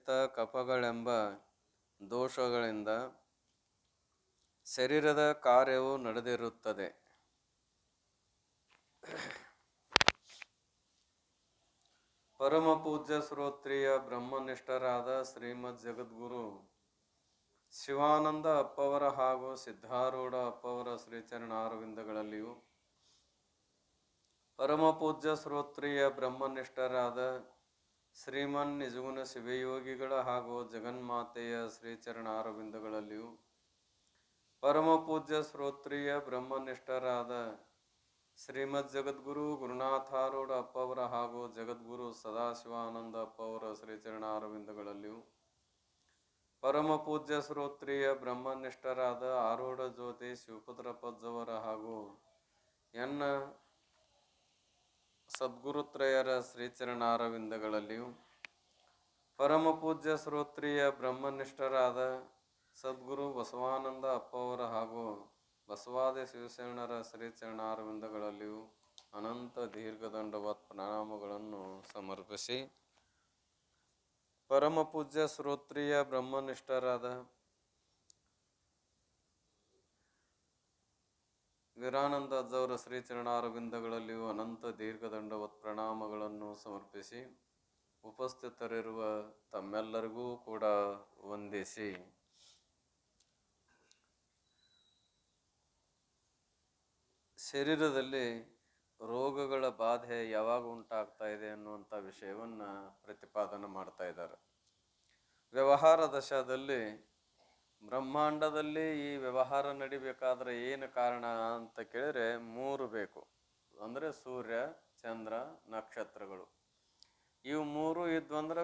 ಪಿತ್ತ ಕಫಗಳೆಂಬ ದೋಷಗಳಿಂದ ಶರೀರದ ಕಾರ್ಯವು ನಡೆದಿರುತ್ತದೆ. ಪರಮ ಪೂಜ್ಯ ಶ್ರೋತ್ರಿಯ ಬ್ರಹ್ಮನಿಷ್ಠರಾದ ಶ್ರೀಮದ್ ಜಗದ್ಗುರು ಶಿವಾನಂದ ಅಪ್ಪವರ ಹಾಗೂ ಸಿದ್ಧಾರೂಢ ಅಪ್ಪವರ ಶ್ರೀಚರಣಾರವಿಂದಗಳಲ್ಲಿಯೂ, ಪರಮ ಪೂಜ್ಯ ಶ್ರೋತ್ರಿಯ ಬ್ರಹ್ಮನಿಷ್ಠರಾದ ಶ್ರೀಮನ್ ನಿಜಗುಣ ಶಿವಯೋಗಿಗಳ ಹಾಗೂ ಜಗನ್ಮಾತೆಯ ಶ್ರೀಚರಣಾರವಿಂದಗಳಲ್ಲಿಯೂ, ಪರಮ ಪೂಜ್ಯ ಶ್ರೋತ್ರಿಯ ಬ್ರಹ್ಮನಿಷ್ಠರಾದ ಶ್ರೀಮದ್ ಜಗದ್ಗುರು ಗುರುನಾಥಾರೂಢ ಅಪ್ಪವರ ಹಾಗೂ ಜಗದ್ಗುರು ಸದಾಶಿವಾನಂದ ಅಪ್ಪವರ ಶ್ರೀಚರಣಾರವಿಂದಗಳಲ್ಲಿಯೂ, ಪರಮ ಪೂಜ್ಯ ಶ್ರೋತ್ರಿಯ ಬ್ರಹ್ಮನಿಷ್ಠರಾದ ಆರೂಢ ಜ್ಯೋತಿ ಶಿವಪುತ್ರ ಪಜ್ಜವರ ಹಾಗೂ ಎನ್ನ ಸದ್ಗುರುತ್ರಯರ ಶ್ರೀಚರಣಾರವಿಂದಗಳಲ್ಲಿಯೂ, ಪರಮ ಪೂಜ್ಯ ಶ್ರೋತ್ರಿಯ ಬ್ರಹ್ಮನಿಷ್ಠರಾದ ಸದ್ಗುರು ಬಸವಾನಂದ ಅಪ್ಪವರ ಹಾಗೂ ಬಸವಾದಿ ಶಿವಶರಣರ ಶ್ರೀಚರಣಾರವಿಂದಗಳಲ್ಲಿಯೂ ಅನಂತ ದೀರ್ಘದಂಡವತ್ ಪ್ರಣಾಮಗಳನ್ನು ಸಮರ್ಪಿಸಿ, ಪರಮ ಪೂಜ್ಯ ಶ್ರೋತ್ರಿಯ ಬ್ರಹ್ಮನಿಷ್ಠರಾದ ವೀರಾನಂದ ಅಜ್ಜವರ ಶ್ರೀಚರಣಾರವಿಂದಗಳಲ್ಲಿಯೂ ಅನಂತ ದೀರ್ಘದಂಡವತ್ ಪ್ರಣಾಮಗಳನ್ನು ಸಮರ್ಪಿಸಿ, ಉಪಸ್ಥಿತರಿರುವ ತಮ್ಮೆಲ್ಲರಿಗೂ ಕೂಡ ವಂದಿಸಿ, ಶರೀರದಲ್ಲಿ ರೋಗಗಳ ಬಾಧೆ ಯಾವಾಗ ಉಂಟಾಗ್ತಾ ಇದೆ ಅನ್ನುವಂಥ ವಿಷಯವನ್ನು ಪ್ರತಿಪಾದನೆ ಮಾಡ್ತಾ ಇದ್ದಾರೆ. ವ್ಯವಹಾರ ದಶಾದಲ್ಲಿ ಬ್ರಹ್ಮಾಂಡದಲ್ಲಿ ಈ ವ್ಯವಹಾರ ನಡಿಬೇಕಾದ್ರೆ ಏನು ಕಾರಣ ಅಂತ ಕೇಳಿದ್ರೆ 3 ಬೇಕು. ಅಂದರೆ ಸೂರ್ಯ, ಚಂದ್ರ, ನಕ್ಷತ್ರಗಳು. ಇವು 3 ಇದ್ವು ಅಂದ್ರೆ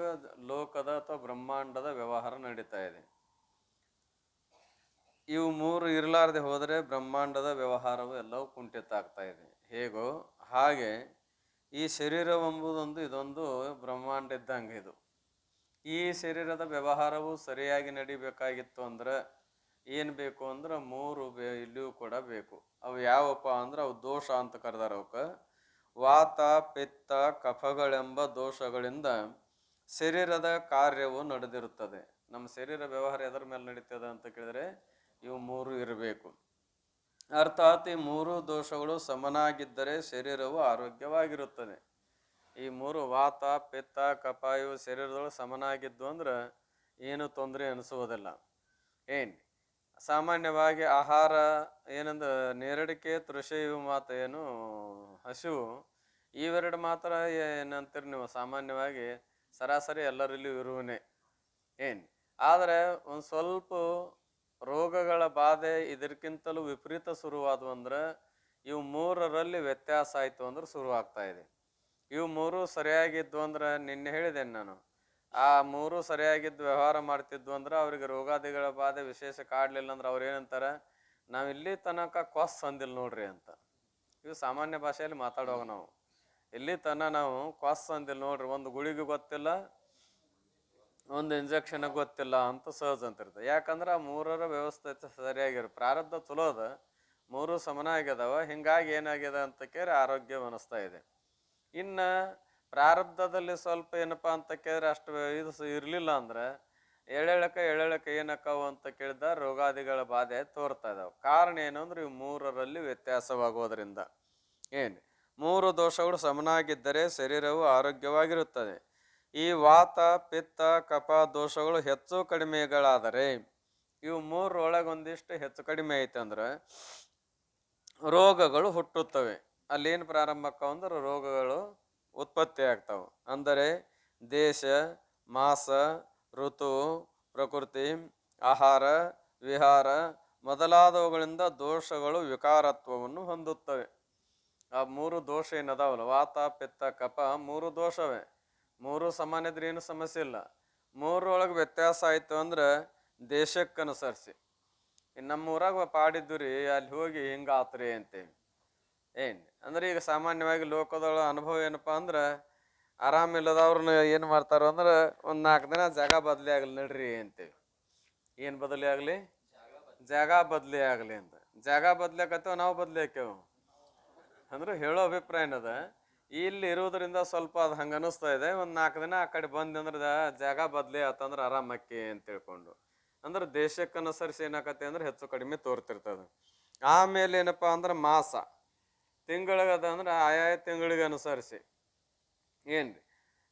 ಲೋಕದ ಅಥವಾ ಬ್ರಹ್ಮಾಂಡದ ವ್ಯವಹಾರ ನಡೀತಾ ಇದೆ. ಇವು 3 ಇರಲಾರ್ದೆ ಹೋದರೆ ಬ್ರಹ್ಮಾಂಡದ ವ್ಯವಹಾರವು ಎಲ್ಲವೂ ಕುಂಠಿತ ಆಗ್ತಾ ಇದೆ. ಹೇಗೋ ಹಾಗೆ ಈ ಶರೀರವೆಂಬುದೊಂದು ಇದೊಂದು ಬ್ರಹ್ಮಾಂಡ ಇದ್ದಂಗೆ. ಇದು ಈ ಶರೀರದ ವ್ಯವಹಾರವು ಸರಿಯಾಗಿ ನಡಿಬೇಕಾಗಿತ್ತು ಅಂದ್ರೆ ಏನು ಬೇಕು ಅಂದ್ರೆ 3 ಇಲ್ಲಿಯೂ ಕೂಡ ಬೇಕು. ಅವು ಯಾವಪ್ಪ ಅಂದ್ರೆ ಅವು ದೋಷ ಅಂತ ಕರೆದಾರ. ಅವಕ್ಕೆ ವಾತ ಪಿತ್ತ ಕಫಗಳೆಂಬ ದೋಷಗಳಿಂದ ಶರೀರದ ಕಾರ್ಯವು ನಡೆದಿರುತ್ತದೆ. ನಮ್ಮ ಶರೀರ ವ್ಯವಹಾರ ಎದರ ಮೇಲೆ ನಡೀತದೆ ಅಂತ ಕೇಳಿದ್ರೆ ಇವು 3 ಇರಬೇಕು. ಅರ್ಥಾತ್ ಈ 3 ದೋಷಗಳು ಸಮನಾಗಿದ್ದರೆ ಶರೀರವು ಆರೋಗ್ಯವಾಗಿರುತ್ತದೆ. ಈ 3 ವಾತ ಪಿತ್ತ ಕಫ ಇವು ಶರೀರದೊಳಗೆ ಸಮನಾಗಿದ್ದು ಅಂದ್ರೆ ಏನು ತೊಂದರೆ ಅನಿಸುವುದಿಲ್ಲ. ಸಾಮಾನ್ಯವಾಗಿ ಆಹಾರ ಏನಂದ್ರೆ ನೇರಡಿಕೆ ತೃಷೆ ಇವು ಮಾತ್ರ ಏನು ಹಸಿವು ಇವೆರಡು ಮಾತ್ರ ಏನಂತೀರಿ ನೀವು ಸಾಮಾನ್ಯವಾಗಿ ಸರಾಸರಿ ಎಲ್ಲರಲ್ಲೂ ಇರುವನೇ. ಆದರೆ ಒಂದು ಸ್ವಲ್ಪ ರೋಗಗಳ ಬಾಧೆ ಇದಕ್ಕಿಂತಲೂ ವಿಪರೀತ ಶುರುವಾದವು ಅಂದ್ರೆ ಇವು 3ರಲ್ಲಿ ವ್ಯತ್ಯಾಸ ಆಯಿತು ಅಂದ್ರೆ ಶುರುವಾಗ್ತಾ ಇದೆ. ಇವು 3 ಸರಿಯಾಗಿದ್ದು ಅಂದ್ರೆ ನಿನ್ನೆ ಹೇಳಿದ್ದೇನೆ ನಾನು, ಆ 3 ಸರಿಯಾಗಿದ್ದು ವ್ಯವಹಾರ ಮಾಡ್ತಿದ್ವು ಅಂದ್ರೆ ಅವ್ರಿಗೆ ರೋಗಾದಿಗಳ ಬಾಧೆ ವಿಶೇಷ ಕಾಡಲಿಲ್ಲ ಅಂದ್ರೆ ಅವ್ರು ಏನಂತಾರೆ, ನಾವು ಇಲ್ಲಿ ತನಕ ಕ್ವಾಸ್ ಅಂದಿಲ್ಲ ನೋಡ್ರಿ ಅಂತ. ಇವು ಸಾಮಾನ್ಯ ಭಾಷೆಯಲ್ಲಿ ಮಾತಾಡುವಾಗ ನಾವು ಇಲ್ಲಿ ತನಕ ನಾವು ಕ್ವಾಸ್ ಅಂದಿಲ್ಲ ನೋಡ್ರಿ, ಒಂದು ಗುಳಿಗೆ ಗೊತ್ತಿಲ್ಲ, ಒಂದು ಇಂಜೆಕ್ಷನ್ ಗೊತ್ತಿಲ್ಲ ಅಂತ ಸಹಜ ಅಂತಿರ್ತದೆ. ಯಾಕಂದ್ರೆ ಆ 3ರ ವ್ಯವಸ್ಥೆ ಸರಿಯಾಗಿರೋ ಪ್ರಾರಬ್ಧ ಚಲೋ ಅದ, 3 ಸಮನಾಗ್ಯದವ. ಹಿಂಗಾಗಿ ಏನಾಗ್ಯದ ಅಂತ ಕೇಳಿ ಆರೋಗ್ಯ ಅನಿಸ್ತಾ ಇದೆ. ಇನ್ನು ಪ್ರಾರಬ್ಧದಲ್ಲಿ ಸ್ವಲ್ಪ ಏನಪ್ಪಾ ಅಂತ ಕೇಳಿದ್ರೆ ಅಷ್ಟು ಇದು ಇರಲಿಲ್ಲ ಅಂದ್ರೆ ಎಳೆಳಕ ಏನಕ್ಕವು ಅಂತ ಕೇಳಿದ ರೋಗಾದಿಗಳ ಬಾಧೆ ತೋರ್ತಾ ಇದಾವೆ. ಕಾರಣ ಏನು ಅಂದ್ರೆ ಇವು 3ರಲ್ಲಿ ವ್ಯತ್ಯಾಸವಾಗೋದ್ರಿಂದ. 3 ದೋಷಗಳು ಸಮನಾಗಿದ್ದರೆ ಶರೀರವು ಆರೋಗ್ಯವಾಗಿರುತ್ತದೆ. ಈ ವಾತ ಪಿತ್ತ ಕಫ ದೋಷಗಳು ಹೆಚ್ಚು ಕಡಿಮೆಗಳಾದರೆ, ಇವು 3ರೊಳಗೊಂದಿಷ್ಟು ಹೆಚ್ಚು ಕಡಿಮೆ ಐತೆ ಅಂದ್ರೆ ರೋಗಗಳು ಹುಟ್ಟುತ್ತವೆ. ಅಲ್ಲೇನು ಪ್ರಾರಂಭ ಆಕ್ಕವು ಅಂದ್ರೆ ರೋಗಗಳು ಉತ್ಪತ್ತಿ ಆಗ್ತಾವೆ. ಅಂದರೆ ದೇಶ ಮಾಸ ಋತು ಪ್ರಕೃತಿ ಆಹಾರ ವಿಹಾರ ಮೊದಲಾದವುಗಳಿಂದ ದೋಷಗಳು ವಿಕಾರತ್ವವನ್ನು ಹೊಂದುತ್ತವೆ. ಆ 3 ದೋಷ ಏನದಾವಲ್ಲ, ವಾತ ಪಿತ್ತ ಕಫ 3 ದೋಷವೇ. 3 ಸಮಾನ ಇದ್ರೆ ಏನು ಸಮಸ್ಯೆ ಇಲ್ಲ. 3ರೊಳಗೆ ವ್ಯತ್ಯಾಸ ಆಯ್ತು ಅಂದ್ರೆ ದೇಶಕ್ಕನುಸರಿಸಿ ನಮ್ಮ ಊರಾಗ ಪಾಡಿದ್ದು ರೀ, ಅಲ್ಲಿ ಹೋಗಿ ಹಿಂಗಾತ್ರಿ ಅಂತೇಳಿ. ಅಂದ್ರೆ ಈಗ ಸಾಮಾನ್ಯವಾಗಿ ಲೋಕದೊಳ ಅನುಭವ ಏನಪ್ಪಾ ಅಂದ್ರೆ ಆರಾಮಿಲ್ಲದವ್ರನ್ನ ಏನು ಮಾಡ್ತಾರ ಅಂದ್ರೆ ಒಂದು 4 ದಿನ ಜಾಗ ಬದಲಿ ಆಗಲಿ ನಡ್ರಿ ಅಂತೇಳಿ. ಏನು ಬದಲಿ ಆಗಲಿ? ಜಾಗ ಬದಲಿ ಆಗಲಿ ಅಂತ. ಜಾಗ ಬದಲಾಕತ್ತೇವ ನಾವು ಬದಲಿ ಹಾಕ್ಯವು ಅಂದ್ರೆ ಹೇಳೋ ಅಭಿಪ್ರಾಯ ಏನದ, ಇಲ್ಲಿ ಇರೋದ್ರಿಂದ ಸ್ವಲ್ಪ ಅದು ಹಂಗೆ ಅನಿಸ್ತಾ ಇದೆ. ಒಂದು 4 ದಿನ ಆ ಕಡೆ ಬಂದೆ ಅಂದ್ರೆ ಜಾಗ ಬದಲಿ ಆತಂದ್ರೆ ಆರಾಮಕ್ಕಿ ಅಂತ ತಿಳ್ಕೊಂಡು. ಅಂದ್ರೆ ದೇಶಕ್ಕೆ ಅನುಸರಿಸಿ ಏನಾಕತಿ ಅಂದ್ರೆ ಹೆಚ್ಚು ಕಡಿಮೆ ತೋರ್ತಿರ್ತದೆ. ಆಮೇಲೆ ಏನಪ್ಪ ಅಂದ್ರೆ ಮಾಸ ತಿಂಗಳಿಗದ ಅಂದ್ರೆ ಆಯಾಯ ತಿಂಗಳಿಗೆ ಅನುಸರಿಸಿ ಏನ್ರಿ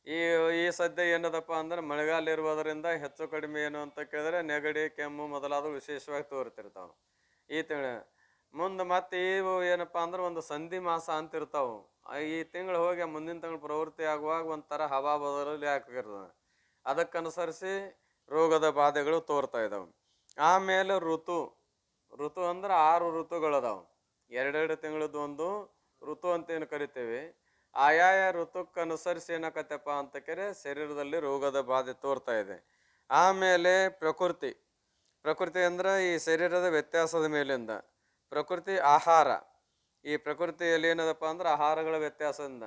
ಈ ಈ ಸದ್ಯ ಏನದಪ್ಪ ಅಂದ್ರೆ ಮಳೆಗಾಲ ಇರುವುದರಿಂದ ಹೆಚ್ಚು ಕಡಿಮೆ ಏನು ಅಂತ ಕೇಳಿದ್ರೆ ನೆಗಡಿ ಕೆಮ್ಮು ಮೊದಲಾದವು ವಿಶೇಷವಾಗಿ ತೋರ್ತಿರ್ತಾವೆ ಈ ತಿಂಗಳ. ಮುಂದೆ ಮತ್ತೆ ಇವು ಏನಪ್ಪ ಅಂದ್ರೆ ಒಂದು ಸಂಧಿ ಮಾಸ ಅಂತ ಇರ್ತಾವು. ಈ ತಿಂಗಳು ಹೋಗಿ ಮುಂದಿನ ತಿಂಗಳು ಪ್ರವೃತ್ತಿ ಆಗುವಾಗ ಒಂಥರ ಹವಾ ಬದಲಲ್ಲಿ ಹಾಕಿರ್ತದೆ. ಅದಕ್ಕನುಸರಿಸಿ ರೋಗದ ಬಾಧೆಗಳು ತೋರ್ತಾ ಇದಾವೆ. ಆಮೇಲೆ ಋತು ಋತು ಅಂದ್ರೆ 6 ಋತುಗಳದಾವು. 2 ತಿಂಗಳದ್ದು ಒಂದು ಋತು ಅಂತ ಏನು ಕರಿತೇವೆ. ಆಯಾಯ ಋತುಕ್ಕನುಸರಿಸಿ ಏನಾಕತ್ತಪ್ಪ ಅಂತ ಕೇಳಿ ಶರೀರದಲ್ಲಿ ರೋಗದ ಬಾಧೆ ತೋರ್ತಾ ಇದೆ. ಆಮೇಲೆ ಪ್ರಕೃತಿ ಪ್ರಕೃತಿ ಅಂದ್ರೆ ಈ ಶರೀರದ ವ್ಯತ್ಯಾಸದ ಮೇಲಿಂದ ಪ್ರಕೃತಿ ಆಹಾರ. ಈ ಪ್ರಕೃತಿಯಲ್ಲಿ ಏನದಪ್ಪ ಅಂದ್ರೆ ಆಹಾರಗಳ ವ್ಯತ್ಯಾಸದಿಂದ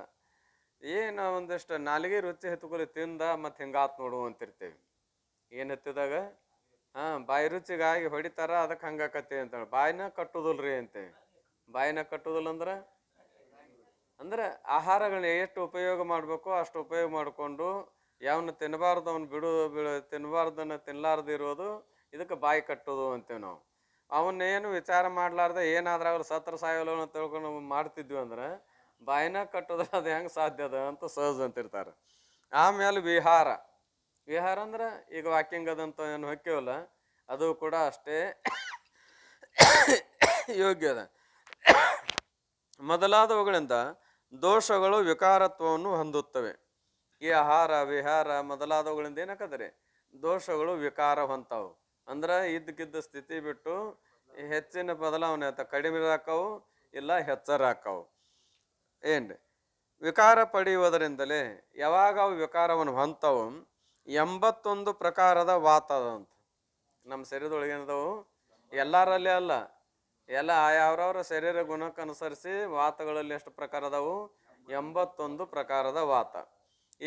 ಏನು ಒಂದಿಷ್ಟು ನಾಲಿಗೆ ರುಚಿ ಹತ್ಕೊಳ್ಳಿ ತಿಂದ ಮತ್ತು ಹಿಂಗಾತ್ ನೋಡು ಅಂತಿರ್ತೇವೆ. ಏನು ಹತ್ತಿದಾಗ ಬಾಯಿ ರುಚಿಗಾಗಿ ಹೊಡಿತಾರ, ಅದಕ್ಕೆ ಹಂಗಾಕತಿ ಅಂತೇಳಿ ಬಾಯಿನ ಕಟ್ಟುದಿಲ್ರಿ ಅಂತೇವಿ. ಬಾಯಿನ ಕಟ್ಟುದಿಲ್ಲ ಅಂದ್ರೆ ಆಹಾರಗಳನ್ನ ಎಷ್ಟು ಉಪಯೋಗ ಮಾಡಬೇಕು ಅಷ್ಟು ಉಪಯೋಗ ಮಾಡಿಕೊಂಡು ಯಾವನ್ನ ತಿನ್ನಬಾರ್ದು ಅವ್ನು ತಿನ್ನಬಾರ್ದನ್ನ ತಿನ್ನಲಾರ್ದು ಇರೋದು ಇದಕ್ಕೆ ಬಾಯಿ ಕಟ್ಟೋದು ಅಂತೇವೆ ನಾವು. ಅವನ್ನೇನು ವಿಚಾರ ಮಾಡ್ಲಾರ್ದೆ ಏನಾದ್ರೂ ಅವ್ರು ಸತ್ರ ಸಾಯೋಲ್ಲ ಅಂತ ತಿಳ್ಕೊಂಡು ಮಾಡ್ತಿದ್ವಿ ಅಂದ್ರೆ ಬಾಯಿನ ಕಟ್ಟೋದ್ರೆ ಅದು ಹೆಂಗೆ ಸಾಧ್ಯ ಅದ ಅಂತ ಸಹಜ ಅಂತಿರ್ತಾರೆ. ಆಮೇಲೆ ವಿಹಾರ ವಿಹಾರ ಅಂದ್ರೆ ಈಗ ವಾಕಿಂಗ್ ಅದಂತ ಏನು ಹೊಕ್ಕೇವಲ್ಲ ಅದು ಕೂಡ ಅಷ್ಟೇ ಯೋಗ್ಯ ಅದ. ಮೊದಲಾದವುಗಳಿಂದ ದೋಷಗಳು ವಿಕಾರತ್ವವನ್ನು ಹೊಂದುತ್ತವೆ. ಈ ಆಹಾರ ವಿಹಾರ ಮೊದಲಾದವುಗಳಿಂದ ಏನಾಕತ್ರಿ ದೋಷಗಳು ವಿಕಾರ ಹೊಂತಾವು. ಅಂದ್ರೆ ಇದ್ದಕ್ಕಿದ್ದ ಸ್ಥಿತಿ ಬಿಟ್ಟು ಹೆಚ್ಚಿನ ಬದಲಾವಣೆ ಆತ ಕಡಿಮೆ ಹಾಕವು ಇಲ್ಲ ಹೆಚ್ಚರ ಹಾಕವು ಏನ್ರಿ. ವಿಕಾರ ಪಡೆಯುವುದರಿಂದಲೇ ಯಾವಾಗ ಅವು ವಿಕಾರವನ್ನು ಹೊಂತವು 81 ಪ್ರಕಾರದ ವಾತ ಅದಂತ ನಮ್ಮ ಶರೀರದೊಳಗೆ ಏನದವು. ಎಲ್ಲರಲ್ಲಿ ಅಲ್ಲ, ಎಲ್ಲ ಯಾವ್ರವ್ರ ಶರೀರ ಗುಣಕ್ಕನುಸರಿಸಿ ವಾತಗಳಲ್ಲಿ ಎಷ್ಟು ಪ್ರಕಾರ ಅದಾವು 81 ಪ್ರಕಾರದ ವಾತ.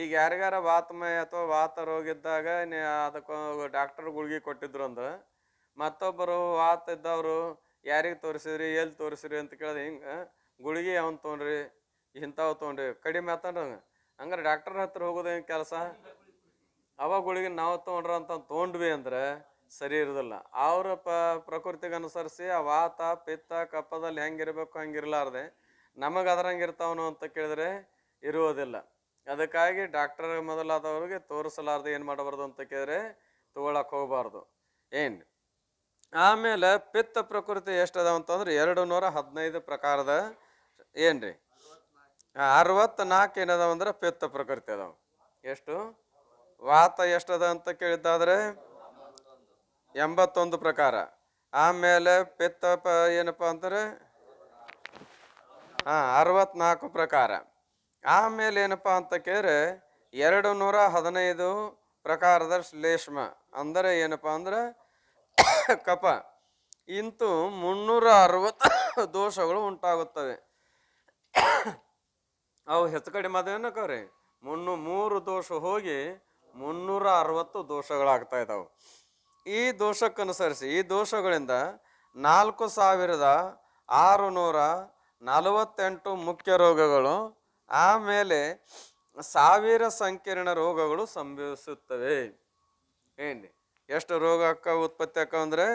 ಈಗ ಯಾರಿಗಾರ ವಾತಮಯ ಅಥವಾ ವಾತ ರೋಗ ಇದ್ದಾಗ ಅದಕ್ಕೆ ಡಾಕ್ಟರ್ ಗುಳಿಗೆ ಕೊಟ್ಟಿದ್ರು ಅಂದ್ರೆ ಮತ್ತೊಬ್ಬರು ವಾತ ಇದ್ದವರು ಯಾರಿಗೆ ತೋರಿಸಿದ್ರಿ ಎಲ್ಲಿ ತೋರಿಸಿರಿ ಅಂತ ಕೇಳಿದ್ರೆ ಹಿಂಗೆ ಗುಳಿಗೆ ಅವನು ತೊಗೊಂಡ್ರಿ ಇಂಥವು ತೊಗೊಂಡ್ರಿ ಕಡಿಮೆ ಆತಂಡ್ರ ಹಂಗಾರೆ ಡಾಕ್ಟರ್ ಹತ್ರ ಹೋಗೋದೇನು ಕೆಲಸ. ಅವ ಗುಳಿಗೆ ನಾವು ತೊಗೊಂಡ್ರ ಅಂತ ತೊಗೊಂಡ್ವಿ ಅಂದ್ರೆ ಸರಿ ಇರೋದಿಲ್ಲ. ಅವ್ರ ಪ್ರಕೃತಿಗೆ ಅನುಸರಿಸಿ ಆ ವಾತ ಪಿತ್ತ ಕಪ್ಪದಲ್ಲಿ ಹೆಂಗಿರ್ಬೇಕು ಹಂಗಿರ್ಲಾರ್ದೆ ನಮಗೆ ಅದ್ರಂಗಿರ್ತಾವನು ಅಂತ ಕೇಳಿದ್ರೆ ಇರುವುದಿಲ್ಲ. ಅದಕ್ಕಾಗಿ ಡಾಕ್ಟರ್ ಮೊದಲಾದವ್ರಿಗೆ ತೋರಿಸಲಾರ್ದು ಏನು ಮಾಡಬಾರ್ದು ಅಂತ ಕೇಳಿದ್ರೆ ತಗೊಳಕ್ ಹೋಗ್ಬಾರ್ದು ಏನು. ಆಮೇಲೆ ಪಿತ್ತ ಪ್ರಕೃತಿ ಎಷ್ಟದಾವ ಅಂತಂದ್ರೆ 215 ಪ್ರಕಾರದ ಏನ್ರಿ 64 ಏನದಾವ ಅಂದ್ರೆ ಪಿತ್ತ ಪ್ರಕೃತಿ ಅದಾವ. ಎಷ್ಟು ವಾತ ಎಷ್ಟದ ಅಂತ ಕೇಳಿದ್ದಾದ್ರೆ 81 ಪ್ರಕಾರ. ಆಮೇಲೆ ಪಿತ್ತ ಏನಪ್ಪ ಅಂತಾರೆ 64 ಪ್ರಕಾರ. ಆಮೇಲೆ ಏನಪ್ಪಾ ಅಂತ ಕೇಳಿದ್ರೆ 215 ಪ್ರಕಾರದ ಶ್ಲೇಷ್ಮ ಅಂದರೆ ಏನಪ್ಪಾ ಅಂದ್ರೆ ಕಪ. ಇಂತೂ 360 ದೋಷಗಳು ಉಂಟಾಗುತ್ತವೆ. ಅವು ಹೆಚ್ಚು ಕಡಿಮೆ ಅದೇನಕ್ರಿ 300 ದೋಷ ಹೋಗಿ 360 ದೋಷಗಳಾಗ್ತಾ ಇದಾವೆ. ಈ ದೋಷಕ್ಕನುಸರಿಸಿ ಈ ದೋಷಗಳಿಂದ 4648 ಮುಖ್ಯ ರೋಗಗಳು ಆಮೇಲೆ 1000 ಸಂಕೀರ್ಣ ರೋಗಗಳು ಸಂಭವಿಸುತ್ತವೆ. ಏನ್ರಿ ಎಷ್ಟು ರೋಗ ಉತ್ಪತ್ತಿ ಆಕ್ಕ ಅಂದ್ರೆ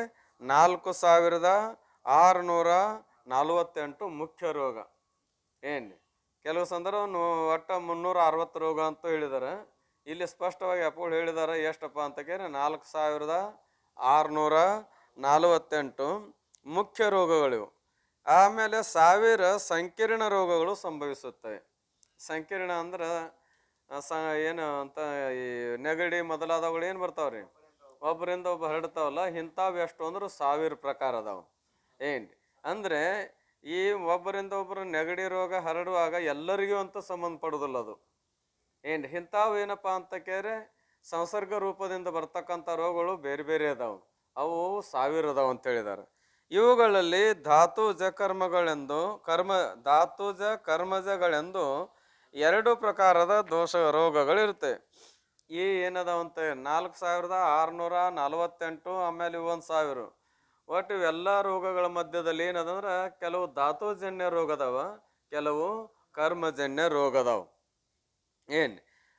4648 ಮುಖ್ಯ ರೋಗ ಏನ್ರಿ. ಕೆಲವು ಸಂದರ್ಭ ಒಟ್ಟ 360 ರೋಗ ಅಂತ ಹೇಳಿದಾರೆ. ಇಲ್ಲಿ ಸ್ಪಷ್ಟವಾಗಿ ಅಪೋಲ್ ಹೇಳಿದಾರೆ ಎಷ್ಟಪ್ಪ ಅಂತ ಕೇಳಿ 4648 ಮುಖ್ಯ ರೋಗಗಳಿವು. ಆಮೇಲೆ 1000 ಸಂಕೀರ್ಣ ರೋಗಗಳು ಸಂಭವಿಸುತ್ತವೆ. ಸಂಕೀರ್ಣ ಅಂದ್ರೆ ಏನು ಅಂತ ಈ ನೆಗಡಿ ಮೊದಲಾದವುಗಳು ಏನು ಬರ್ತಾವ್ರಿ ಒಬ್ಬರಿಂದ ಒಬ್ಬ ಹರಡ್ತಾವಲ್ಲ ಇಂಥವು ಎಷ್ಟು ಅಂದ್ರೆ 1000 ಪ್ರಕಾರ ಅದಾವು ಏನ್ರಿ. ಅಂದ್ರೆ ಈ ಒಬ್ಬರಿಂದ ಒಬ್ಬರು ನೆಗಡಿ ರೋಗ ಹರಡುವಾಗ ಎಲ್ಲರಿಗೂ ಅಂತ ಸಂಬಂಧ ಪಡುದಿಲ್ಲ ಅದು ಏನ್ರಿ. ಇಂಥವು ಏನಪ್ಪ ಅಂತ ಕೇಳಿದ್ರೆ ಸಂಸರ್ಗ ರೂಪದಿಂದ ಬರ್ತಕ್ಕಂಥ ರೋಗಗಳು ಬೇರೆ ಬೇರೆ ಅದಾವು. ಅವು 1000 ಅದಾವ ಅಂತ ಹೇಳಿದ್ದಾರೆ. ಇವುಗಳಲ್ಲಿ ಧಾತುಜ ಕರ್ಮಜಗಳೆಂದು 2 ಪ್ರಕಾರದ ದೋಷ ರೋಗಗಳಿರುತ್ತೆ. ಈ ಏನದಾವಂತ 4648 ಆಮೇಲೆ 1000 ಒಟ್ಟು ಇವೆಲ್ಲ ರೋಗಗಳ ಮಧ್ಯದಲ್ಲಿ ಏನದಂದ್ರೆ ಕೆಲವು ಧಾತುಜನ್ಯ ರೋಗ ಅದಾವ, ಕೆಲವು ಕರ್ಮಜನ್ಯ ರೋಗ ಅದಾವು. ಏನ್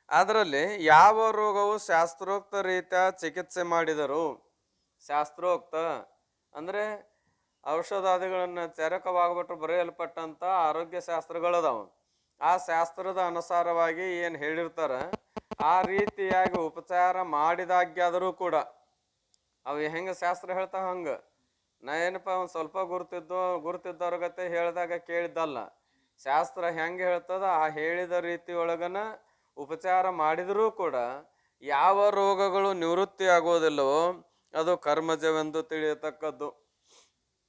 ಅದರಲ್ಲಿ ಯಾವ ರೋಗವು ಶಾಸ್ತ್ರೋಕ್ತ ರೀತಿಯ ಚಿಕಿತ್ಸೆ ಮಾಡಿದರು? ಶಾಸ್ತ್ರೋಕ್ತ ಅಂದ್ರೆ ಔಷಧಾದಿಗಳನ್ನು ಚರಕವಾಗ್ಬಿಟ್ಟು ಬರೆಯಲ್ಪಟ್ಟಂತ ಆರೋಗ್ಯ ಶಾಸ್ತ್ರಗಳದಾವ. ಆ ಶಾಸ್ತ್ರದ ಅನುಸಾರವಾಗಿ ಏನು ಹೇಳಿರ್ತಾರ ಆ ರೀತಿಯಾಗಿ ಉಪಚಾರ ಮಾಡಿದಾಗ್ಯಾದರೂ ಕೂಡ ಅವು ಹೆಂಗೆ ಶಾಸ್ತ್ರ ಹೇಳ್ತಾವ ಹಂಗೆ ನಾ ಏನಪ್ಪ ಒಂದು ಸ್ವಲ್ಪ ಗುರುತಿದ್ದವ್ರ ಗತೆ ಹೇಳಿದಾಗ ಕೇಳಿದ್ದಲ್ಲ. ಶಾಸ್ತ್ರ ಹೆಂಗೆ ಹೇಳ್ತದ ಆ ಹೇಳಿದ ರೀತಿ ಒಳಗನ ಉಪಚಾರ ಮಾಡಿದರೂ ಕೂಡ ಯಾವ ರೋಗಗಳು ನಿವೃತ್ತಿ ಆಗೋದಿಲ್ಲವೋ ಅದು ಕರ್ಮಜವೆಂದು ತಿಳಿಯತಕ್ಕದ್ದು.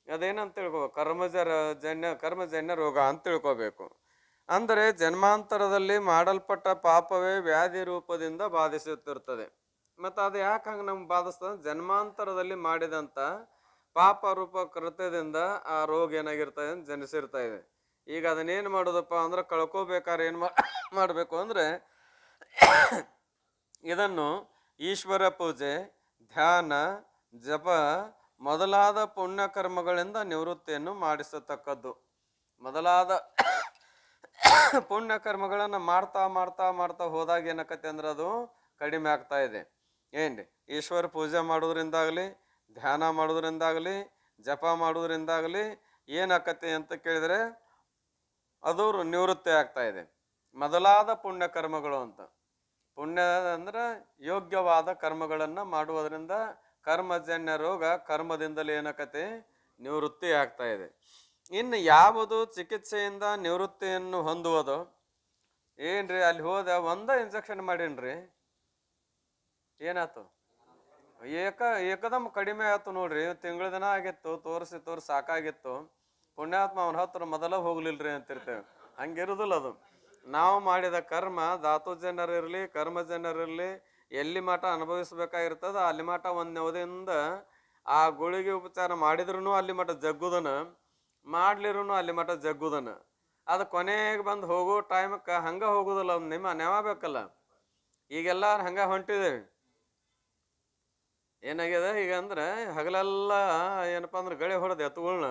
ಅದೇನಂತ ತಿಳ್ಕೊ ಕರ್ಮಜನ್ಯ ರೋಗ ಅಂತ ತಿಳ್ಕೊಬೇಕು. ಅಂದರೆ ಜನ್ಮಾಂತರದಲ್ಲಿ ಮಾಡಲ್ಪಟ್ಟ ಪಾಪವೇ ವ್ಯಾಧಿ ರೂಪದಿಂದ ಬಾಧಿಸುತ್ತಿರ್ತದೆ. ಮತ್ತು ಅದು ಯಾಕೆ ಹಂಗೆ ನಮ್ಗೆ ಬಾಧಿಸ್ತದೆ? ಜನ್ಮಾಂತರದಲ್ಲಿ ಮಾಡಿದಂಥ ಪಾಪ ರೂಪ ಕೃತ್ಯದಿಂದ ಆ ರೋಗ ಏನಾಗಿರ್ತದೆ ಅಂತ ಜನಿಸಿರ್ತಾ ಇದೆ. ಈಗ ಅದನ್ನೇನು ಮಾಡೋದಪ್ಪ ಅಂದ್ರೆ ಕಳ್ಕೋಬೇಕಾದ್ರೆ ಏನು ಮಾಡಬೇಕು ಅಂದರೆ ಇದನ್ನು ಈಶ್ವರ ಪೂಜೆ, ಧ್ಯಾನ, ಜಪ ಮೊದಲಾದ ಪುಣ್ಯಕರ್ಮಗಳಿಂದ ನಿವೃತ್ತಿಯನ್ನು ಮಾಡಿಸತಕ್ಕದ್ದು. ಮೊದಲಾದ ಪುಣ್ಯಕರ್ಮಗಳನ್ನು ಮಾಡ್ತಾ ಮಾಡ್ತಾ ಮಾಡ್ತಾ ಹೋದಾಗ ಏನಕ್ಕತ್ತೆ ಅಂದ್ರೆ ಅದು ಕಡಿಮೆ ಆಗ್ತಾ ಇದೆ. ಏನ್ರಿ ಈಶ್ವರ ಪೂಜೆ ಮಾಡೋದ್ರಿಂದಾಗಲಿ, ಧ್ಯಾನ ಮಾಡೋದ್ರಿಂದಾಗಲಿ, ಜಪ ಮಾಡೋದ್ರಿಂದಾಗಲಿ ಏನಾಕತ್ತೆ ಅಂತ ಕೇಳಿದರೆ ಅದು ನಿವೃತ್ತಿ ಆಗ್ತಾ ಇದೆ. ಮೊದಲಾದ ಪುಣ್ಯಕರ್ಮಗಳು ಅಂತ, ಪುಣ್ಯ ಅಂದ್ರೆ ಯೋಗ್ಯವಾದ ಕರ್ಮಗಳನ್ನು ಮಾಡುವುದರಿಂದ ಕರ್ಮಜನ್ಯ ರೋಗ ಕರ್ಮದಿಂದಲೇ ಏನಕತೆ ನಿವೃತ್ತಿ ಆಗ್ತಾ ಇದೆ. ಇನ್ನು ಯಾವುದು ಚಿಕಿತ್ಸೆಯಿಂದ ನಿವೃತ್ತಿಯನ್ನು ಹೊಂದುವುದು? ಏನ್ರಿ ಅಲ್ಲಿ ಹೋದ ಇಂಜೆಕ್ಷನ್ ಮಾಡೀನ್ರಿ, ಏನಾಯ್ತು? ಏಕದಮ್ ಕಡಿಮೆ ಆಯ್ತು ನೋಡ್ರಿ. ತಿಂಗಳ ದಿನ ಆಗಿತ್ತು, ತೋರಿಸಿ ಸಾಕಾಗಿತ್ತು. ಪುಣ್ಯಾತ್ಮ ಅವನ ಹತ್ರ ಮೊದಲ ಹೋಗ್ಲಿಲ್ರಿ ಅಂತಿರ್ತೇವೆ. ಹಂಗಿರುದಿಲ್ಲ ಅದು. ನಾವು ಮಾಡಿದ ಕರ್ಮ ಧಾತುಜನರಿರ್ಲಿ ಕರ್ಮಜನರಿರ್ಲಿ ಎಲ್ಲಿ ಮಠ ಅನುಭವಿಸ್ಬೇಕಾಗಿರ್ತದ ಅಲ್ಲಿ ಮಠ ಒಂದು ನೆವದಿಂದ ಆ ಗುಳಿಗೆ ಉಪಚಾರ ಮಾಡಿದ್ರು ಅಲ್ಲಿ ಮಠ ಜಗ್ಗುದನ, ಮಾಡ್ಲಿರೂ ಅಲ್ಲಿ ಮಠ ಜಗ್ಗುದನ. ಅದು ಕೊನೆಗೆ ಬಂದು ಹೋಗೋ ಟೈಮಕ್ಕೆ ಹಂಗೆ ಹೋಗುದಿಲ್ಲ, ಒಂದು ನೆವ ಬೇಕಲ್ಲ. ಈಗೆಲ್ಲ ಹಂಗೆ ಹೊಂಟಿದೇವಿ. ಏನಾಗಿದೆ ಈಗ ಅಂದ್ರೆ ಹಗಲೆಲ್ಲ ಏನಪ್ಪಾ ಅಂದ್ರೆ ಗಳೆ ಹೊಡೆದು ಎತ್ತುಗಳನ್ನ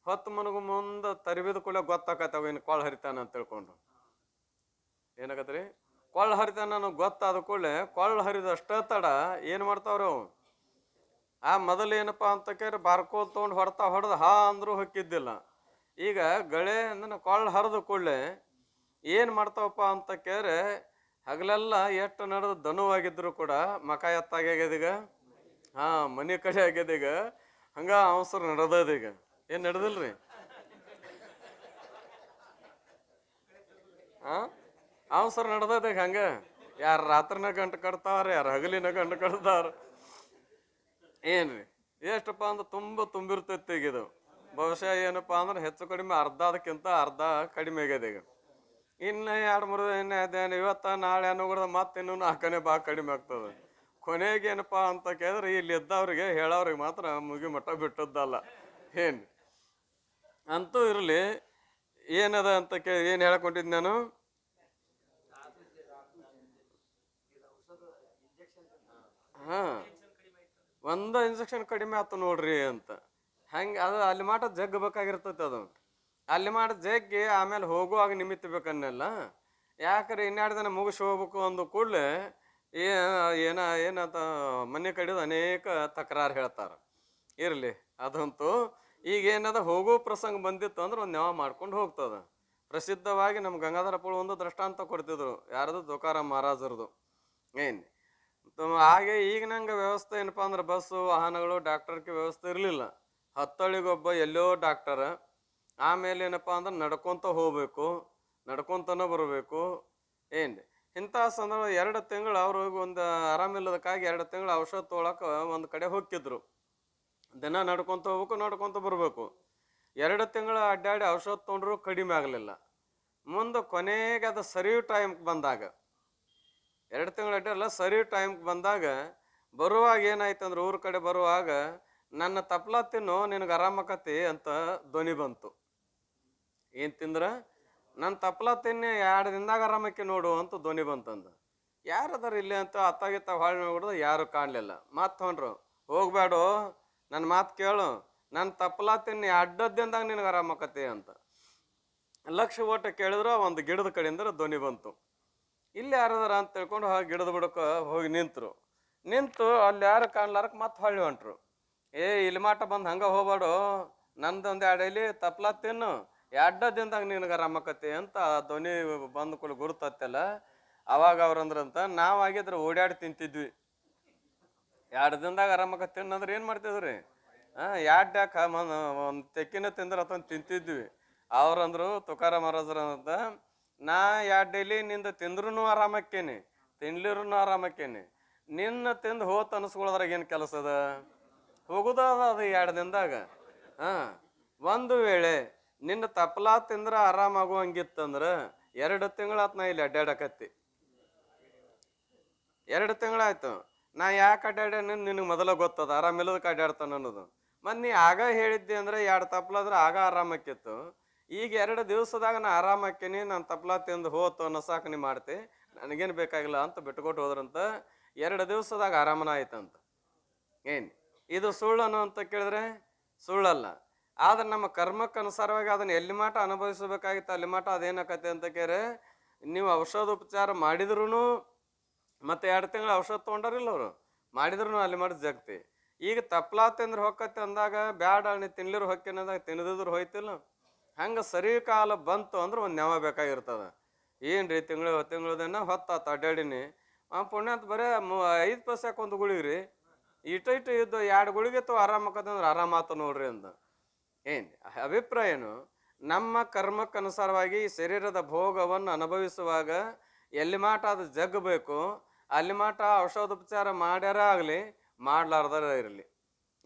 ಹೊತ್ತು ಮನಗು ಮುಂದೆ ತರಿಬಿದ ಕೂಡ ಗೊತ್ತಾಕತ್ತವ ಇನ್ನು ಕೊಳ್ಳ ಹರಿತಾನ ಅಂತ ತಿಳ್ಕೊಂಡು. ಏನಾಗತ್ರಿ ಕೊಳ್ಳ ಹರಿತಾನ ನನಗೆ ಗೊತ್ತಾದ ಕೂಡಲೇ ಕೊಳ್ಳ ಹರಿದಷ್ಟ ತಡ ಏನು ಮಾಡ್ತಾವ್ರಿ ಅವು ಆ ಮೊದಲು ಏನಪ್ಪಾ ಅಂತ ಕೇಳಿ ಬಾರ್ಕೋಲ್ ತೊಗೊಂಡು ಹೊಡೆದು ಹಾ ಅಂದ್ರೂ ಹೊಕ್ಕಿದ್ದಿಲ್ಲ. ಈಗ ಗಳೆ ಅಂದ್ರೆ ಕೊಳ್ಳ ಹರಿದ ಕೂಡಲೇ ಏನು ಮಾಡ್ತಾವಪ್ಪ ಅಂತ ಕೇಳಿದ್ರೆ ಹಗಲೆಲ್ಲ ಎಷ್ಟು ನಡೆದು ದನುವಾಗಿದ್ರು ಕೂಡ ಮಕ ಎತ್ತಾಗ್ಯಾಗ್ಯದೀಗ, ಮನೆ ಕಡೆ ಆಗ್ಯದೀಗ, ಹಂಗ ಅವಸರ ನಡೆದದೀಗ. ಏನು ನಡೆದಿಲ್ರಿ? ಅವಸರ ನಡೆದದೀಗ. ಹಂಗೆ ಯಾರು ರಾತ್ರಿನ ಗಂಟು ಕಟ್ತಾರ, ಯಾರು ಹಗಲಿನ ಗಂಟು ಕಟ್ತಾರ. ಏನ್ರಿ ಎಷ್ಟಪ್ಪ ಅಂದ್ರೆ ತುಂಬಿರ್ತೈತಿ ಈಗ ಇದು. ಬಹುಶಃ ಏನಪ್ಪ ಅಂದ್ರೆ ಹೆಚ್ಚು ಕಡಿಮೆ ಅರ್ಧ ಕಡಿಮೆ ಆಗ್ಯದ ಈಗ. ಇನ್ನು 2-3 ದಿನ ಇವತ್ತ ನಾಳೆ ಅನ್ನೋಗ್ರದ ಮತ್ತೆ ಇನ್ನೂ 4ನೇ ಭಾಗ ಕಡಿಮೆ ಆಗ್ತದೆ. ಕೊನೆಗೆ ಏನಪ್ಪಾ ಅಂತ ಕೇಳಿದ್ರೆ ಇಲ್ಲಿ ಇದ್ದವ್ರಿಗೆ ಹೇಳೋರಿಗೆ ಮಾತ್ರ ಮುಗಿ ಮಟ್ಟ ಬಿಟ್ಟದ್ದಲ್ಲ. ಏನು ಅಂತೂ ಇರಲಿ, ಏನದ ಅಂತ ಕೇಳಿ ಏನು ಹೇಳಕೊಂಡಿದ್ ನಾನು? ಒಂದ ಇಂಜೆಕ್ಷನ್ ಕಡಿಮೆ ಆಯ್ತು ನೋಡ್ರಿ ಅಂತ. ಹಂಗೆ ಅದು ಅಲ್ಲಿ ಮಾಟ ಜಗ್ಗಬೇಕಾಗಿರ್ತೈತೆ. ಅದು ಅಲ್ಲಿ ಮಾಟ ಜಗ್ಗಿ ಆಮೇಲೆ ಹೋಗುವಾಗ ನಿಮಿತ್ತ ಬೇಕನ್ನೆಲ್ಲ. ಯಾಕಂದ್ರೆ 2 ದಿನ ಮುಗಿಸಿ ಹೋಗ್ಬೇಕು ಅಂದು ಕೂಡಲೇ ಏನಂತ ಮನೆ ಕಡಿದು ಅನೇಕ ತಕರಾರು ಹೇಳ್ತಾರೆ. ಇರಲಿ, ಅದಂತೂ ಈಗ ಏನದ ಹೋಗೋ ಪ್ರಸಂಗ ಬಂದಿತ್ತು ಅಂದ್ರೆ ಒಂದು ನೆವ ಮಾಡ್ಕೊಂಡು ಹೋಗ್ತದ. ಪ್ರಸಿದ್ಧವಾಗಿ ನಮ್ಮ ಗಂಗಾಧರಪ್ಪಳು ಒಂದು ದೃಷ್ಟಾಂತ ಕೊಡ್ತಿದ್ರು. ಯಾರದು? ತುಕಾರಾಮ್ ಮಹಾರಾಜರದು. ಹಾಗೆ ಈಗ ನಂಗೆ ವ್ಯವಸ್ಥೆ ಏನಪ್ಪಾ ಅಂದ್ರೆ ಬಸ್ಸು ವಾಹನಗಳು ಡಾಕ್ಟರ್ಗೆ ವ್ಯವಸ್ಥೆ ಇರಲಿಲ್ಲ. ಹತ್ತಳಿಗೊಬ್ಬ ಎಲ್ಲೋ ಡಾಕ್ಟರ್. ಆಮೇಲೆ ಏನಪ್ಪಾ ಅಂದ್ರೆ ನಡ್ಕೊತ ಹೋಗ್ಬೇಕು, ನಡ್ಕೊತನ ಬರಬೇಕು. ಇಂಥ ಸಂದರ್ಭ 2 ತಿಂಗಳು ಅವ್ರಿಗೆ ಒಂದು ಆರಾಮಿಲ್ಲದಕ್ಕಾಗಿ 2 ತಿಂಗಳು ಔಷಧ ತೊಗೊಳಕ್ಕೆ ಒಂದು ಕಡೆ ಹೋಗಿದ್ರು. ದಿನ ನಡ್ಕೊತ ಹೋಗ್ಬೇಕು, ನಡ್ಕೊತ ಬರಬೇಕು. 2 ತಿಂಗಳು ಅಡ್ಡಾಡಿ ಔಷಧ ತೊಗೊಂಡ್ರು ಕಡಿಮೆ ಆಗಲಿಲ್ಲ. ಮುಂದೆ ಕೊನೆಗೆ ಅದು ಸರಿ ಟೈಮ್ಗೆ ಬಂದಾಗ 2 ತಿಂಗಳು ಅಡ್ಡಲ್ಲ ಸರಿ ಟೈಮ್ಗೆ ಬಂದಾಗ ಬರುವಾಗ ಏನಾಯ್ತು ಅಂದ್ರೆ ಊರ ಕಡೆ ಬರುವಾಗ ನನ್ನ ತಪ್ಲ ತಿನ್ನು ನಿನಗೆ ಆರಾಮಕತಿ ಅಂತ ಧ್ವನಿ ಬಂತು. ಏನು ತಿಂದ್ರ? ನನ್ನ ತಪ್ಲ ತಿನ್ನಿ 2 ದಿನದಾಗ ಆರಾಮಕ್ಕೆ ನೋಡು ಅಂತ ಧ್ವನಿ ಬಂತಂದ. ಯಾರದಾರ ಇಲ್ಲಿ ಅಂತ ಅತ್ತಾಗಿತ್ತ ಹೊಳ್ಳಿ ನೋಡಿದ್ರೆ ಯಾರು ಕಾಣಲಿಲ್ಲ. ಮತ್ತೆ ಹೊಂಡ್ರು, ಹೋಗ್ಬೇಡು, ನನ್ನ ಮಾತು ಕೇಳು, ನನ್ನ ತಪ್ಲ ತಿನ್ನಿ 2 ದಿನದಾಗ ನಿನಗೆ ಆರಾಮಕತಿ ಅಂತ. ಲಕ್ಷ ಓಟ ಕೇಳಿದ್ರೆ ಒಂದು ಗಿಡದ ಕಡೆಯಿಂದ ಧ್ವನಿ ಬಂತು. ಇಲ್ಲಿ ಯಾರದಾರ ಅಂತ ತಿಳ್ಕೊಂಡು ಆ ಗಿಡದ ಬುಡಕ್ಕೆ ಹೋಗಿ ನಿಂತರು. ನಿಂತು ಅಲ್ಲಿ ಯಾರು ಕಾಣ್ಲಾರಕ್ಕೆ ಮತ್ತೆ ಹೊಳ್ಳಿ ಹೊಂಟ್ರು. ಇಲ್ಲಿ ಮಾಟ ಬಂದು ಹಂಗೆ ಹೋಗ್ಬೇಡು, ನಂದೊಂದು 2 ಎಲೆ ತಪ್ಲ ತಿನ್ನು, 2 ದಿನದಾಗ ನಿನಗೆ ಆರಾಮಕತಿ ಅಂತ ಧ್ವನಿ ಬಂದು ಕೂಡ ಗುರುತತ್ತಲ್ಲ. ಅವಾಗ ಅವ್ರಂದ್ರಂತ, ನಾವಾಗಿದ್ರೆ ಓಡಾಡಿ ತಿಂತಿದ್ವಿ, 2 ದಿನದಾಗ ಆರಾಮಕತಿ ಅನ್ನೋದ್ರೆ ಏನು ಮಾಡ್ತಿದ್ರಿ? 2 ಯಾಕೆ ಒಂದು ತೆಕ್ಕಿನ ತಿಂದ್ರೆ ಅದನ್ನು ತಿಂತಿದ್ವಿ. ಅವ್ರಂದ್ರು ತುಕಾರ ಮಹಾರಾಜರಂತ, ನಾ 2 ಎಲೆ ನಿಂದ ತಿಂದ್ರೂ ಆರಾಮಕ್ಕೇನಿ, ತಿನ್ಲಿರೂ ಆರಾಮಕ್ಕೇನಿ, ನಿನ್ನ ತಿಂದು ಹೋತ್ ಅನಿಸ್ಕೊಳ್ಳೋದ್ರಾಗ ಏನು ಕೆಲಸ ಅದ? ಹೋಗುದ ಅದು 2 ದಿನದಾಗ. ಒಂದು ವೇಳೆ ನಿನ್ನ ತಪ್ಪಲಾ ತಿಂದ್ರೆ ಆರಾಮಾಗುವಂಗಿತ್ತಂದ್ರೆ 2 ತಿಂಗಳಾತ್ ನಾ ಇಲ್ಲಿ ಅಡ್ಡಾಡಕತ್ತಿ. 2 ತಿಂಗಳಾಯ್ತು. ನಾ ಯಾಕೆ ಅಡ್ಡಾಡ್ಯಾನ ನಿನಗೆ ಮೊದಲ ಗೊತ್ತದ, ಆರಾಮಿಲ್ಲದಕ್ಕೆ ಅಡ್ಡಾಡ್ತಾನ ಅನ್ನೋದು. ಮತ್ತು ನೀ ಆಗ ಹೇಳಿದ್ದೆ ಅಂದ್ರೆ 2 ತಪ್ಪಲಾದ್ರೆ ಆಗ ಆರಾಮಕ್ಕಿತ್ತು. ಈಗ 2 ದಿವಸದಾಗ ನಾ ಆರಾಮಕ್ಕೇನಿ, ನಾನು ತಪ್ಪಲಾ ತಿಂದು ಹೋತು ಅನ್ನಸಾಕ ನೀ ಮಾಡ್ತಿ, ನನಗೇನು ಬೇಕಾಗಿಲ್ಲ ಅಂತ ಬಿಟ್ಕೊಟ್ಟು ಹೋದ್ರಂತ. 2 ದಿವಸದಾಗ ಆರಾಮನ ಆಯ್ತಂತ. ಏನು ಇದು ಸುಳ್ಳನು ಅಂತ ಕೇಳಿದ್ರೆ ಸುಳ್ಳಲ್ಲ. ಆದ್ರೆ ನಮ್ಮ ಕರ್ಮಕ್ಕೆ ಅನುಸಾರವಾಗಿ ಅದನ್ನು ಎಲ್ಲಿ ಮಾಟ ಅನುಭವಿಸಬೇಕಾಗಿತ್ತು ಅಲ್ಲಿ ಮಾಟ ಅದೇನಾಕತ್ತೆ ಅಂತ ಕೇಳಿದ್ರೆ, ನೀವು ಔಷಧೋಪಚಾರ ಮಾಡಿದ್ರು ಮತ್ತು 2 ತಿಂಗಳು ಔಷಧ ತೊಗೊಂಡಾರಿಲ್ಲ ಅವರು, ಮಾಡಿದ್ರು ಅಲ್ಲಿ ಮಾಡಿ ಜಗ್ತಿ. ಈಗ ತಪ್ಲಾ ತಿಂದ್ರೆ ಹೊಕ್ಕತ್ತೆ ಅಂದಾಗ ಬ್ಯಾಡ ನೀ ತಿನ್ಲಿರು ಹೊಕ್ಕೇನದಾಗ ತಿನ್ನದಿದ್ರು ಹೋಯ್ತಿಲ್ಲ. ಹಂಗೆ ಸರಿ ಕಾಲ ಬಂತು ಅಂದ್ರೆ ಒಂದು ನೆವ ಬೇಕಾಗಿರ್ತದೆ. ಏನು ರೀ ತಿಂಗಳದೇನ ಹೊತ್ತಾತ ಅಡ್ಡಾಡಿನಿ, ಪುಣ್ಯ ಅಂತ ಬರೀ 5 ಪೈಸೆಗೆ ಒಂದು ಗುಳಿಗ್ರಿ, ಇಟ್ಟು ಇದ್ದು 2 ಗುಳಿಗೆ ತೋ ಆರಾಮಕ್ಕಂದ್ರೆ ಆರಾಮಾತ ನೋಡ್ರಿ ಅಂತ. ಏನು ಅಭಿಪ್ರಾಯ ಏನು? ನಮ್ಮ ಕರ್ಮಕ್ಕನುಸಾರವಾಗಿ ಶರೀರದ ಭೋಗವನ್ನು ಅನುಭವಿಸುವಾಗ ಎಲ್ಲಿ ಮಾಟ ಅದು ಜಗ್ಗಬೇಕು, ಅಲ್ಲಿ ಮಾಟ ಔಷಧೋಪಚಾರ ಮಾಡ್ಯಾರ ಆಗಲಿ ಮಾಡ್ಲಾರ್ದಾರ ಇರಲಿ.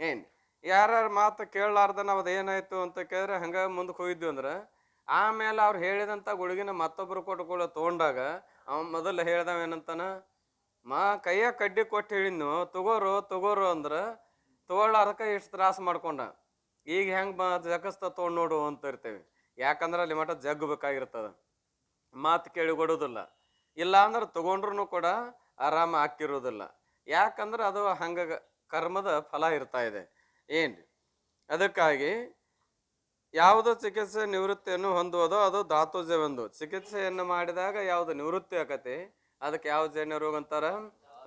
ಏನು ಯಾರ್ಯಾರು ಮಾತು ಕೇಳಲಾರ್ದ ನಾವು ಅದು ಏನಾಯ್ತು ಅಂತ ಕೇಳಿದ್ರೆ ಹಂಗೆ ಮುಂದಕ್ಕೆ ಹೋಗಿದ್ವಿ ಅಂದ್ರೆ, ಆಮೇಲೆ ಅವ್ರು ಹೇಳಿದಂಥ ಗುಳಿಗಿನ ಮತ್ತೊಬ್ಬರು ಕೊಟ್ಟುಕೊಳ್ಳೋ ತೊಗೊಂಡಾಗ ಅವ್ನು ಮೊದಲು ಹೇಳ್ದವ ಏನಂತಾನ, ಕೈಯಾಗ ಕಡ್ಡಿ ಕೊಟ್ಟು ಹೇಳಿದ್ನು ತಗೋರು ಅಂದ್ರೆ ತೊಗೊಳ್ಳಾರಕ್ಕೆ ಇಷ್ಟು ತ್ರಾಸ ಮಾಡ್ಕೊಂಡ. ಈಗ ಹೆಂಗೆ ಜಗಸ್ತ ತೊಗೊಂಡು ನೋಡು ಅಂತ ಇರ್ತೇವೆ. ಯಾಕಂದ್ರೆ ಅಲ್ಲಿ ಮಠ ಜಗ್ಗಬೇಕಾಗಿರ್ತದೆ, ಮಾತು ಕೇಳಿ ಕೊಡೋದಿಲ್ಲ. ಇಲ್ಲ ಅಂದ್ರೆ ತಗೊಂಡ್ರು ಕೂಡ ಆರಾಮ ಹಾಕಿರೋದಿಲ್ಲ. ಯಾಕಂದ್ರೆ ಅದು ಹಂಗ ಕರ್ಮದ ಫಲ ಇರ್ತಾ ಇದೆ. ಏನು ಅದಕ್ಕಾಗಿ ಯಾವುದೋ ಚಿಕಿತ್ಸೆ ನಿವೃತ್ತಿಯನ್ನು ಹೊಂದುವುದೋ ಅದು ಧಾತುಜವೆಂದು. ಚಿಕಿತ್ಸೆಯನ್ನು ಮಾಡಿದಾಗ ಯಾವುದು ನಿವೃತ್ತಿ ಆಕತಿ ಅದಕ್ಕೆ ಯಾವ ಜನ್ಯ ರೋಗ ಅಂತಾರ?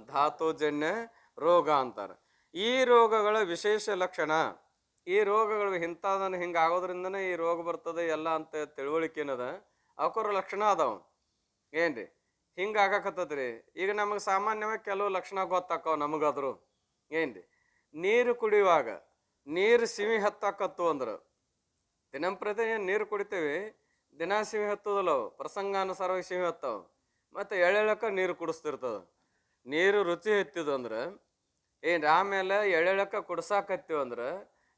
ಧಾತುಜನ್ಯ ರೋಗ ಅಂತಾರೆ. ಈ ರೋಗಗಳ ವಿಶೇಷ ಲಕ್ಷಣ, ಈ ರೋಗಗಳು ಇಂಥದನ್ನು ಹಿಂಗೆ ಆಗೋದ್ರಿಂದನೇ ಈ ರೋಗ ಬರ್ತದೆ ಎಲ್ಲ ಅಂತ ತಿಳುವಳಿಕೆ ಏನದ, ಅವಕ್ರ ಲಕ್ಷಣ ಅದಾವ. ಏನ್ರಿ ಹಿಂಗೆ ಆಗಾಕತ್ತದ್ರಿ. ಈಗ ನಮಗೆ ಸಾಮಾನ್ಯವಾಗಿ ಕೆಲವು ಲಕ್ಷಣ ಗೊತ್ತಾಕವ ನಮಗಾದ್ರು. ಏನ್ರಿ ನೀರು ಕುಡಿಯುವಾಗ ನೀರು ಸಿಮಿ ಹತ್ತಾಕತ್ತು ಅಂದ್ರೆ ದಿನಂಪ್ರತಿ ನೀರು ಕುಡಿತೇವೆ, ದಿನ ಸಿಮಿ ಹತ್ತೋದಿಲ್ಲ ಅವು, ಪ್ರಸಂಗಾನುಸಾರವಾಗಿ ಸಿಮಿ ಹತ್ತಾವ. ಮತ್ತು ಎಳೆಳಕ್ಕೆ ನೀರು ಕುಡಿಸ್ತಿರ್ತದ. ನೀರು ರುಚಿ ಹೆಚ್ಚಿದು ಅಂದ್ರೆ ಏನು, ಆಮೇಲೆ ಎಳೆಳಕ್ಕೆ ಕುಡ್ಸಾಕತ್ತೀವಿ ಅಂದ್ರೆ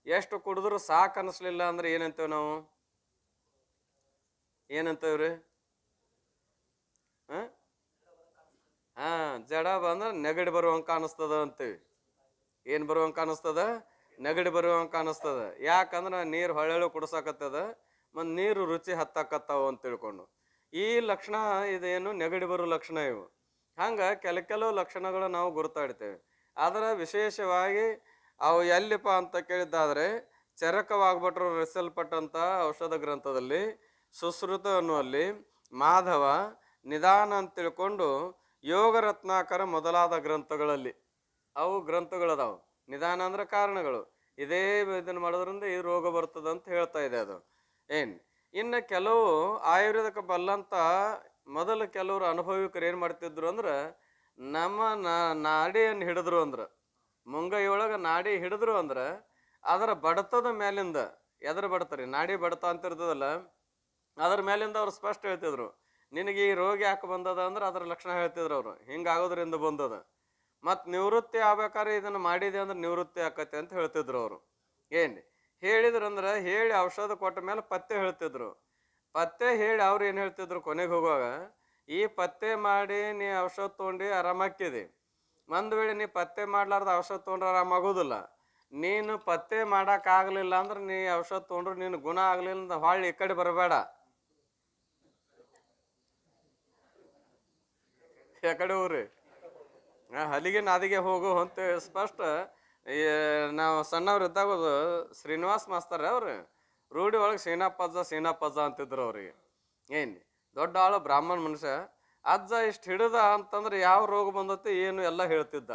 ಎಷ್ಟು ಕುಡಿದ್ರು ಸಾಕು ಅನಿಸ್ಲಿಲ್ಲ ಅಂದ್ರೆ ಏನಂತೇವೆ ನಾವು? ಏನಂತೇವ್ರಿ? ಜಡ ಬಂದ್ರೆ ನೆಗಡಿ ಬರುವಂಗೆ ಕಾಣಿಸ್ತದ ಅಂತೀವಿ. ಏನು ಬರುವಂಗೆ ಕಾಣಿಸ್ತದ? ನೆಗಡಿ ಬರುವಂಗೆ ಕಾಣಿಸ್ತದ. ಯಾಕಂದ್ರೆ ನೀರು ಹೊಳೆಳು ಕುಡ್ಸಾಕತ್ತದ ಮತ್ತು ನೀರು ರುಚಿ ಹತ್ತಾಕತ್ತಾವ ಅಂತ ತಿಳ್ಕೊಂಡು. ಈ ಲಕ್ಷಣ ಇದೇನು ನೆಗಡಿ ಬರೋ ಲಕ್ಷಣ ಇವು. ಹಂಗೆ ಕೆಲವು ಲಕ್ಷಣಗಳು ನಾವು ಗುರುತಾಡ್ತೇವೆ. ಆದರೆ ವಿಶೇಷವಾಗಿ ಅವು ಎಲ್ಲಿಪ್ಪ ಅಂತ ಕೇಳಿದ್ದಾದರೆ ಚರಕವಾಗ್ಬಿಟ್ರು ರಚಿಸಲ್ಪಟ್ಟಂಥ ಔಷಧ ಗ್ರಂಥದಲ್ಲಿ ಸುಶ್ರುತ ಅನ್ನುವಲ್ಲಿ ಮಾಧವ ನಿಧಾನ ಅಂತ ತಿಳ್ಕೊಂಡು ಯೋಗ ರತ್ನಾಕರ ಮೊದಲಾದ ಗ್ರಂಥಗಳಲ್ಲಿ ಅವು ಗ್ರಂಥಗಳದಾವು. ನಿಧಾನ ಅಂದ್ರೆ ಕಾರಣಗಳು, ಇದೇ ಇದನ್ನು ಮಾಡೋದ್ರಿಂದ ಈ ರೋಗ ಬರ್ತದೆ ಅಂತ ಹೇಳ್ತಾ ಇದೆ ಅದು. ಏನು ಇನ್ನು ಕೆಲವು ಆಯುರ್ವೇದಕ್ಕೆ ಬಲ್ಲಂತ ಮೊದಲು ಕೆಲವರು ಅನುಭವಿಕರು ಏನು ಮಾಡ್ತಿದ್ರು ಅಂದ್ರೆ, ನಮ್ಮ ನಾಡಿಯನ್ನು ಹಿಡಿದ್ರು ಅಂದ್ರೆ, ಮುಂಗೈಯೊಳಗೆ ನಾಡಿ ಹಿಡಿದ್ರು ಅಂದ್ರೆ ಅದರ ಬಡತದ ಮೇಲಿಂದ, ಎದ್ರ ಬಡತರಿ ನಾಡಿ ಬಡತ ಅಂತ ಇರ್ತದಲ್ಲ, ಅದ್ರ ಮೇಲಿಂದ ಅವ್ರು ಸ್ಪಷ್ಟ ಹೇಳ್ತಿದ್ರು, ನಿನಗೆ ಈ ರೋಗ ಯಾಕೆ ಬಂದದ ಅಂದ್ರೆ ಅದ್ರ ಲಕ್ಷಣ ಹೇಳ್ತಿದ್ರು ಅವರು, ಹಿಂಗಾಗೋದ್ರಿಂದ ಬಂದದ. ಮತ್ತು ನಿವೃತ್ತಿ ಆಗ್ಬೇಕಾದ್ರೆ ಇದನ್ನು ಮಾಡಿದೆ ಅಂದ್ರೆ ನಿವೃತ್ತಿ ಆಕತ್ತೆ ಅಂತ ಹೇಳ್ತಿದ್ರು ಅವರು. ಏನು ಹೇಳಿದ್ರು ಅಂದ್ರೆ ಹೇಳಿ ಔಷಧ ಕೊಟ್ಟ ಮೇಲೆ ಪತ್ತೆ ಹೇಳ್ತಿದ್ರು. ಪತ್ತೆ ಹೇಳಿ ಅವ್ರು ಏನು ಹೇಳ್ತಿದ್ರು ಕೊನೆಗೆ ಹೋಗುವಾಗ, ಈ ಪತ್ತೆ ಮಾಡಿ ನೀ ಔಷಧ ತೊಗೊಂಡು ಆರಾಮಾಕ್ಕಿದೆ, ಒಂದು ವೇಳೆ ನೀ ಪತ್ತೆ ಮಾಡ್ಲಾರ್ದ ಔಷಧ ತೊಗೊಂಡ್ರೆ ಆರಾಮಾಗೋದಿಲ್ಲ. ನೀನು ಪತ್ತೆ ಮಾಡೋಕ್ಕಾಗಲಿಲ್ಲ ಅಂದ್ರೆ ನೀ ಔಷಧ ತೊಗೊಂಡ್ರು ನೀನು ಗುಣ ಆಗಲಿಲ್ಲ ಅಂದ್ರೆ ಹೊಳ್ಳಿ ಈ ಕಡೆ ಬರಬೇಡ, ಯಾಕಡೆ ಹೋಗ್ರಿ ಹಲಿಗೆ ನಾದಿಗೆ ಹೋಗು ಅಂತ ಸ್ಪಷ್ಟ. ನಾವು ಸಣ್ಣವ್ರು ಇದ್ದಾಗ ಶ್ರೀನಿವಾಸ್ ಮಾಸ್ತರ್ ಅವ್ರು ರೂಢಿ ಒಳಗೆ ಸೀನಾಪಜ್ಜ ಅಂತಿದ್ರು ಅವ್ರಿಗೆ. ಏನು ದೊಡ್ಡ ಆಳು ಬ್ರಾಹ್ಮಣ ಮನುಷ್ಯ. ಅಜ್ಜ ಇಷ್ಟು ಹಿಡಿದ ಅಂತಂದ್ರೆ ಯಾವ ರೋಗ ಬಂದತ್ತೆ ಏನು ಎಲ್ಲ ಹೇಳ್ತಿದ್ದ,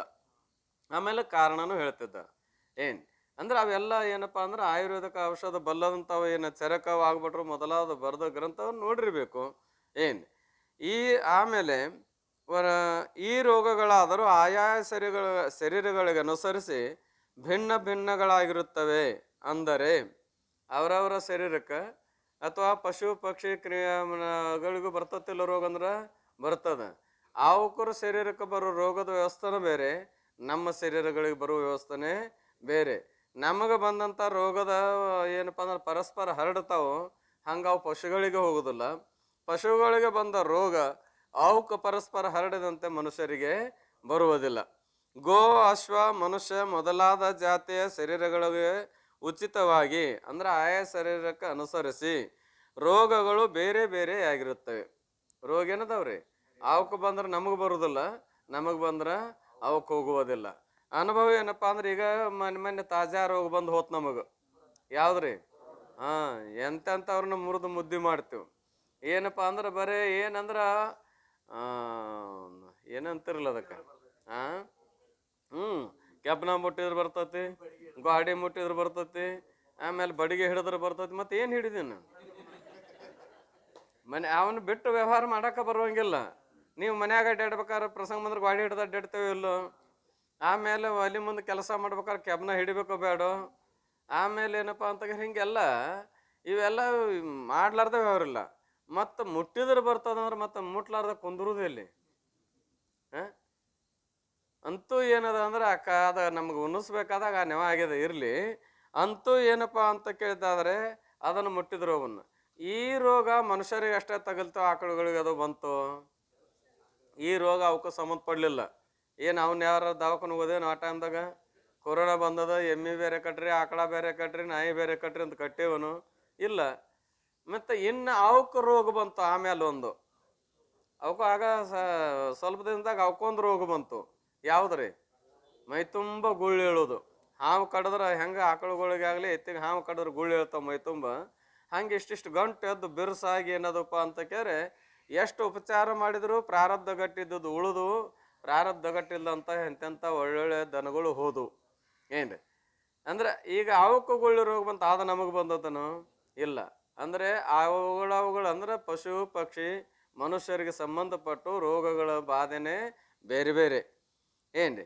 ಆಮೇಲೆ ಕಾರಣನೂ ಹೇಳ್ತಿದ್ದ. ಏನು ಅಂದ್ರೆ ಅವೆಲ್ಲ ಏನಪ್ಪ ಅಂದ್ರೆ ಆಯುರ್ವೇದಿಕ ಔಷಧ ಬಲ್ಲದಂಥವು ಏನು ಚರಕವು ಆಗ್ಬಿಟ್ರು ಮೊದಲಾದ ಬರೆದ ಗ್ರಂಥವನ್ನು ನೋಡಿರ್ಬೇಕು. ಏನು ಈ ಆಮೇಲೆ ವರ ಈ ರೋಗಗಳಾದರೂ ಆಯಾಯ ಶರೀರಗಳಿಗೆ ಅನುಸರಿಸಿ ಭಿನ್ನ ಭಿನ್ನಗಳಾಗಿರುತ್ತವೆ. ಅಂದರೆ ಅವರವರ ಶರೀರಕ್ಕೆ ಅಥವಾ ಪಶು ಪಕ್ಷಿ ಕ್ರಿಯೆಗಳಿಗೂ ಬರ್ತತಿಲ್ಲ ರೋಗ ಅಂದ್ರೆ ಬರ್ತದ. ಅವಕ್ಕರ ಶರೀರಕ್ಕೆ ಬರೋ ರೋಗದ ವ್ಯವಸ್ಥೆನೇ ಬೇರೆ, ನಮ್ಮ ಶರೀರಗಳಿಗೆ ಬರೋ ವ್ಯವಸ್ಥೆನೇ ಬೇರೆ. ನಮಗೆ ಬಂದಂಥ ರೋಗದ ಏನಪ್ಪ ಅಂದ್ರೆ ಪರಸ್ಪರ ಹರಡ್ತಾವು, ಹಂಗೆ ಅವು ಪಶುಗಳಿಗೆ ಹೋಗೋದಿಲ್ಲ. ಪಶುಗಳಿಗೆ ಬಂದ ರೋಗ ಅವಕ್ಕೆ ಪರಸ್ಪರ ಹರಡದಂತೆ ಮನುಷ್ಯರಿಗೆ ಬರುವುದಿಲ್ಲ. ಗೋ, ಅಶ್ವ, ಮನುಷ್ಯ ಮೊದಲಾದ ಜಾತಿಯ ಶರೀರಗಳಿಗೆ ಉಚಿತವಾಗಿ ಅಂದ್ರೆ ಆಯಾ ಶರೀರಕ್ಕೆ ಅನುಸರಿಸಿ ರೋಗಗಳು ಬೇರೆ ಬೇರೆ ಆಗಿರುತ್ತವೆ. ರೋಗ ಏನದವ್ರಿ, ಅವಕ್ಕೆ ಬಂದ್ರೆ ನಮಗೆ ಬರುವುದಿಲ್ಲ, ನಮಗೆ ಬಂದ್ರೆ ಅವಕ್ಕೆ ಹೋಗುವುದಿಲ್ಲ. ಅನುಭವ ಏನಪ್ಪ ಅಂದ್ರೆ ಈಗ ಮೊನ್ನೆ ತಾಜಾ ರೋಗ ಬಂದು ಹೋತ್ ನಮಗೆ. ಯಾವ್ದ್ರಿ? ಎಂತೆಂಥವ್ರನ್ನ ಮುರಿದು ಮುದ್ದಿ ಮಾಡ್ತೀವಿ. ಏನಪ್ಪ ಅಂದ್ರೆ ಬರೀ ಏನಂದ್ರೆ ಏನಂತಿರಲ್ಲ ಅದಕ್ಕೆ. ಕೆಬ್ಬನ ಮುಟ್ಟಿದ್ರೆ ಬರ್ತತಿ, ಗಾಡಿ ಮುಟ್ಟಿದ್ರೆ ಬರ್ತತಿ, ಆಮೇಲೆ ಬಡಿಗೆ ಹಿಡಿದ್ರೆ ಬರ್ತತಿ. ಮತ್ತೆ ಏನು ಹಿಡಿದೀನಿ ಮನೆ ಅವನು ಬಿಟ್ಟು ವ್ಯವಹಾರ ಮಾಡಕ್ಕೆ ಬರುವಂಗಿಲ್ಲ. ನೀವು ಮನ್ಯಾಗ ಅಡ್ಡಾಡ್ಬೇಕಾದ್ರೆ ಪ್ರಸಂಗ ಬಂದ್ರೆ ಗಾಡಿ ಹಿಡ್ದು ಅಡ್ಡಾಡ್ತೇವೆ ಇಲ್ಲೋ. ಆಮೇಲೆ ಅಲ್ಲಿ ಮುಂದೆ ಕೆಲಸ ಮಾಡ್ಬೇಕಾದ್ರೆ ಕೆಬ್ಬನ ಹಿಡಿಬೇಕೋ ಬೇಡೋ. ಆಮೇಲೆ ಏನಪ್ಪ ಅಂತ ಹಿಂಗೆಲ್ಲ ಇವೆಲ್ಲ ಮಾಡ್ಲಾರ್ದ ವ್ಯವಹಾರ ಇಲ್ಲ. ಮತ್ತು ಮುಟ್ಟಿದ್ರೆ ಬರ್ತದಂದ್ರೆ ಮತ್ತೆ ಮುಟ್ಲಾರ್ದ ಕುಂದ್ರುದು ಇಲ್ಲಿ. ಅಂತೂ ಏನದ ಅಂದ್ರೆ ಅದ ನಮ್ಗೆ ಉಣಿಸ್ಬೇಕಾದಾಗ ಆ ನೆವ ಆಗ್ಯದ ಇರಲಿ. ಅಂತೂ ಏನಪ್ಪ ಅಂತ ಕೇಳಿದಾದ್ರೆ ಅದನ್ನು ಮುಟ್ಟಿದ್ರು ಅವನ್ನ. ಈ ರೋಗ ಮನುಷ್ಯರಿಗೆ ಅಷ್ಟೇ ತಗಲ್ತು, ಆಕಳುಗಳಿಗೆ ಅದು ಬಂತು. ಈ ರೋಗ ಅವಕ್ಕೆ ಸಂಬಂಧಪಡಲಿಲ್ಲ. ಏನು ಅವನ್ನ ಯಾರು ದವಾಖಾನೆ ಹೋಗೋದೇನು ಆ ಟೈಮ್ದಾಗ? ಕೊರೋನಾ ಬಂದದ, ಎಮ್ಮೆ ಬೇರೆ ಕಟ್ರಿ, ಆಕಳ ಬೇರೆ ಕಟ್ರಿ, ನಾಯಿ ಬೇರೆ ಕಟ್ರಿ ಅಂತ ಕಟ್ಟೇವನು ಇಲ್ಲ. ಮತ್ತು ಇನ್ನು ಅವಕ್ಕೆ ರೋಗ ಬಂತು ಆಮೇಲೆ ಒಂದು. ಅವಕ್ಕೂ ಆಗ ಸ್ವಲ್ಪ ದಿನದಾಗ ಅವಕ್ಕೊಂದು ರೋಗ ಬಂತು. ಯಾವುದ್ರಿ? ಮೈ ತುಂಬ ಗುಳ್ಳು ಹೇಳೋದು. ಹಾವು ಕಡಿದ್ರೆ ಹೆಂಗೆ ಆಕಳುಗಳಿಗಾಗಲಿ ಎತ್ತಿಗೆ ಹಾವು ಕಡಿದ್ರೆ ಗುಳ್ಳು ಹೇಳ್ತಾವ ಮೈ ತುಂಬ, ಹಂಗೆ ಇಷ್ಟಿಷ್ಟು ಗಂಟು ಎದ್ದು ಬಿರುಸಾಗಿ ಏನದಪ್ಪ ಅಂತ ಕೇರೆ ಎಷ್ಟು ಉಪಚಾರ ಮಾಡಿದ್ರು ಪ್ರಾರಬ್ಧ ಗಟ್ಟಿದ್ದದ್ದು ಉಳಿದು ಪ್ರಾರಬ್ಧ ಗಟ್ಟಿಲ್ಲಂತ ಎಂತೆಂಥ ಒಳ್ಳೊಳ್ಳೆ ದನಗಳು ಹೋದು. ಏನ್ರಿ ಅಂದ್ರೆ ಈಗ ಅವಕ್ಕೂ ಗುಳ್ಳು ರೋಗ ಬಂತು, ಆದ ನಮಗೆ ಬಂದದನು ಇಲ್ಲ. ಅಂದರೆ ಅವುಗಳು ಅಂದ್ರೆ ಪಶು ಪಕ್ಷಿ ಮನುಷ್ಯರಿಗೆ ಸಂಬಂಧಪಟ್ಟು ರೋಗಗಳ ಬಾಧೆನೇ ಬೇರೆ ಬೇರೆ. ಏನ್ರಿ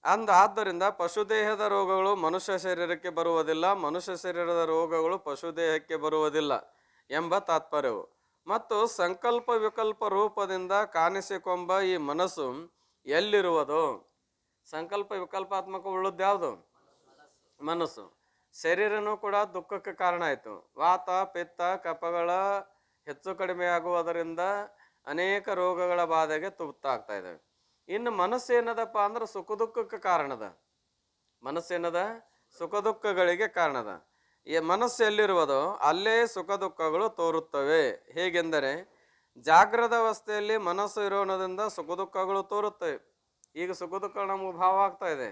ಆದ್ದರಿಂದ ಪಶುದೇಹದ ರೋಗಗಳು ಮನುಷ್ಯ ಶರೀರಕ್ಕೆ ಬರುವುದಿಲ್ಲ, ಮನುಷ್ಯ ಶರೀರದ ರೋಗಗಳು ಪಶುದೇಹಕ್ಕೆ ಬರುವುದಿಲ್ಲ ಎಂಬ ತಾತ್ಪರ್ಯವು. ಮತ್ತು ಸಂಕಲ್ಪ ವಿಕಲ್ಪ ರೂಪದಿಂದ ಕಾಣಿಸಿಕೊಂಬ ಈ ಮನಸ್ಸು ಎಲ್ಲಿರುವುದು? ಸಂಕಲ್ಪ ವಿಕಲ್ಪಾತ್ಮಕ ಉಳ್ಳದ್ದು ಯಾವುದು? ಮನಸ್ಸು. ಶರೀರನೂ ಕೂಡ ದುಃಖಕ್ಕೆ ಕಾರಣ ಆಯಿತು. ವಾತ ಪಿತ್ತ ಕಫಗಳ ಹೆಚ್ಚು ಕಡಿಮೆ ಆಗುವುದರಿಂದ ಅನೇಕ ರೋಗಗಳ ಬಾಧೆಗೆ ತುತ್ತಾಗ್ತಾ ಇದ್ದಾವೆ. ಇನ್ನು ಮನಸ್ಸೇನದಪ್ಪ ಅಂದ್ರೆ ಸುಖ ದುಃಖಕ್ಕೆ ಕಾರಣದ. ಮನಸ್ಸೇನದ? ಸುಖ ದುಃಖಗಳಿಗೆ ಕಾರಣದ. ಈ ಮನಸ್ಸು ಎಲ್ಲಿರುವುದೋ ಅಲ್ಲೇ ಸುಖ ದುಃಖಗಳು ತೋರುತ್ತವೆ. ಹೇಗೆಂದರೆ ಜಾಗ್ರದ ಅವಸ್ಥೆಯಲ್ಲಿ ಮನಸ್ಸು ಇರೋಣದಿಂದ ಸುಖ ದುಃಖಗಳು ತೋರುತ್ತವೆ. ಈಗ ಸುಖ ದುಃಖ ನಮಗೆ ಭಾವ ಆಗ್ತಾ ಇದೆ.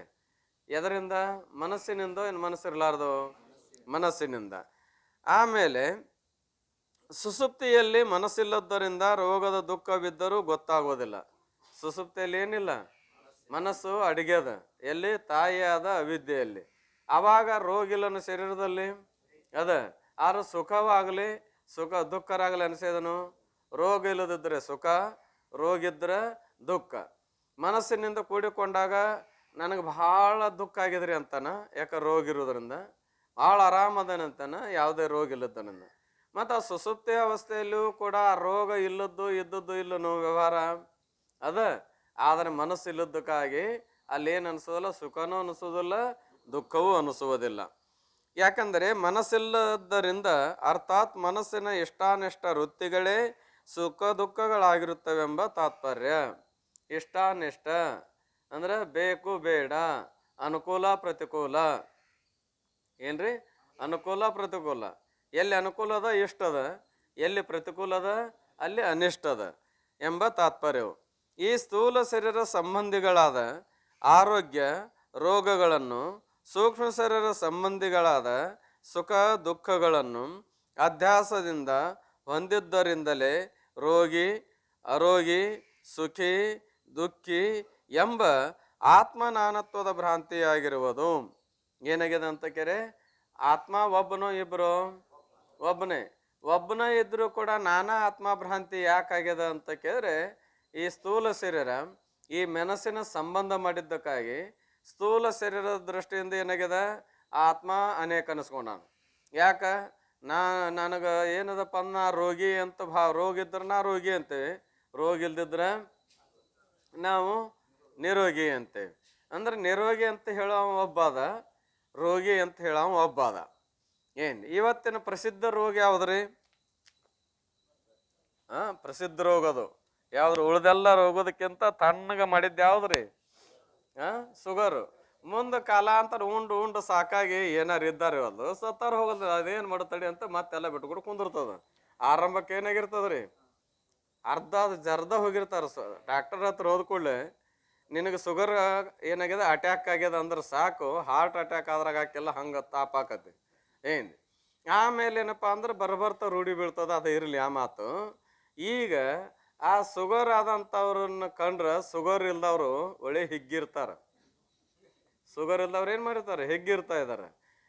ಎದರಿಂದ? ಮನಸ್ಸಿನಿಂದ. ಏನು ಮನಸ್ಸಿರಲಾರ್ದು? ಮನಸ್ಸಿನಿಂದ. ಆಮೇಲೆ ಸುಸುಪ್ತಿಯಲ್ಲಿ ಮನಸ್ಸಿಲ್ಲದ್ದರಿಂದ ರೋಗದ ದುಃಖ ಬಿದ್ದರೂ ಗೊತ್ತಾಗೋದಿಲ್ಲ. ಸುಸುಪ್ತಿಯಲ್ಲಿ ಏನಿಲ್ಲ, ಮನಸ್ಸು ಅಡಿಗೆದ ಎಲ್ಲಿ? ತಾಯಿಯಾದ ಅವಿದ್ಯೆಯಲ್ಲಿ. ಆವಾಗ ರೋಗಿಲ್ಲನ ಶರೀರದಲ್ಲಿ ಅದ. ಆರು ಸುಖವಾಗಲಿ ದುಃಖರಾಗಲಿ ಅನಿಸೇದನು. ರೋಗ ಇಲ್ಲದಿದ್ದರೆ ಸುಖ, ರೋಗಿದ್ರೆ ದುಃಖ. ಮನಸ್ಸಿನಿಂದ ಕೂಡಿಕೊಂಡಾಗ ನನಗೆ ಭಾಳ ದುಃಖ ಆಗಿದ್ರಿ ಅಂತಾನ, ಯಾಕೆ ರೋಗ ಇರೋದ್ರಿಂದ. ಭಾಳ ಆರಾಮದನಂತಾನ, ಯಾವುದೇ ರೋಗ ಇಲ್ಲದನಂದ. ಮತ್ತು ಆ ಸುಸುಪ್ತಿ ಅವಸ್ಥೆಯಲ್ಲಿಯೂ ಕೂಡ ರೋಗ ಇದ್ದದ್ದು ಇಲ್ಲನು ವ್ಯವಹಾರ ಅದ. ಆದರೆ ಮನಸ್ಸು ಇಲ್ಲದಕ್ಕಾಗಿ ಅಲ್ಲೇನು ಅನಿಸೋದಿಲ್ಲ, ಸುಖನೂ ಅನಿಸೋದಿಲ್ಲ, ದುಃಖವೂ ಅನಿಸುವುದಿಲ್ಲ. ಯಾಕಂದರೆ ಮನಸ್ಸಿಲ್ಲದ್ದರಿಂದ ಅರ್ಥಾತ್ ಮನಸ್ಸಿನ ಇಷ್ಟಾನಿಷ್ಟ ವೃತ್ತಿಗಳೇ ಸುಖ ದುಃಖಗಳಾಗಿರುತ್ತವೆಂಬ ತಾತ್ಪರ್ಯ. ಇಷ್ಟಾನಿಷ್ಟ ಅಂದ್ರೆ ಬೇಕು ಬೇಡ, ಅನುಕೂಲ ಪ್ರತಿಕೂಲ. ಏನ್ರಿ? ಅನುಕೂಲ ಪ್ರತಿಕೂಲ. ಎಲ್ಲಿ ಅನುಕೂಲ ಅದ ಇಷ್ಟದ, ಎಲ್ಲಿ ಪ್ರತಿಕೂಲ ಅದ ಅಲ್ಲಿ ಅನಿಷ್ಟದ ಎಂಬ ತಾತ್ಪರ್ಯವು. ಈ ಸ್ಥೂಲ ಶರೀರ ಸಂಬಂಧಿಗಳಾದ ಆರೋಗ್ಯ ರೋಗಗಳನ್ನು, ಸೂಕ್ಷ್ಮ ಶರೀರ ಸಂಬಂಧಿಗಳಾದ ಸುಖ ದುಃಖಗಳನ್ನು ಅಧ್ಯಾಸದಿಂದ ಹೊಂದಿದ್ದರಿಂದಲೇ ರೋಗಿ ಅರೋಗಿ ಸುಖಿ ದುಃಖಿ ಎಂಬ ಆತ್ಮನಾನತ್ವದ ಭ್ರಾಂತಿಯಾಗಿರುವುದು. ಏನಾಗಿದೆ ಅಂತ ಕೇರೆ, ಆತ್ಮ ಒಬ್ಬನು ಇಬ್ರು? ಒಬ್ಬನೇ. ಒಬ್ಬನೇ ಇದ್ರೂ ಕೂಡ ನಾನಾ ಆತ್ಮಭ್ರಾಂತಿ ಯಾಕಾಗ್ಯದ ಅಂತ ಕೇಳಿದ್ರೆ, ಈ ಸ್ಥೂಲ ಶರೀರ ಈ ಮನಸ್ಸಿನ ಸಂಬಂಧ ಮಾಡಿದ್ದಕ್ಕಾಗಿ ಸ್ಥೂಲ ಶರೀರದ ದೃಷ್ಟಿಯಿಂದ ಏನಾಗ್ಯದ, ಆತ್ಮ ಅನೇಕ ಅನಿಸ್ಕೊಂಡಾನ. ಯಾಕ, ನನಗೆ ಏನದಪ್ಪ ನಾ ರೋಗಿ ಅಂತ ರೋಗ ಇದ್ರೆ ನಾ ರೋಗಿ ಅಂತೇವೆ, ರೋಗ ಇಲ್ದಿದ್ರೆ ನಾವು ನಿರೋಗಿ ಅಂತೇವೆ. ಅಂದ್ರೆ ನಿರೋಗಿ ಅಂತ ಹೇಳೋ ಒಬ್ಬಾದ, ರೋಗಿ ಅಂತ ಹೇಳೋ ಒಬ್ಬಾದ. ಇವತ್ತಿನ ಪ್ರಸಿದ್ಧ ರೋಗ ಯಾವ್ದ್ರಿ? ಪ್ರಸಿದ್ಧ ರೋಗ ಅದು ಯಾವ್ದು? ಉಳ್ದೆಲ್ಲ ರೋಗದಕ್ಕಿಂತ ತಣ್ಣಗ ಮಾಡಿದ್ದು ಯಾವ್ದ್ರಿ? ಶುಗರು. ಮುಂದೆ ಕಾಲಾಂತರ ಉಂಡು ಸಾಕಾಗಿ ಏನಾರು ಇದ್ದಾರೆ ಅದು ಸತ್ತಾರ ಹೋಗಲ್ರಿ. ಅದೇನ್ ಮಾಡತಡಿ ಅಂತ ಮತ್ತೆಲ್ಲ ಬಿಟ್ಕೊಡು ಕುಂದಿರ್ತದ. ಆರಂಭಕ್ಕೆ ಏನಾಗಿರ್ತದ್ರಿ, ಅರ್ಧ ಜರ್ದ ಹೋಗಿರ್ತಾರ. ಡಾಕ್ಟರ್ ಹತ್ರ ಹೋದ ಕೂಡಲೇ ನಿನಗೆ ಶುಗರ್ ಏನಾಗ್ಯದ, ಅಟ್ಯಾಕ್ ಆಗ್ಯದ ಅಂದ್ರೆ ಸಾಕು, ಹಾರ್ಟ್ ಅಟ್ಯಾಕ್ ಆದ್ರಾಗ ಹಾಕಿಲ್ಲ ಹಂಗ ತಾಪ ಆಕತಿ. ಆಮೇಲೆ ಏನಪ್ಪಾ ಅಂದ್ರೆ ಬರ್ಬರ್ತಾ ರೂಢಿ ಬೀಳ್ತದ. ಅದು ಇರ್ಲಿ ಆ ಮಾತು. ಈಗ ಆ ಶುಗರ್ ಆದಂಥವ್ರನ್ನ ಕಂಡ್ರ ಶುಗರ್ ಇಲ್ದವ್ರು ಒಳ್ಳೆ ಹಿಗ್ಗಿರ್ತಾರ. ಶುಗರ್ ಇಲ್ದವ್ರು ಏನ್ ಮಾಡಿರ್ತಾರೆ, ಹಿಗ್ಗಿರ್ತಾ ಇದಾರೆ.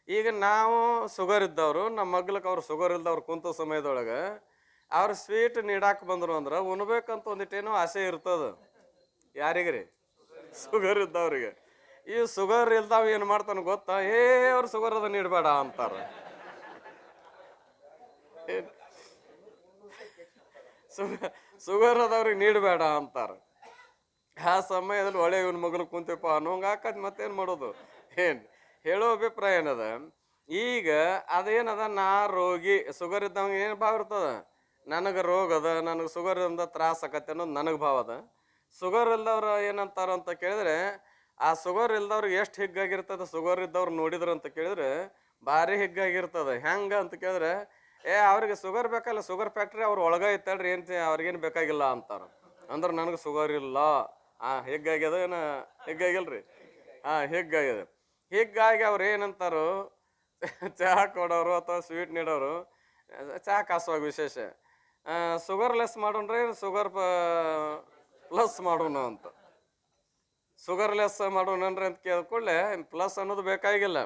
ಈಗ ನಾವು ಶುಗರ್ ಇದ್ದವ್ರು, ನಮ್ಮ ಮಗ್ಲಕ್ಕೆ ಅವ್ರು ಶುಗರ್ ಇಲ್ದವ್ರು ಕುಂತ ಸಮಯದೊಳಗೆ ಅವ್ರು ಸ್ವೀಟ್ ನೀಡಾಕ್ ಬಂದ್ರು ಅಂದ್ರೆ ಉಣ್ಬೇಕಂತ ಒಂದಿಟ್ಟೇನೋ ಆಸೆ ಇರ್ತದ. ಯಾರಿಗ್ರಿ? ಶುಗರ್ ಇದ್ದವ್ರಿಗೆ. ಈ ಶುಗರ್ ಇಲ್ದಾವ್ ಏನ್ ಮಾಡ್ತಾನ ಗೊತ್ತಾ, ಅವ್ರು ಶುಗರ್ ಅದ ನೀಡ್ಬೇಡ ಅಂತಾರ. ಶುಗರ್ ಅದವ್ರಿಗೆ ನೀಡಬೇಡ ಅಂತಾರ. ಆ ಸಮಯದಲ್ಲಿ ಒಳ್ಳೆ ಇವನ್ ಮಗಳು ಕುಂತಪ್ಪ ಅನ್ನೋಂಗ ಹಾಕದ್ ಮತ್ತೇನ್ ಮಾಡೋದು. ಹೇಳೋ ಅಭಿಪ್ರಾಯ ಏನದ, ಈಗ ಅದೇನದ, ನಾ ರೋಗಿ, ಶುಗರ್ ಇದ್ದವಂಗ ಏನ್ ಭಾವ ಇರ್ತದ, ನನಗ ರೋಗ ಅದ, ನನಗೆ ಶುಗರ್ ಇಂದ ತ್ರಾಸ ಆಕತ್ತೆ ಅನ್ನೋದು ನನಗ್ ಭಾವ ಅದ. ಶುಗರ್ ಇಲ್ದವ್ರ ಏನಂತಾರ ಅಂತ ಕೇಳಿದ್ರೆ, ಆ ಶುಗರ್ ಇಲ್ದವ್ರಿಗೆ ಎಷ್ಟು ಹಿಗ್ಗಾಗಿರ್ತದ, ಶುಗರ್ ಇದ್ದವ್ರು ನೋಡಿದ್ರ ಅಂತ ಕೇಳಿದ್ರೆ ಭಾರಿ ಹಿಗ್ಗಾಗಿರ್ತದ. ಹೆಂಗ ಅಂತ ಕೇಳಿದ್ರೆ, ಅವ್ರಿಗೆ ಶುಗರ್ ಬೇಕಲ್ಲ, ಶುಗರ್ ಫ್ಯಾಕ್ಟ್ರಿ ಅವ್ರ ಒಳಗ ಇತ್ತಲ್ರಿ, ಅವ್ರಿಗೇನು ಬೇಕಾಗಿಲ್ಲ ಅಂತಾರ. ಅಂದ್ರೆ ನನಗೆ ಶುಗರ್ ಇಲ್ಲ. ಹಿಗ್ಗಾಗ್ಯದ ಏನ ಹಿಗ್ಗಾಗಿಲ್ರಿ? ಹಿಗ್ಗಾಗ್ಯದ. ಹಿಗ್ಗಾಗಿ ಅವ್ರು ಏನಂತಾರು, ಚಹಾ ಕೊಡೋರು ಅಥವಾ ಸ್ವೀಟ್ ನೀಡೋರು, ಚಹಾ ಕಾಸುವಾಗ ವಿಶೇಷ ಶುಗರ್ ಲೆಸ್ ಮಾಡೋಣ್ರಿ, ಶುಗರ್ ಪ್ಲಸ್ ಮಾಡೋಣ ಅಂತ. ಶುಗರ್ ಲೆಸ್ ಮಾಡೋಣನ್ರಿ ಅಂತ ಕೇಳ್ಕೊಳ್ಳೆ ಪ್ಲಸ್ ಅನ್ನೋದು ಬೇಕಾಗಿಲ್ಲ.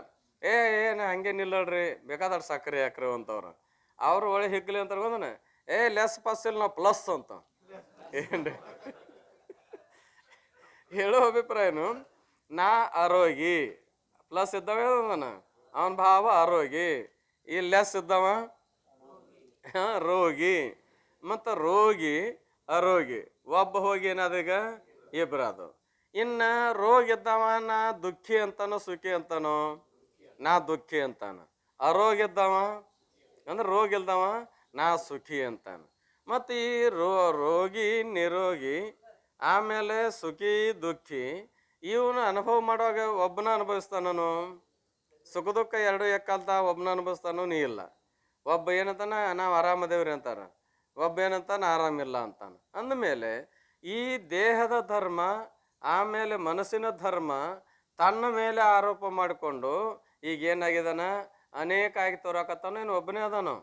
ಏನು ಹಂಗೇನಿಲ್ಲಲ್ರಿ, ಬೇಕಾದಷ್ಟು ಸಕ್ಕರೆ ಹಾಕ್ರಿ ಅಂತವ್ರು. ಅವ್ರು ಒಳ್ಳೆ ಹಿಗ್ಲಿ ಅಂತ ಬಂದನೆ, ಲೆಸ್ ಪಸ್ ಇಲ್ಲ, ನಾವು ಪ್ಲಸ್ ಅಂತ. ಏನ್ರಿ ಹೇಳೋ ಅಭಿಪ್ರಾಯನು, ನಾ ಆರೋಗಿ, ಪ್ಲಸ್ ಇದ್ದವ ಅವನ ಭಾವ ಆರೋಗಿ, ಈ ಲೆಸ್ ಇದ್ದವ ರೋಗಿ. ಮತ್ತು ರೋಗಿ ಅರೋಗಿ ಒಬ್ಬ ಹೋಗಿ ಏನಾದೀಗ ಇಬ್ರದು. ಇನ್ನ ರೋಗ ಇದ್ದವ ನಾ ದುಃಖಿ ಅಂತಾನೋ ಸುಖಿ ಅಂತಾನೋ? ನಾ ದುಃಖಿ ಅಂತಾನ. ಅರೋಗ ಇದ್ದವ ಅಂದ್ರೆ ರೋಗ ಇಲ್ದವ ನಾ ಸುಖಿ ಅಂತಾನ. ಮತ್ತು ಈ ರೋಗಿ ನಿರೋಗಿ ಆಮೇಲೆ ಸುಖಿ ದುಃಖಿ ಇವನು ಅನುಭವ ಮಾಡುವಾಗ ಒಬ್ಬನ ಅನುಭವಿಸ್ತಾನೋ? ಸುಖ ದುಃಖ ಎರಡು ಎಕ್ಕಲ್ತ ಒಬ್ಬನ ಅನುಭವಿಸ್ತಾನೋ? ನೀ ಇಲ್ಲ. ಒಬ್ಬ ಏನಂತಾನ, ನಾವು ಆರಾಮದೇವ್ರಿ ಅಂತಾರ, ಒಬ್ಬ ಏನಂತಾನ ಆರಾಮಿಲ್ಲ ಅಂತಾನ. ಅಂದಮೇಲೆ ಈ ದೇಹದ ಧರ್ಮ ಆಮೇಲೆ ಮನಸ್ಸಿನ ಧರ್ಮ ತನ್ನ ಮೇಲೆ ಆರೋಪ ಮಾಡಿಕೊಂಡು ಈಗ ಏನಾಗಿದಾನ, ಅನೇಕ ಆಗಿ ತೋರಾಕತ್ತಾನೋ, ಏನು ಒಬ್ಬನೇ ಅದಾನೋ?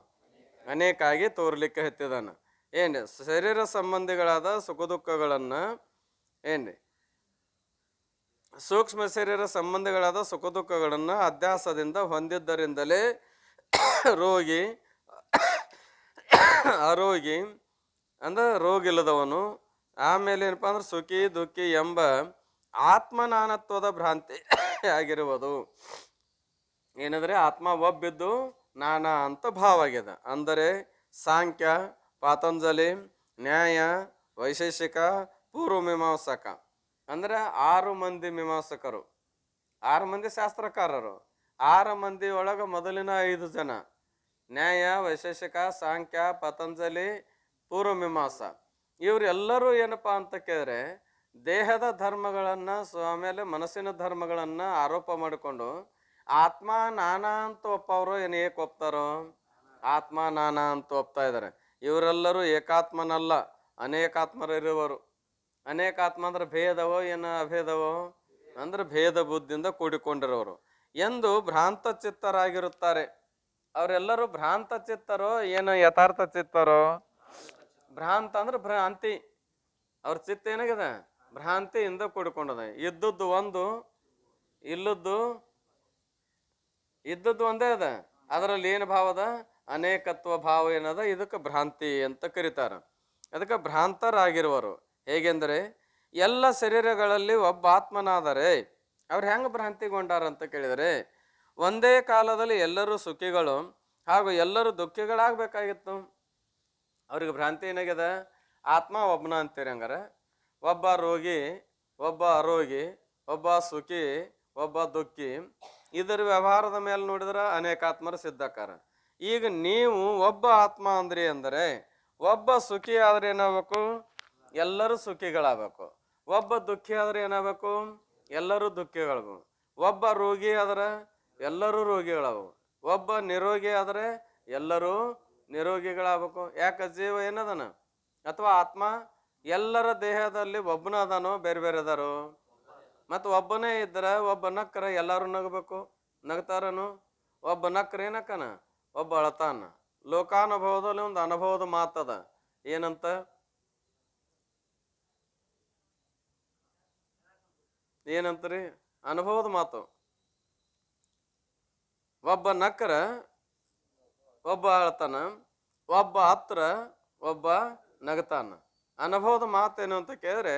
ಅನೇಕ ಆಗಿ ತೋರ್ಲಿಕ್ಕೆ ಹತ್ತಿದಾನ. ಶರೀರ ಸಂಬಂಧಿಗಳಾದ ಸುಖ ದುಃಖಗಳನ್ನ ಸೂಕ್ಷ್ಮ ಶರೀರ ಸಂಬಂಧಿಗಳಾದ ಸುಖ ದುಃಖಗಳನ್ನ ಅಧ್ಯಾಸದಿಂದ ಹೊಂದಿದ್ದರಿಂದಲೇ ರೋಗಿ ಆರೋಗಿ ಅಂದ್ರೆ ರೋಗ ಇಲ್ಲದವನು, ಆಮೇಲೆ ಏನಪ್ಪಾ ಅಂದ್ರೆ ಸುಖಿ ದುಃಖಿ ಎಂಬ ಆತ್ಮನಾನತ್ವದ ಭ್ರಾಂತಿ ಆಗಿರುವುದು. ಏನಂದ್ರೆ ಆತ್ಮ ಒಬ್ಬಿದ್ದು ನಾನಾ ಅಂತ ಭಾವ ಆಗ್ಯದ. ಅಂದರೆ ಸಾಂಖ್ಯ, ಪಾತಂಜಲಿ, ನ್ಯಾಯ, ವೈಶೇಷಿಕ, ಪೂರ್ವ ಮೀಮಾಂಸಕ ಅಂದ್ರೆ 6 ಮಂದಿ ಮೀಮಾಂಸಕರು, 6 ಮಂದಿ ಶಾಸ್ತ್ರಕಾರರು. 6 ಮಂದಿ ಒಳಗ ಮೊದಲಿನ 5 ಜನ ನ್ಯಾಯ, ವೈಶೇಷಿಕ, ಸಾಂಖ್ಯ, ಪತಂಜಲಿ, ಪೂರ್ವ ಮೀಮಾಂಸ ಇವರೆಲ್ಲರೂ ಏನಪ್ಪಾ ಅಂತ ಕೇಳಿದ್ರೆ ದೇಹದ ಧರ್ಮಗಳನ್ನ ಆಮೇಲೆ ಮನಸ್ಸಿನ ಧರ್ಮಗಳನ್ನ ಆರೋಪ ಮಾಡಿಕೊಂಡು ಆತ್ಮ ನಾನಾ ಅಂತ ಒಪ್ಪವರು ಏನು ಏಕ ಒಪ್ತಾರೋ? ಆತ್ಮ ನಾನಾ ಅಂತ ಒಪ್ತಾ ಇದ್ದಾರೆ. ಇವರೆಲ್ಲರೂ ಏಕಾತ್ಮನಲ್ಲ, ಅನೇಕಾತ್ಮರಿರುವರು. ಅನೇಕಾತ್ಮ ಅಂದ್ರೆ ಭೇದವೋ ಏನು ಅಭೇದವೋ ಅಂದ್ರೆ ಭೇದ ಬುದ್ಧಿಯಿಂದ ಕೂಡಿಕೊಂಡಿರೋರು ಎಂದು ಭ್ರಾಂತ ಚಿತ್ತರಾಗಿರುತ್ತಾರೆ. ಅವರೆಲ್ಲರೂ ಭ್ರಾಂತ ಚಿತ್ತರೋ ಏನು ಯಥಾರ್ಥ ಚಿತ್ತರೋ? ಭ್ರಾಂತ ಅಂದ್ರೆ ಭ್ರಾಂತಿ. ಅವ್ರ ಚಿತ್ತ ಏನಾಗಿದೆ? ಭ್ರಾಂತಿಯಿಂದ ಕೂಡಿಕೊಂಡದ. ಇದ್ದದ್ದು ಒಂದು, ಇಲ್ಲದ್ದು ಇದ್ದದ್ದು ಒಂದೇ ಅದ. ಅದರಲ್ಲಿ ಏನು ಭಾವ ಅದ? ಅನೇಕತ್ವ ಭಾವ ಏನದ. ಇದಕ್ಕೆ ಭ್ರಾಂತಿ ಅಂತ ಕರೀತಾರ. ಅದಕ್ಕೆ ಭ್ರಾಂತರಾಗಿರುವರು. ಹೇಗೆಂದರೆ ಎಲ್ಲ ಶರೀರಗಳಲ್ಲಿ ಒಬ್ಬ ಆತ್ಮನಾದರೆ ಅವ್ರು ಹೆಂಗೆ ಭ್ರಾಂತಿಗೊಂಡಾರ ಅಂತ ಕೇಳಿದರೆ, ಒಂದೇ ಕಾಲದಲ್ಲಿ ಎಲ್ಲರೂ ಸುಖಿಗಳು ಹಾಗೂ ಎಲ್ಲರೂ ದುಃಖಿಗಳಾಗಬೇಕಾಗಿತ್ತು. ಅವ್ರಿಗೆ ಭ್ರಾಂತಿ ಏನಾಗ್ಯದ? ಆತ್ಮ ಒಬ್ಬನ ಅಂತೀರಿ. ಹಂಗಾರೆ ಒಬ್ಬ ರೋಗಿ, ಒಬ್ಬ ಅರೋಗಿ, ಒಬ್ಬ ಸುಖಿ, ಒಬ್ಬ ದುಃಖಿ. ಇದರ ವ್ಯವಹಾರದ ಮೇಲೆ ನೋಡಿದ್ರೆ ಅನೇಕ ಆತ್ಮರು ಸಿದ್ಧಕಾರ. ಈಗ ನೀವು ಒಬ್ಬ ಆತ್ಮ ಅಂದ್ರಿ ಅಂದರೆ ಒಬ್ಬ ಸುಖಿ ಆದ್ರೆ ಏನಾಗಬೇಕು? ಎಲ್ಲರೂ ಸುಖಿಗಳಾಗಬೇಕು. ಒಬ್ಬ ದುಃಖಿ ಆದ್ರೆ ಏನಾಗಬೇಕು? ಎಲ್ಲರೂ ದುಃಖಿಗಳು. ಒಬ್ಬ ರೋಗಿ ಆದ್ರೆ ಎಲ್ಲರೂ ರೋಗಿಗಳಾಗಬೇಕು. ಒಬ್ಬ ನಿರೋಗಿ ಆದ್ರೆ ಎಲ್ಲರೂ ನಿರೋಗಿಗಳಾಗಬೇಕು. ಯಾಕೆ? ಜೀವ ಏನದನ ಅಥವಾ ಆತ್ಮ ಎಲ್ಲರ ದೇಹದಲ್ಲಿ ಒಬ್ಬನ ಅದಾನೋ ಬೇರೆ ಬೇರೆ ಅದಾರೋ? ಮತ್ತು ಒಬ್ಬನೇ ಇದ್ರೆ ಒಬ್ಬ ನಕ್ಕರ ಎಲ್ಲರೂ ನಗಬೇಕು. ನಗ್ತಾರನು? ಒಬ್ಬ ನಕ್ಕರ ಏನಕ್ಕನ? ಒಬ್ಬ ಅಳತಾನ. ಲೋಕಾನುಭವದಲ್ಲಿ ಒಂದು ಅನುಭವದ ಮಾತದ. ಏನಂತ? ಏನಂತರಿ? ಅನುಭವದ ಮಾತು. ಒಬ್ಬ ನಕ್ಕರ ಒಬ್ಬ ಅಳ್ತಾನ, ಒಬ್ಬ ಹತ್ರ ಒಬ್ಬ ನಗತಾನ. ಅನುಭವದ ಮಾತೇನು ಅಂತ ಕೇಳಿದ್ರೆ,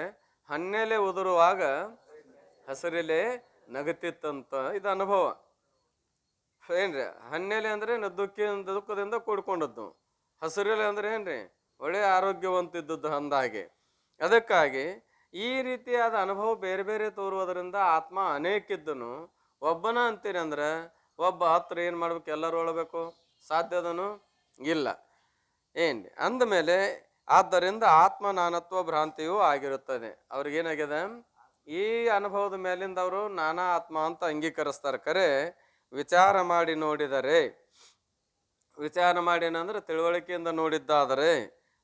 ಹನ್ನೆಲೆ ಉದುರುವಾಗ ಹಸಿರೆಲೆ ನಗತಿತ್ತಂತ. ಇದು ಅನುಭವ ಏನ್ರಿ? ಹನ್ನೆಲೆ ಅಂದ್ರೆ ದುಃಖದಿಂದ ಕೂಡ್ಕೊಂಡದ್ದು. ಹಸಿರೆಲೆ ಅಂದ್ರೆ ಏನ್ರಿ? ಒಳ್ಳೆ ಆರೋಗ್ಯವಂತಿದ್ದದ್ದು ಅಂದಾಗೆ. ಅದಕ್ಕಾಗಿ ಈ ರೀತಿಯಾದ ಅನುಭವ ಬೇರೆ ಬೇರೆ ತೋರುವುದರಿಂದ ಆತ್ಮ ಅನೇಕಿದ್ದನು ಒಬ್ಬನ ಅಂತೀರಿ ಅಂದ್ರೆ ಒಬ್ಬ ಹತ್ರ ಏನು ಮಾಡ್ಬೇಕು? ಎಲ್ಲರೂ ಒಳಬೇಕು? ಸಾಧ್ಯದನು? ಇಲ್ಲ. ಏನ್ರಿ ಅಂದಮೇಲೆ ಆದ್ದರಿಂದ ಆತ್ಮ ನಾನತ್ವ ಭ್ರಾಂತಿಯೂ ಆಗಿರುತ್ತದೆ. ಅವ್ರಿಗೇನಾಗ್ಯದ? ಈ ಅನುಭವದ ಮೇಲಿಂದ ಅವರು ನಾನಾ ಆತ್ಮ ಅಂತ ಅಂಗೀಕರಿಸ್ತಾರೆ. ಖರೆ ವಿಚಾರ ಮಾಡಿ ನೋಡಿದರೆ, ವಿಚಾರ ಮಾಡಿ ಏನಂದ್ರೆ ತಿಳುವಳಿಕೆಯಿಂದ ನೋಡಿದ್ದಾದರೆ,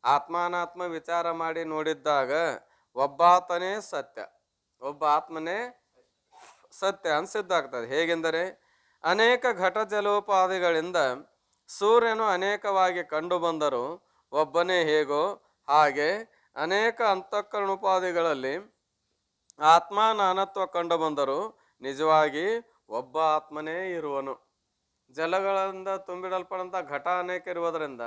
ಆತ್ಮಾನಾತ್ಮ ವಿಚಾರ ಮಾಡಿ ನೋಡಿದ್ದಾಗ ಒಬ್ಬಾತನೇ ಸತ್ಯ, ಒಬ್ಬ ಆತ್ಮನೇ ಸತ್ಯ ಅಂತ ಸಿದ್ಧ ಆಗ್ತದೆ. ಹೇಗೆಂದರೆ ಅನೇಕ ಘಟ ಜಲೋಪಾದಿಗಳಿಂದ ಸೂರ್ಯನು ಅನೇಕವಾಗಿ ಕಂಡು ಬಂದರೂ ಒಬ್ಬನೇ ಹೇಗೋ ಹಾಗೆ ಅನೇಕ ಅಂತಃಕರಣೋಪಾದಿಗಳಲ್ಲಿ ಆತ್ಮ ನಾನತ್ವ ಕಂಡು ಬಂದರು ನಿಜವಾಗಿ ಒಬ್ಬ ಆತ್ಮನೇ ಇರುವನು. ಜಲಗಳಿಂದ ತುಂಬಿಡಲ್ಪಡಂತ ಘಟ ಅನೇಕ ಇರುವುದರಿಂದ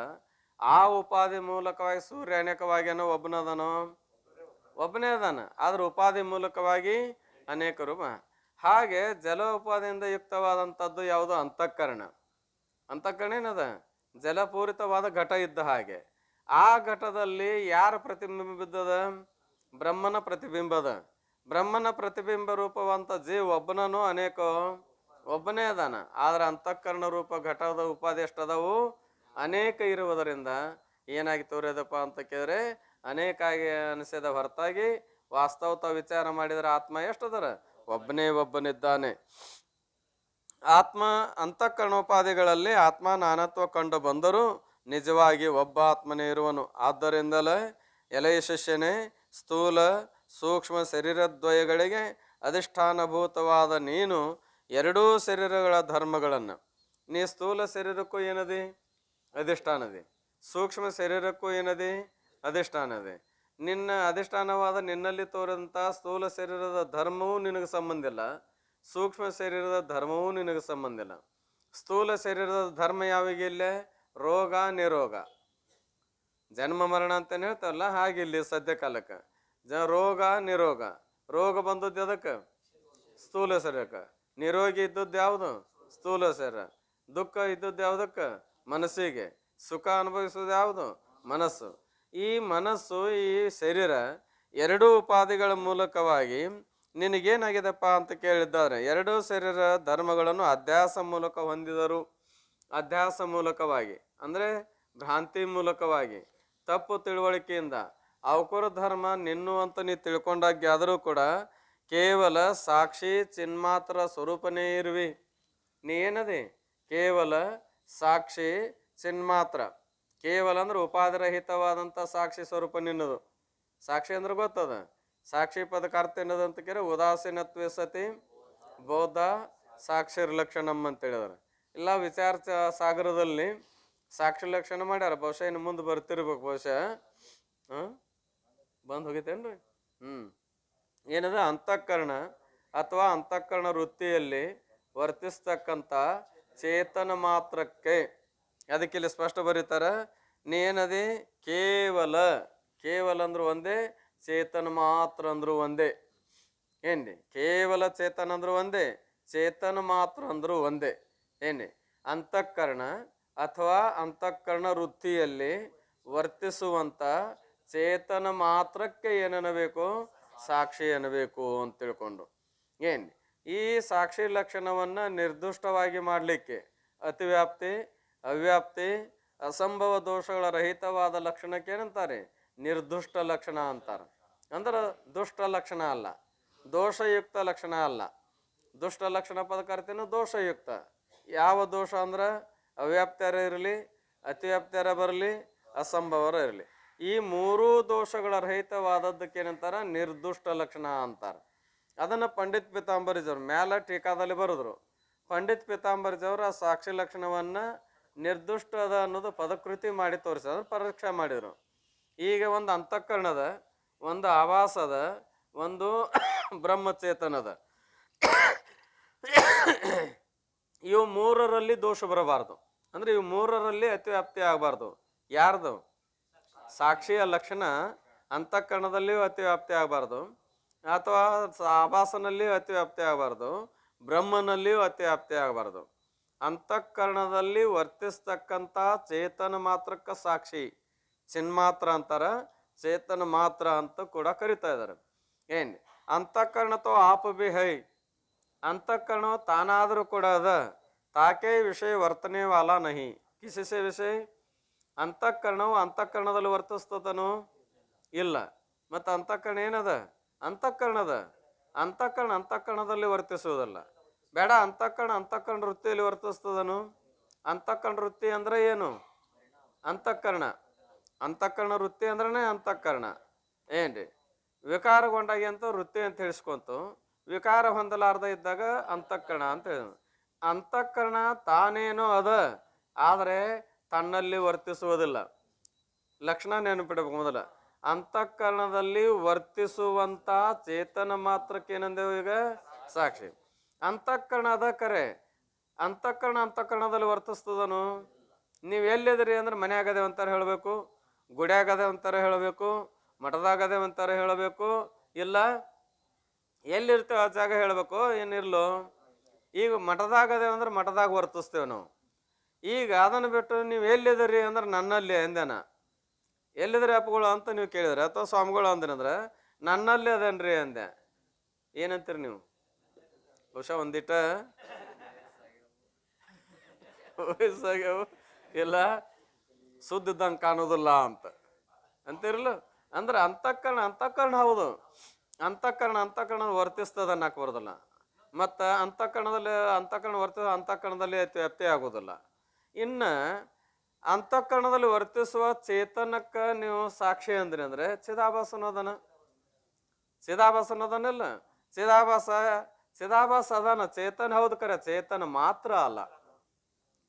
ಆ ಉಪಾಧಿ ಮೂಲಕವಾಗಿ ಸೂರ್ಯ ಅನೇಕವಾಗಿ ಏನೋ ಒಬ್ಬನದನೋ? ಒಬ್ಬನೇ ಅದಾನ. ಆದ್ರೆ ಉಪಾಧಿ ಮೂಲಕವಾಗಿ ಅನೇಕರು. ಹಾಗೆ ಜಲ ಉಪಾಧಿಯಿಂದ ಯುಕ್ತವಾದಂಥದ್ದು ಯಾವುದು? ಅಂತಃಕರಣ. ಅಂತಃಕರಣ ಏನದ? ಜಲಪೂರಿತವಾದ ಘಟ ಇದ್ದ ಹಾಗೆ. ಆ ಘಟದಲ್ಲಿ ಯಾರ ಪ್ರತಿಬಿಂಬ ಬಿದ್ದದ? ಬ್ರಹ್ಮನ ಪ್ರತಿಬಿಂಬದ. ಬ್ರಹ್ಮನ ಪ್ರತಿಬಿಂಬ ರೂಪವಂತ ಜೀವ ಒಬ್ಬನೂ ಅನೇಕ ಒಬ್ಬನೇ ಅದಾನ. ಆದ್ರೆ ಅಂತಃಕರಣ ರೂಪ ಘಟದ ಉಪಾಧಿ ಎಷ್ಟದವು? ಅನೇಕ ಇರುವುದರಿಂದ ಏನಾಗಿ ತೋರ್ಯದಪ್ಪ ಅಂತ ಕೇಳಿದ್ರೆ ಅನೇಕ ಆಗಿ ಅನಿಸಿದ ಹೊರತಾಗಿ ವಾಸ್ತವತ ವಿಚಾರ ಮಾಡಿದ್ರೆ ಆತ್ಮ ಎಷ್ಟದರ? ಒಬ್ಬನಿದ್ದಾನೆ. ಆತ್ಮ ಅಂತಃಕರಣೋಪಾದಿಗಳಲ್ಲಿ ಆತ್ಮ ನಾನತ್ವ ಕಂಡು ಬಂದರೂ ನಿಜವಾಗಿ ಒಬ್ಬ ಆತ್ಮನೇ ಇರುವನು. ಆದ್ದರಿಂದಲೇ ಎಲೆಯ ಶಿಷ್ಯನೇ, ಸ್ಥೂಲ ಸೂಕ್ಷ್ಮ ಶರೀರದ್ವಯಗಳಿಗೆ ಅಧಿಷ್ಠಾನಭೂತವಾದ ನೀನು ಎರಡೂ ಶರೀರಗಳ ಧರ್ಮಗಳನ್ನು, ನೀ ಸ್ಥೂಲ ಶರೀರಕ್ಕೂ ಏನದಿ? ಅಧಿಷ್ಠಾನದಿ. ಸೂಕ್ಷ್ಮ ಶರೀರಕ್ಕೂ ಏನದಿ? ಅಧಿಷ್ಠಾನದಿ. ನಿನ್ನ ಅಧಿಷ್ಠಾನವಾದ ನಿನ್ನಲ್ಲಿ ತೋರಿದಂಥ ಸ್ಥೂಲ ಶರೀರದ ಧರ್ಮವೂ ನಿನಗೆ ಸಂಬಂಧ ಇಲ್ಲ, ಸೂಕ್ಷ್ಮ ಶರೀರದ ಧರ್ಮವೂ ನಿನಗೆ ಸಂಬಂಧ ಇಲ್ಲ. ಸ್ಥೂಲ ಶರೀರದ ಧರ್ಮ ಯಾವಿಗಿಲ್ಲೇ? ರೋಗ ನಿರೋಗ, ಜನ್ಮ ಮರಣ ಅಂತೇನು ಹೇಳ್ತಾರಲ್ಲ ಹಾಗೆ ಇಲ್ಲಿ ಸದ್ಯ ಕಾಲಕ್ಕೆ ರೋಗ ನಿರೋಗ. ರೋಗ ಬಂದದ್ದು ಅದಕ್ಕೆ? ಸ್ಥೂಲ ಶರೀರಕ್ಕೆ. ನಿರೋಗಿ ಇದ್ದದ್ದು ಯಾವುದು? ಸ್ಥೂಲ ಶರೀರ. ದುಃಖ ಇದ್ದದ್ದು ಯಾವುದಕ್ಕೆ? ಮನಸ್ಸಿಗೆ. ಸುಖ ಅನುಭವಿಸೋದು ಯಾವುದು? ಮನಸ್ಸು. ಈ ಮನಸ್ಸು ಈ ಶರೀರ ಎರಡೂ ಉಪಾಧಿಗಳ ಮೂಲಕವಾಗಿ ನಿನಗೇನಾಗಿದೆಪ್ಪ ಅಂತ ಕೇಳಿದ್ದಾರೆ. ಎರಡೂ ಶರೀರ ಧರ್ಮಗಳನ್ನು ಅಧ್ಯಾಸ ಮೂಲಕ ಹೊಂದಿದರು. ಅಧ್ಯಾಸ ಮೂಲಕವಾಗಿ ಅಂದರೆ ಭ್ರಾಂತಿ ಮೂಲಕವಾಗಿ, ತಪ್ಪು ತಿಳುವಳಿಕೆಯಿಂದ ಅವಕುರ ಧರ್ಮ ನಿನ್ನುವಂತ ನೀ ತಿಳ್ಕೊಂಡಾಗ್ಯಾದರೂ ಕೂಡ ಕೇವಲ ಸಾಕ್ಷಿ ಚಿನ್ಮಾತ್ರ ಸ್ವರೂಪನೇ ಇರುವಿ. ನೀ ಏನದಿ? ಕೇವಲ ಸಾಕ್ಷಿ ಚಿನ್ಮಾತ್ರ. ಕೇವಲ ಅಂದ್ರೆ ಉಪಾಧಿರಹಿತವಾದಂಥ ಸಾಕ್ಷಿ ಸ್ವರೂಪ ನಿನ್ನದು. ಸಾಕ್ಷಿ ಅಂದ್ರೆ ಗೊತ್ತದ? ಸಾಕ್ಷಿ ಪದಕ ಅರ್ಥ ಏನದ ಅಂತ ಕೇಳಿ ಉದಾಸೀನತ್ವ ಸತಿ ಬೌದ್ಧ ಸಾಕ್ಷಿರ್ ಲಕ್ಷಣಂ ಅಂತ ಹೇಳಿದಾರೆ. ಇಲ್ಲ ವಿಚಾರ ಸಾಗರದಲ್ಲಿ ಸಾಕ್ಷಿ ಲಕ್ಷಣ ಮಾಡ್ಯಾರ, ಬಹುಶಃ ಇನ್ನು ಮುಂದೆ ಬರ್ತಿರ್ಬೇಕು ಬಹುಶಃ. ಬಂದ್ ಹೋಗಿತ್ತೇನ್ರಿ? ಏನದ ಅಂತಃಕರಣ ಅಥವಾ ಅಂತಃಕರಣ ವೃತ್ತಿಯಲ್ಲಿ ವರ್ತಿಸ್ತಕ್ಕಂಥ ಚೇತನ ಮಾತ್ರಕ್ಕೆ, ಅದಕ್ಕೆ ಇಲ್ಲಿ ಸ್ಪಷ್ಟ ಬರೀತಾರ, ನೀನದಿ ಕೇವಲ, ಕೇವಲ ಅಂದ್ರು ಒಂದೇ, ಚೇತನ ಮಾತ್ರ ಅಂದ್ರು ಒಂದೇ. ಏನ್ರಿ? ಕೇವಲ ಚೇತನ ಅಂದ್ರು ಒಂದೇ, ಚೇತನ ಮಾತ್ರ ಅಂದ್ರು ಒಂದೇ. ಏನ್ರಿ? ಅಂತಃಕರಣ ಅಥವಾ ಅಂತಃಕರಣ ವೃತ್ತಿಯಲ್ಲಿ ವರ್ತಿಸುವಂತ ಚೇತನ ಮಾತ್ರಕ್ಕೆ ಏನನ್ನಬೇಕು? ಸಾಕ್ಷಿ ಅನ್ನಬೇಕು ಅಂತ ತಿಳ್ಕೊಂಡು. ಏನ್ ಈ ಸಾಕ್ಷಿ ಲಕ್ಷಣವನ್ನ ನಿರ್ದಿಷ್ಟವಾಗಿ ಮಾಡಲಿಕ್ಕೆ ಅತಿವ್ಯಾಪ್ತಿ, ಅವ್ಯಾಪ್ತಿ, ಅಸಂಭವ ದೋಷಗಳ ರಹಿತವಾದ ಲಕ್ಷಣಕ್ಕೆ ಏನಂತಾರೆ? ನಿರ್ದುಷ್ಟ ಲಕ್ಷಣ ಅಂತಾರ. ಅಂದ್ರೆ ದುಷ್ಟ ಲಕ್ಷಣ ಅಲ್ಲ, ದೋಷಯುಕ್ತ ಲಕ್ಷಣ ಅಲ್ಲ. ದುಷ್ಟ ಲಕ್ಷಣ ಪದಕರ್ತಿನ ದೋಷಯುಕ್ತ. ಯಾವ ದೋಷ ಅಂದ್ರೆ ಅವ್ಯಾಪ್ತ್ಯಾರ ಇರಲಿ, ಅತಿವ್ಯಾಪ್ತ್ಯಾರ ಬರಲಿ, ಅಸಂಭವರ ಇರಲಿ, ಈ ಮೂರೂ ದೋಷಗಳ ರಹಿತವಾದದ್ದಕ್ಕೆ ಏನಂತಾರ? ನಿರ್ದುಷ್ಟ ಲಕ್ಷಣ ಅಂತಾರ. ಅದನ್ನ ಪಂಡಿತ್ ಪೀತಾಂಬರಿಜವ್ರು ಮ್ಯಾಲ ಟೀಕಾದಲ್ಲಿ ಬರೆದ್ರು. ಪಂಡಿತ್ ಪೀತಾಂಬರಿಜವ್ರು ಆ ಸಾಕ್ಷಿ ಲಕ್ಷಣವನ್ನ ನಿರ್ದುಷ್ಟ ಅದ ಅನ್ನೋದು ಪದಕೃತಿ ಮಾಡಿ ತೋರಿಸಿದ್ರು, ಪರೀಕ್ಷೆ ಮಾಡಿದ್ರು. ಈಗ ಒಂದು ಅಂತಃಕರಣದ, ಒಂದು ಆವಾಸದ, ಒಂದು ಬ್ರಹ್ಮಚೇತನದ, ಇವು ಮೂರರಲ್ಲಿ ದೋಷ ಬರಬಾರ್ದು. ಅಂದ್ರೆ ಇವು ಮೂರರಲ್ಲಿ ಅತಿವ್ಯಾಪ್ತಿ ಆಗಬಾರ್ದು. ಯಾರ್ದು? ಸಾಕ್ಷಿಯ ಲಕ್ಷಣ ಅಂತಃಕರಣದಲ್ಲಿಯೂ ಅತಿವ್ಯಾಪ್ತಿ ಆಗಬಾರ್ದು, ಅಥವಾ ಆಭಾಸನಲ್ಲಿಯೂ ಅತಿವ್ಯಾಪ್ತಿ ಆಗಬಾರ್ದು, ಬ್ರಹ್ಮನಲ್ಲಿಯೂ ಅತಿವ್ಯಾಪ್ತಿ ಆಗಬಾರ್ದು. ಅಂತಃಕರಣದಲ್ಲಿ ವರ್ತಿಸ್ತಕ್ಕಂಥ ಚೇತನ ಮಾತ್ರಕ್ಕ ಸಾಕ್ಷಿ ಚಿನ್ಮಾತ್ರ ಅಂತಾರ, ಚೇತನ ಮಾತ್ರ ಅಂತ ಕೂಡ ಕರಿತಾ ಇದ್ದಾರೆ. ಏನ್ ಅಂತಃಕರಣ ತೋ ಆಪ ಬಿ ಹೈ, ಅಂತಃಕರಣ ತಾನಾದರೂ ಕೂಡ ಅದ, ತಾಕೆ ವಿಷಯ ವರ್ತನೆ ವಾಲಾ ನಹಿ, ಕಿಸಿಸೆ ವಿಷಯ. ಅಂತಃಕರಣವು ಅಂತಃಕರಣದಲ್ಲಿ ವರ್ತಿಸ್ತದನು? ಇಲ್ಲ. ಮತ್ತು ಅಂತಃಕರಣ ಏನದ? ಅಂತಃಕರಣದ. ಅಂತಃಕರಣ ಅಂತಃಕರಣದಲ್ಲಿ ವರ್ತಿಸುವುದಲ್ಲ. ಬೇಡ, ಅಂತಃಕರಣ ಅಂತಃಕರಣ ವೃತ್ತಿಯಲ್ಲಿ ವರ್ತಿಸ್ತದನು? ಅಂತಃಕರಣ ವೃತ್ತಿ ಅಂದ್ರೆ ಏನು? ಅಂತಃಕರಣ. ಅಂತಃಕರಣ ವೃತ್ತಿ ಅಂದ್ರೇ ಅಂತಃಕರಣ. ಏನ್ರಿ? ವಿಕಾರಗೊಂಡಾಗಿ ಅಂತ ವೃತ್ತಿ ಅಂತ ಹೇಳಿಸ್ಕೊಂತು, ವಿಕಾರ ಹೊಂದಲಾರ್ದ ಇದ್ದಾಗ ಅಂತಃಕರಣ ಅಂತ ಹೇಳ. ಅಂತಃಕರಣ ತಾನೇನೋ ಅದ, ಆದರೆ ತನ್ನಲ್ಲಿ ವರ್ತಿಸುವುದಿಲ್ಲ. ಲಕ್ಷಣ ನೆನಪಿಡಬೇಕು ಮೊದಲ. ಅಂತಃಕರಣದಲ್ಲಿ ವರ್ತಿಸುವಂತ ಚೇತನ ಮಾತ್ರಕ್ಕೆ ಏನಂದೇವು ಈಗ? ಸಾಕ್ಷಿ. ಅಂತಃಕರಣ ಅದ ಕರೆ, ಅಂತಃಕರಣ ಅಂತಃಕರಣದಲ್ಲಿ ವರ್ತಿಸ್ತದನು? ನೀವು ಎಲ್ಲಿದ್ರಿ ಅಂದ್ರೆ ಮನೆಯಾಗದೆ ಅಂತಾರೆ ಹೇಳಬೇಕು, ಗುಡಿಯಾಗದೆ ಅಂತಾರೆ ಹೇಳಬೇಕು, ಮಠದಾಗದೆ ಅಂತಾರೆ ಹೇಳಬೇಕು, ಇಲ್ಲ ಎಲ್ಲಿರ್ತೇವೆ ಆ ಜಾಗ ಹೇಳಬೇಕು, ಏನಿರ್ಲು. ಈಗ ಮಠದಾಗದೆ ಅಂದ್ರೆ ಮಠದಾಗ ವರ್ತಿಸ್ತೇವೆ ನಾವು. ಈಗ ಅದನ್ನು ಬಿಟ್ಟು ನೀವು ಎಲ್ಲಿದ್ರಿ ಅಂದ್ರೆ ನನ್ನಲ್ಲಿ ಅಂದೇನ. ಎಲ್ಲಿದ್ರಿ ಅಪ್ಪಗಳು ಅಂತ ನೀವು ಕೇಳಿದ್ರಿ, ಅಥವಾ ಸ್ವಾಮಿಗಳು ಅಂದ್ರಂದ್ರೆ ನನ್ನಲ್ಲಿ ಅದೇನ್ರಿ ಅಂದೆ. ಏನಂತೀರಿ ನೀವು? ಬಹುಶಃ ಒಂದಿಟ್ಟ ವಯಸ್ಸಾಗ್ಯಾವ, ಇಲ್ಲ ಸುದ್ದಿದ್ದಂಗೆ ಕಾಣೋದಿಲ್ಲ ಅಂತ ಅಂತಿರಲ್ಲ. ಅಂದ್ರೆ ಅಂತಃಕರಣ ಅಂತಃಕರಣ ಹೌದು, ಅಂತಃಕರಣ ಅಂತಃಕರಣ ವರ್ತಿಸ್ತದ ಅನ್ನಕ್ಕೆ ಬರೋದಿಲ್ಲ. ಮತ್ತು ಅಂತಃಕರಣ ವರ್ತಿಸ ಅಂತಃಕರಣದಲ್ಲಿ ವ್ಯಾಪ್ತಿ ಆಗೋದಿಲ್ಲ. ಇನ್ನು ಅಂತಃಕರಣದಲ್ಲಿ ವರ್ತಿಸುವ ಚೇತನಕ್ಕೆ ನೀವು ಸಾಕ್ಷಿ ಅಂದ್ರಿ ಅಂದ್ರೆ ಚಿದಾಭಾಸ ಅನ್ನೋದನ. ಚಿದಾಭಾಸ ಅನ್ನೋದನ್ನಿಲ್ಲ, ಚಿದಾಭಾಸ ಅದಾನ, ಚೇತನ ಹೌದು ಕರೆ, ಚೇತನ ಮಾತ್ರ ಅಲ್ಲ.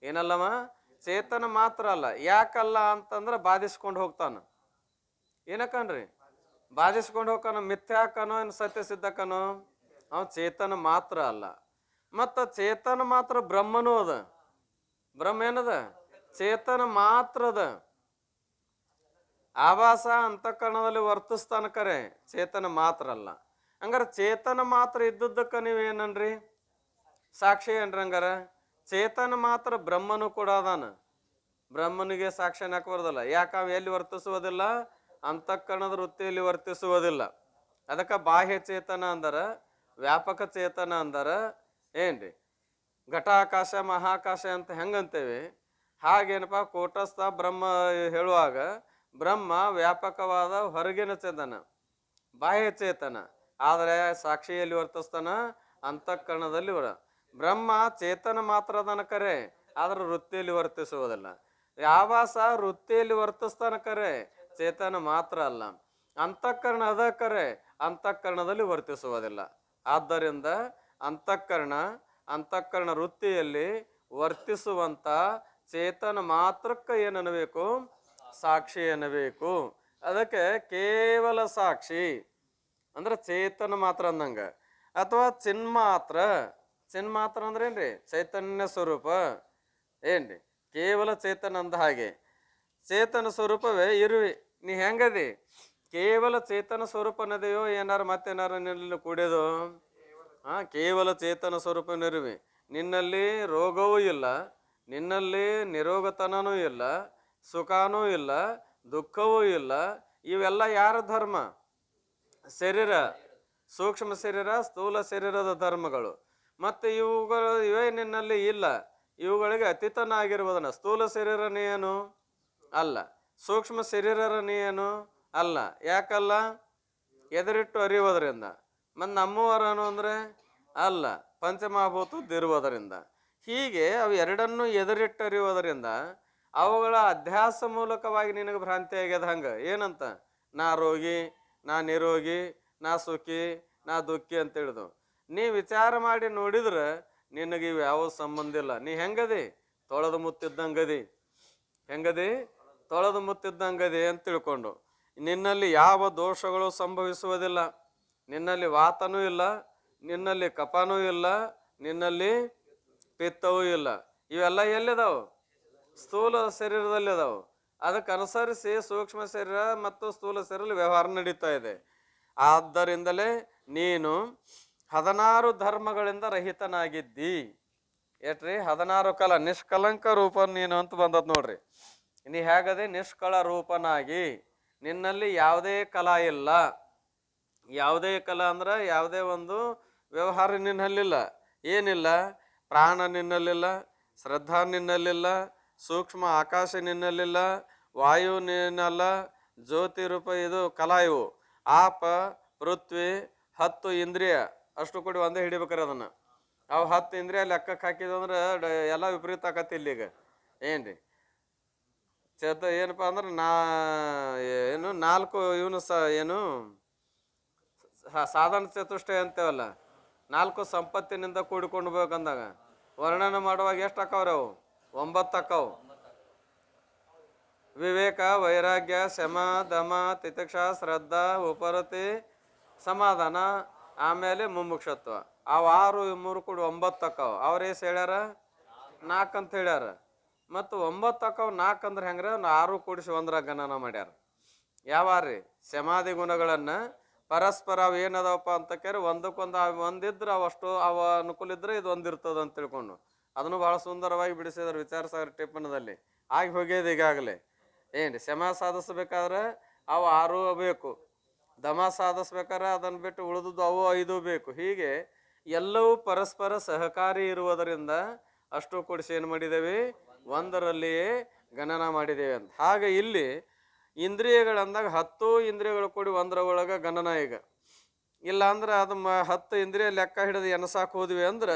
ಏನಲ್ಲವ? ಚೇತನ ಮಾತ್ರ ಅಲ್ಲ. ಯಾಕಲ್ಲ ಅಂತಂದ್ರೆ ಬಾಧಿಸ್ಕೊಂಡು ಹೋಗ್ತಾನ. ಏನಕ್ಕನ್ರಿ ಬಾಧಿಸ್ಕೊಂಡು ಹೋಗ್ತಾನ? ಮಿಥ್ಯಾಕನೋ ಏನು ಸತ್ಯ ಸಿದ್ಧಕನೋ? ಅವ ಚೇತನ ಮಾತ್ರ ಅಲ್ಲ. ಮತ್ತ ಚೇತನ ಮಾತ್ರ ಬ್ರಹ್ಮನೂ ಅದ. ಬ್ರಹ್ಮ ಏನದ? ಚೇತನ ಮಾತ್ರ ಅದ. ಆಭಾಸ ಅಂತಃಕರಣದಲ್ಲಿ ವರ್ತಿಸ್ತಾನ ಕರೆ, ಚೇತನ ಮಾತ್ರ ಅಲ್ಲ. ಹಂಗಾರ ಚೇತನ ಮಾತ್ರ ಇದ್ದದ್ದಕ್ಕ ನೀವೇನನ್ರಿ ಸಾಕ್ಷಿ ಏನ್ರಿ? ಹಂಗಾರ ಚೇತನ ಮಾತ್ರ ಬ್ರಹ್ಮನು ಕೂಡ ಅದಾನ. ಬ್ರಹ್ಮನಿಗೆ ಸಾಕ್ಷಿ ಅನ್ನಕ್ಕೆ ಬರೋದಿಲ್ಲ. ಯಾಕ? ಅವ ಎಲ್ಲಿ ವರ್ತಿಸುವುದಿಲ್ಲ? ಅಂತಃಕರಣದ ವೃತ್ತಿಯಲ್ಲಿ ವರ್ತಿಸುವುದಿಲ್ಲ. ಅದಕ್ಕೆ ಬಾಹ್ಯ ಚೇತನ ಅಂದರ, ವ್ಯಾಪಕ ಚೇತನ ಅಂದರ. ಏನ್ರಿ? ಘಟಾಕಾಶ ಮಹಾಕಾಶ ಅಂತ ಹೆಂಗಂತೇವಿ, ಹಾಗೇನಪ್ಪ ಕೂಟಸ್ಥ ಬ್ರಹ್ಮ ಹೇಳುವಾಗ ಬ್ರಹ್ಮ ವ್ಯಾಪಕವಾದ ಹೊರಗಿನ ಚೇತನ, ಬಾಹ್ಯ ಚೇತನ. ಆದರೆ ಸಾಕ್ಷಿಯಲ್ಲಿ ವರ್ತಿಸ್ತಾನ ಅಂತಃಕರಣದಲ್ಲಿ. ಬ್ರಹ್ಮ ಚೇತನ ಮಾತ್ರ ಅದನ್ನ ಕರೆ, ಆದ್ರೆ ವೃತ್ತಿಯಲ್ಲಿ ವರ್ತಿಸುವುದಿಲ್ಲ. ಆಭಾಸ ವೃತ್ತಿಯಲ್ಲಿ ವರ್ತಿಸ್ತಾನ ಕರೆ, ಚೇತನ ಮಾತ್ರ ಅಲ್ಲ. ಅಂತಃಕರಣ ಅದ ಕರೆ, ಅಂತಃಕರಣದಲ್ಲಿ ವರ್ತಿಸುವುದಿಲ್ಲ. ಆದ್ದರಿಂದ ಅಂತಃಕರಣ ವೃತ್ತಿಯಲ್ಲಿ ವರ್ತಿಸುವಂತ ಚೇತನ ಮಾತ್ರಕ್ಕೆ ಏನನ್ನಬೇಕು? ಸಾಕ್ಷಿ ಎನ್ನಬೇಕು. ಅದಕ್ಕೆ ಕೇವಲ ಸಾಕ್ಷಿ ಅಂದ್ರೆ ಚೇತನ ಮಾತ್ರ ಅಂದಂಗ. ಅಥವಾ ಚಿನ್ಮಾತ್ರ. ಚಿನ್ಮಾತ್ರ ಅಂದ್ರೆ ಏನ್ರಿ? ಚೈತನ್ಯ ಸ್ವರೂಪ ಏನ್ರಿ? ಕೇವಲ ಚೇತನ ಅಂದ ಹಾಗೆ ಚೇತನ ಸ್ವರೂಪವೇ ಇರುವಿ. ನೀ ಹೆಂಗದಿ? ಕೇವಲ ಚೇತನ ಸ್ವರೂಪ ನದೆಯೋ ಏನಾರು ಮತ್ತೇನಾರು ನಿನ್ನಲ್ಲಿ ಕೂಡ್ಯದು? ಕೇವಲ ಚೇತನ ಸ್ವರೂಪನಿರುವಿ. ನಿನ್ನಲ್ಲಿ ರೋಗವೂ ಇಲ್ಲ, ನಿನ್ನಲ್ಲಿ ನಿರೋಗತನೂ ಇಲ್ಲ, ಸುಖನೂ ಇಲ್ಲ, ದುಃಖವೂ ಇಲ್ಲ. ಇವೆಲ್ಲ ಯಾರ ಧರ್ಮ? ಶರೀರ, ಸೂಕ್ಷ್ಮ ಶರೀರ, ಸ್ಥೂಲ ಶರೀರದ ಧರ್ಮಗಳು. ಮತ್ತು ಇವುಗಳು ಇವೇ ನಿನ್ನಲ್ಲಿ ಇಲ್ಲ. ಇವುಗಳಿಗೆ ಅತೀತನಾಗಿರುವುದನ್ನ ಸ್ಥೂಲ ಶರೀರನೇ ಏನು ಅಲ್ಲ, ಸೂಕ್ಷ್ಮ ಶರೀರನೇ ಏನು ಅಲ್ಲ. ಯಾಕಲ್ಲ? ಎದುರಿಟ್ಟು ಅರಿಯೋದರಿಂದ. ಮತ್ತು ನಮ್ಮವರನು ಅಂದರೆ ಅಲ್ಲ, ಪಂಚಮಹಾಭೂತದ್ದಿರುವುದರಿಂದ. ಹೀಗೆ ಅವು ಎರಡನ್ನೂ ಎದುರಿಟ್ಟರಿಯುವುದರಿಂದ ಅವುಗಳ ಅಧ್ಯಾಸ ಮೂಲಕವಾಗಿ ನಿನಗೆ ಭ್ರಾಂತಿ ಆಗ್ಯದ. ಹಂಗೆ ಏನಂತ? ನಾ ರೋಗಿ, ನಾ ನಿರೋಗಿ, ನಾ ಸುಖಿ, ನಾ ದುಃಖಿ ಅಂತ ಹೇಳಿದು. ನೀ ವಿಚಾರ ಮಾಡಿ ನೋಡಿದ್ರೆ ನಿನಗೆ ಇವು ಯಾವ ಸಂಬಂಧ ಇಲ್ಲ. ನೀ ಹೆಂಗದಿ? ತೊಳೆದು ಮುತ್ತಿದ್ದಂಗದಿ. ಹೆಂಗದಿ? ತೊಳೆದು ಮುತ್ತಿದ್ದಂಗದಿ ಅಂತ ತಿಳ್ಕೊಂಡು ನಿನ್ನಲ್ಲಿ ಯಾವ ದೋಷಗಳು ಸಂಭವಿಸುವುದಿಲ್ಲ. ನಿನ್ನಲ್ಲಿ ವಾತನೂ ಇಲ್ಲ, ನಿನ್ನಲ್ಲಿ ಕಫನೂ ಇಲ್ಲ, ನಿನ್ನಲ್ಲಿ ಪಿತ್ತವೂ ಇಲ್ಲ. ಇವೆಲ್ಲ ಎಲ್ಲಿದಾವು? ಸ್ಥೂಲ ಶರೀರದಲ್ಲಿ ಅದಾವು. ಅದಕ್ಕೆ ಅನುಸರಿಸಿ ಸೂಕ್ಷ್ಮ ಶರೀರ ಮತ್ತು ಸ್ಥೂಲ ಶರೀರ ವ್ಯವಹಾರ ನಡೀತಾ ಇದೆ. ಆದ್ದರಿಂದಲೇ ನೀನು 16 ಧರ್ಮಗಳಿಂದ ರಹಿತನಾಗಿದ್ದಿ. ಏಟ್ರಿ? 16 ಕಲ ನಿಷ್ಕಲಂಕ ರೂಪ ನೀನು ಅಂತ ಬಂದದ್ ನೋಡ್ರಿ. ನೀ ಹೇಗದೆ? ನಿಷ್ಕಳ ರೂಪನಾಗಿ. ನಿನ್ನಲ್ಲಿ ಯಾವುದೇ ಕಲಾ ಇಲ್ಲ. ಯಾವುದೇ ಕಲಾ ಅಂದ್ರೆ ಯಾವುದೇ ಒಂದು ವ್ಯವಹಾರ ನಿನ್ನಲ್ಲಿಲ್ಲ. ಏನಿಲ್ಲ? ಪ್ರಾಣ ನಿನ್ನಲ್ಲಿಲ್ಲ, ಶ್ರದ್ಧಾ ನಿನ್ನಲ್ಲಿಲ್ಲ, ಸೂಕ್ಷ್ಮ ಆಕಾಶ ನಿನ್ನಲ್ಲಿಲ್ಲ, ವಾಯು ನಿನ್ನಲ್ಲ, ಜ್ಯೋತಿ ರೂಪ ಇದು ಕಲಾ. ಇವು ಆಪ, ಪೃಥ್ವಿ, 10 ಇಂದ್ರಿಯ ಅಷ್ಟು ಕೂಡಿ ಒಂದೇ ಹಿಡಿಬೇಕಾರೆ ಅದನ್ನು. ಅವು 10 ಇಂದ್ರಿಯ ಲೆಕ್ಕಕ್ಕೆ ಹಾಕಿದಂದ್ರೆ ಎಲ್ಲ ವಿಪರೀತ ಆಕತಿ ಇಲ್ಲಿಗ. ಏನ್ರಿ? ಏನಪ್ಪ ಅಂದ್ರೆ ಏನು 4 ಇವನು ಏನು ಸಾಧನ ಚತುಷ್ಟಯ ಅಂತೇವಲ್ಲ, 4 ಸಂಪತ್ತಿನಿಂದ ಕೂಡಿಕೊಂಡು ಬೇಕಂದಾಗ ವರ್ಣನೆ ಮಾಡುವಾಗ ಎಷ್ಟು ಅಕ್ಕವ್ರಿ? ಅವು 9 ಅಕ್ಕವು. ವಿವೇಕ, ವೈರಾಗ್ಯ, ಶಮ, ದಮ, ತಿತಿಕ್ಷ, ಶ್ರದ್ಧಾ, ಉಪರತಿ, ಸಮಾಧಾನ, ಆಮೇಲೆ ಮುಮುಕ್ಷತ್ವ. ಅವು 6 3 ಕೂಡಿ 9 ಅಕ್ಕವು. ಅವ್ರೇಸ್ ಹೇಳ್ಯಾರ? 4 ಅಂತ ಹೇಳ್ಯಾರ. ಮತ್ತು 9 ಅಕ್ಕವು 4 ಅಂದ್ರೆ ಹೆಂಗ್ರೆ? 6 ಕೂಡಿಸಿ 1 ಗಣನ ಮಾಡ್ಯಾರ. ಯಾವಾರ್ರಿ? ಸಮಾಧಿ ಗುಣಗಳನ್ನು ಪರಸ್ಪರ ಅವು ಏನದವಪ್ಪ ಅಂತ ಕೇಳಿ ಒಂದಕ್ಕೊಂದು ಒಂದಿದ್ರೆ ಅವಷ್ಟು ಅವ ಅನುಕೂಲ ಇದ್ರೆ ಇದು ಒಂದಿರ್ತದ ಅಂತ ತಿಳ್ಕೊಂಡು ಅದನ್ನು ಭಾಳ ಸುಂದರವಾಗಿ ಬಿಡಿಸಿದಾರೆ ವಿಚಾರಸಾಗರ ಟಿಪ್ಪಣದಲ್ಲಿ. ಆಗಿ ಹೋಗ್ಯದ ಈಗಾಗಲೇ. ಏನ್ರಿ? ಶಮ ಸಾಧಿಸ್ಬೇಕಾದ್ರೆ ಅವು 6 ಬೇಕು, ದಮ ಸಾಧಿಸ್ಬೇಕಾದ್ರೆ ಅದನ್ನು ಬಿಟ್ಟು ಉಳಿದುದು ಅವು 5 ಬೇಕು. ಹೀಗೆ ಎಲ್ಲವೂ ಪರಸ್ಪರ ಸಹಕಾರಿ ಇರುವುದರಿಂದ ಅಷ್ಟು ಕೂಡಿಸಿ ಏನು ಮಾಡಿದ್ದೇವೆ? ಒಂದರಲ್ಲಿಯೇ ಗಣನ ಮಾಡಿದ್ದೇವೆ ಅಂತ. ಹಾಗೆ ಇಲ್ಲಿ ಇಂದ್ರಿಯಗಳಂದಾಗ 10 ಇಂದ್ರಿಯಗಳು ಕೂಡಿ 1ರ ಒಳಗೆ ಗಣನ. ಈಗ ಇಲ್ಲ ಅಂದ್ರೆ ಅದು 10 ಇಂದ್ರಿಯ ಲೆಕ್ಕ ಹಿಡಿದು ಎನಸಾಕ್ ಹೋದ್ವಿ ಅಂದ್ರೆ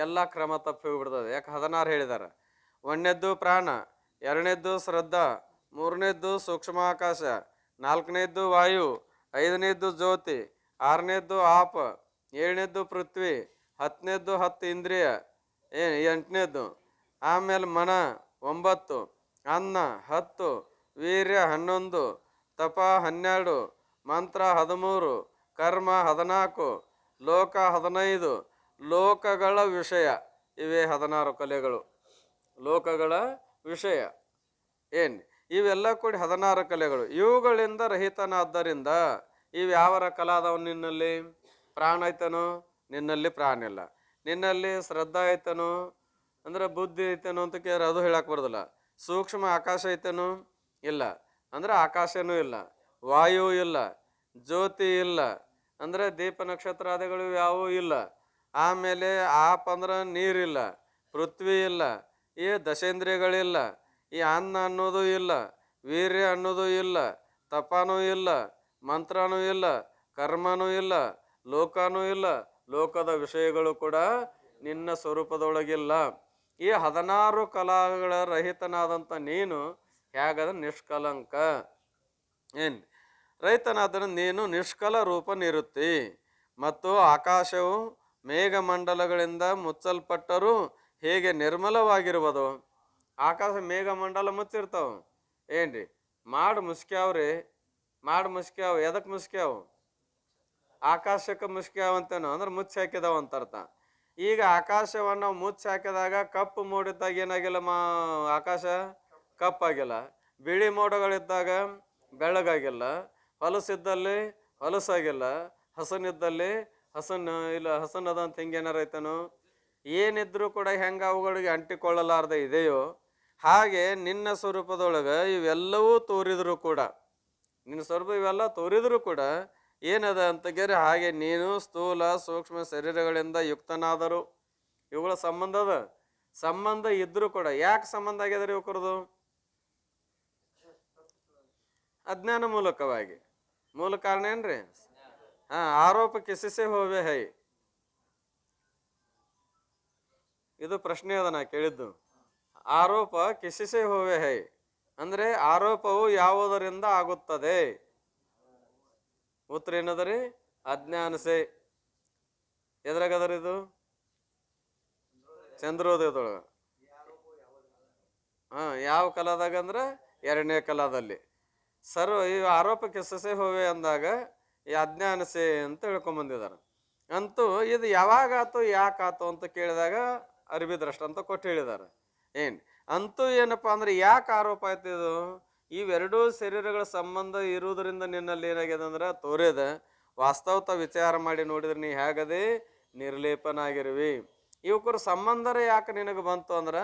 ಎಲ್ಲ ಕ್ರಮ ತಪ್ಪಿ ಹೋಗ್ಬಿಡ್ತದೆ. ಯಾಕೆ? 16 ಹೇಳಿದಾರೆ. 1ನೇದ್ದು ಪ್ರಾಣ, 2ನೇದ್ದು ಶ್ರದ್ಧಾ, 3ನೇದ್ದು ಸೂಕ್ಷ್ಮಾಕಾಶ, 4ನೇದ್ದು ವಾಯು, 5ನೇದ್ದು ಜ್ಯೋತಿ, 6ನೇದ್ದು ಆಪ, 7ನೇದ್ದು ಪೃಥ್ವಿ, 10ನೇದ್ದು 10 ಇಂದ್ರಿಯ, 8ನೇದ್ದು ಆಮೇಲೆ ಮನ 9, ಅನ್ನ 10, ವೀರ್ಯ 11, ತಪ 12, ಮಂತ್ರ 13, ಕರ್ಮ 14, ಲೋಕ 15. ಲೋಕಗಳ ವಿಷಯ ಇವೇ 16 ಕಲೆಗಳು. ಲೋಕಗಳ ವಿಷಯ ಏನು? ಇವೆಲ್ಲ ಕೂಡಿ 16 ಕಲೆಗಳು. ಇವುಗಳಿಂದ ರಹಿತನಾದ್ದರಿಂದ ಇವು ಯಾವರ ಕಲಾದವ ನಿನ್ನಲ್ಲಿ? ಪ್ರಾಣ ಐತನೋ? ನಿನ್ನಲ್ಲಿ ಪ್ರಾಣ ಇಲ್ಲ. ನಿನ್ನಲ್ಲಿ ಶ್ರದ್ಧಾ ಐತನೋ ಅಂದ್ರೆ ಬುದ್ಧಿ ಐತನೋ ಅಂತ ಕೇಳಿದ್ರೆ ಅದು ಹೇಳಕ್ಕೆ ಬರೋದಿಲ್ಲ. ಸೂಕ್ಷ್ಮ ಆಕಾಶ ಐತನೋ? ಇಲ್ಲ ಅಂದ್ರೆ ಆಕಾಶನೂ ಇಲ್ಲ. ವಾಯು ಇಲ್ಲ, ಜ್ಯೋತಿ ಇಲ್ಲ ಅಂದ್ರೆ ದೀಪ ನಕ್ಷತ್ರಾದಿಗಳು ಯಾವುವೂ ಇಲ್ಲ. ಆಮೇಲೆ ಆಪ್ ಅಂದ್ರೆ ನೀರಿಲ್ಲ, ಪೃಥ್ವಿ ಇಲ್ಲ, ಈ ದಶೇಂದ್ರಿಯಗಳಿಲ್ಲ, ಈ ಅನ್ನ ಅನ್ನೋದು ಇಲ್ಲ, ವೀರ್ಯ ಅನ್ನೋದು ಇಲ್ಲ, ತಪನೂ ಇಲ್ಲ, ಮಂತ್ರನೂ ಇಲ್ಲ, ಕರ್ಮನೂ ಇಲ್ಲ, ಲೋಕನೂ ಇಲ್ಲ. ಲೋಕದ ವಿಷಯಗಳು ಕೂಡ ನಿನ್ನ ಸ್ವರೂಪದೊಳಗಿಲ್ಲ. ಈ 16 ಕಲಾಗಳ ರಹಿತನಾದಂಥ ನೀನು ಹೇಗಾದ್ರೆ ನಿಷ್ಕಲಂಕ. ಏನು? ರೈತನಾದ್ದರಿಂದ ನೀನು ನಿಷ್ಕಲ ರೂಪನಿರುತ್ತಿ. ಮತ್ತು ಆಕಾಶವು ಮೇಘಮಂಡಲಗಳಿಂದ ಮುಚ್ಚಲ್ಪಟ್ಟರೂ ಹೇಗೆ ನಿರ್ಮಲವಾಗಿರುವುದು. ಆಕಾಶ ಮೇಘ ಮಂಡಲ ಮುಚ್ಚಿರ್ತಾವ ಏನ್ರಿ, ಮಾಡು ಮುಸ್ಕ್ಯಾವ್ರಿ, ಮಾಡು ಮುಸ್ಕ್ಯಾವ್. ಎದಕ್ ಮುಸ್ಕ್ಯಾವ್? ಆಕಾಶಕ್ಕೆ ಮುಸ್ಕ್ಯಾವ್ ಅಂತೇನು ಅಂದ್ರೆ ಮುಚ್ಚಿ ಹಾಕಿದಾವ ಅಂತ ಅರ್ಥ. ಈಗ ಆಕಾಶವನ್ನು ನಾವು ಮುಚ್ಚಿ ಹಾಕಿದಾಗ ಕಪ್ಪು ಮೋಡಿದ್ದಾಗ ಏನಾಗಿಲ್ಲ, ಆಕಾಶ ಕಪ್ಪಾಗಿಲ್ಲ. ಬಿಳಿ ಮೋಡಗಳಿದ್ದಾಗ ಬೆಳಗಾಗಿಲ್ಲ. ಹೊಲಸಿದ್ದಲ್ಲಿ ಹೊಲಸಾಗಿಲ್ಲ. ಹಸನಿದ್ದಲ್ಲಿ ಹಸನ್ ಇಲ್ಲ, ಹಸನದ ಅಂತ ಹಿಂಗೇನಾರ ಐತನು. ಏನಿದ್ರು ಕೂಡ ಹೆಂಗ ಅವುಗಳಿಗೆ ಅಂಟಿಕೊಳ್ಳಲಾರ್ದ ಇದೆಯೋ ಹಾಗೆ ನಿನ್ನ ಸ್ವರೂಪದೊಳಗೆ ಇವೆಲ್ಲವೂ ತೋರಿದ್ರು ಕೂಡ, ನಿನ್ನ ಸ್ವರೂಪ ಇವೆಲ್ಲ ತೋರಿದ್ರು ಕೂಡ ಏನದ ಅಂತ ಕೇಳಿ ಹಾಗೆ ನೀನು ಸ್ಥೂಲ ಸೂಕ್ಷ್ಮ ಶರೀರಗಳಿಂದ ಯುಕ್ತನಾದರು. ಇವುಗಳ ಸಂಬಂಧ ಇದ್ರೂ ಕೂಡ ಯಾಕೆ ಸಂಬಂಧ ಆಗ್ಯದ್ರಿ ಇವ್ರದು? ಅಜ್ಞಾನ ಮೂಲಕವಾಗಿ. ಮೂಲ ಕಾರಣ ಏನ್ರಿ? ಆರೋಪ ಕಿಸಿಸೆ ಹೋವೆ ಹೈ. ಇದು ಪ್ರಶ್ನೆ ಅದ ನಾ ಕೇಳಿದ್ದು. ಆರೋಪ ಕಿಸಿಸೆ ಹೋವೆ ಹೈ ಅಂದ್ರೆ ಆರೋಪವು ಯಾವುದರಿಂದ ಆಗುತ್ತದೆ? ಉತ್ತರ ಏನದರಿ? ಅಜ್ಞಾನಸೆ. ಎದ್ರಾಗದರಿ ಇದು? ಚಂದ್ರೋದಯದೊಳಗ. ಯಾವ ಕಲಾದಾಗ ಅಂದ್ರೆ ಎರಡನೇ ಕಲಾದಲ್ಲಿ. ಈ ಆರೋಪ ಕಿಸಸೆ ಹೋವೆ ಅಂದಾಗ ಈ ಅಜ್ಞಾನಸೆ ಅಂತ ಹೇಳ್ಕೊಂಬಂದಿದಾರ. ಅಂತೂ ಇದು ಯಾವಾಗಾತು ಯಾಕಾತು ಅಂತ ಕೇಳಿದಾಗ ಅರಿವಿ ದ್ರಷ್ಟ ಅಂತ ಕೊಟ್ಟು ಹೇಳಿದಾರೆ. ಅಂತೂ ಏನಪ್ಪಾ ಅಂದ್ರೆ ಯಾಕೆ ಆರೋಪ ಆಯ್ತು ಇದು? ಇವೆರಡೂ ಶರೀರಗಳ ಸಂಬಂಧ ಇರುವುದರಿಂದ ನಿನ್ನಲ್ಲಿ ಏನಾಗಿದೆ ಅಂದ್ರೆ ತೋರಿದ. ವಾಸ್ತವತ ವಿಚಾರ ಮಾಡಿ ನೋಡಿದ್ರೆ ನೀ ಹೇಗದೆ ನಿರ್ಲೇಪನಾಗಿರುವಿ. ಇವಕ್ಕರ ಸಂಬಂಧರೇ ಯಾಕೆ ನಿನಗೆ ಬಂತು ಅಂದ್ರೆ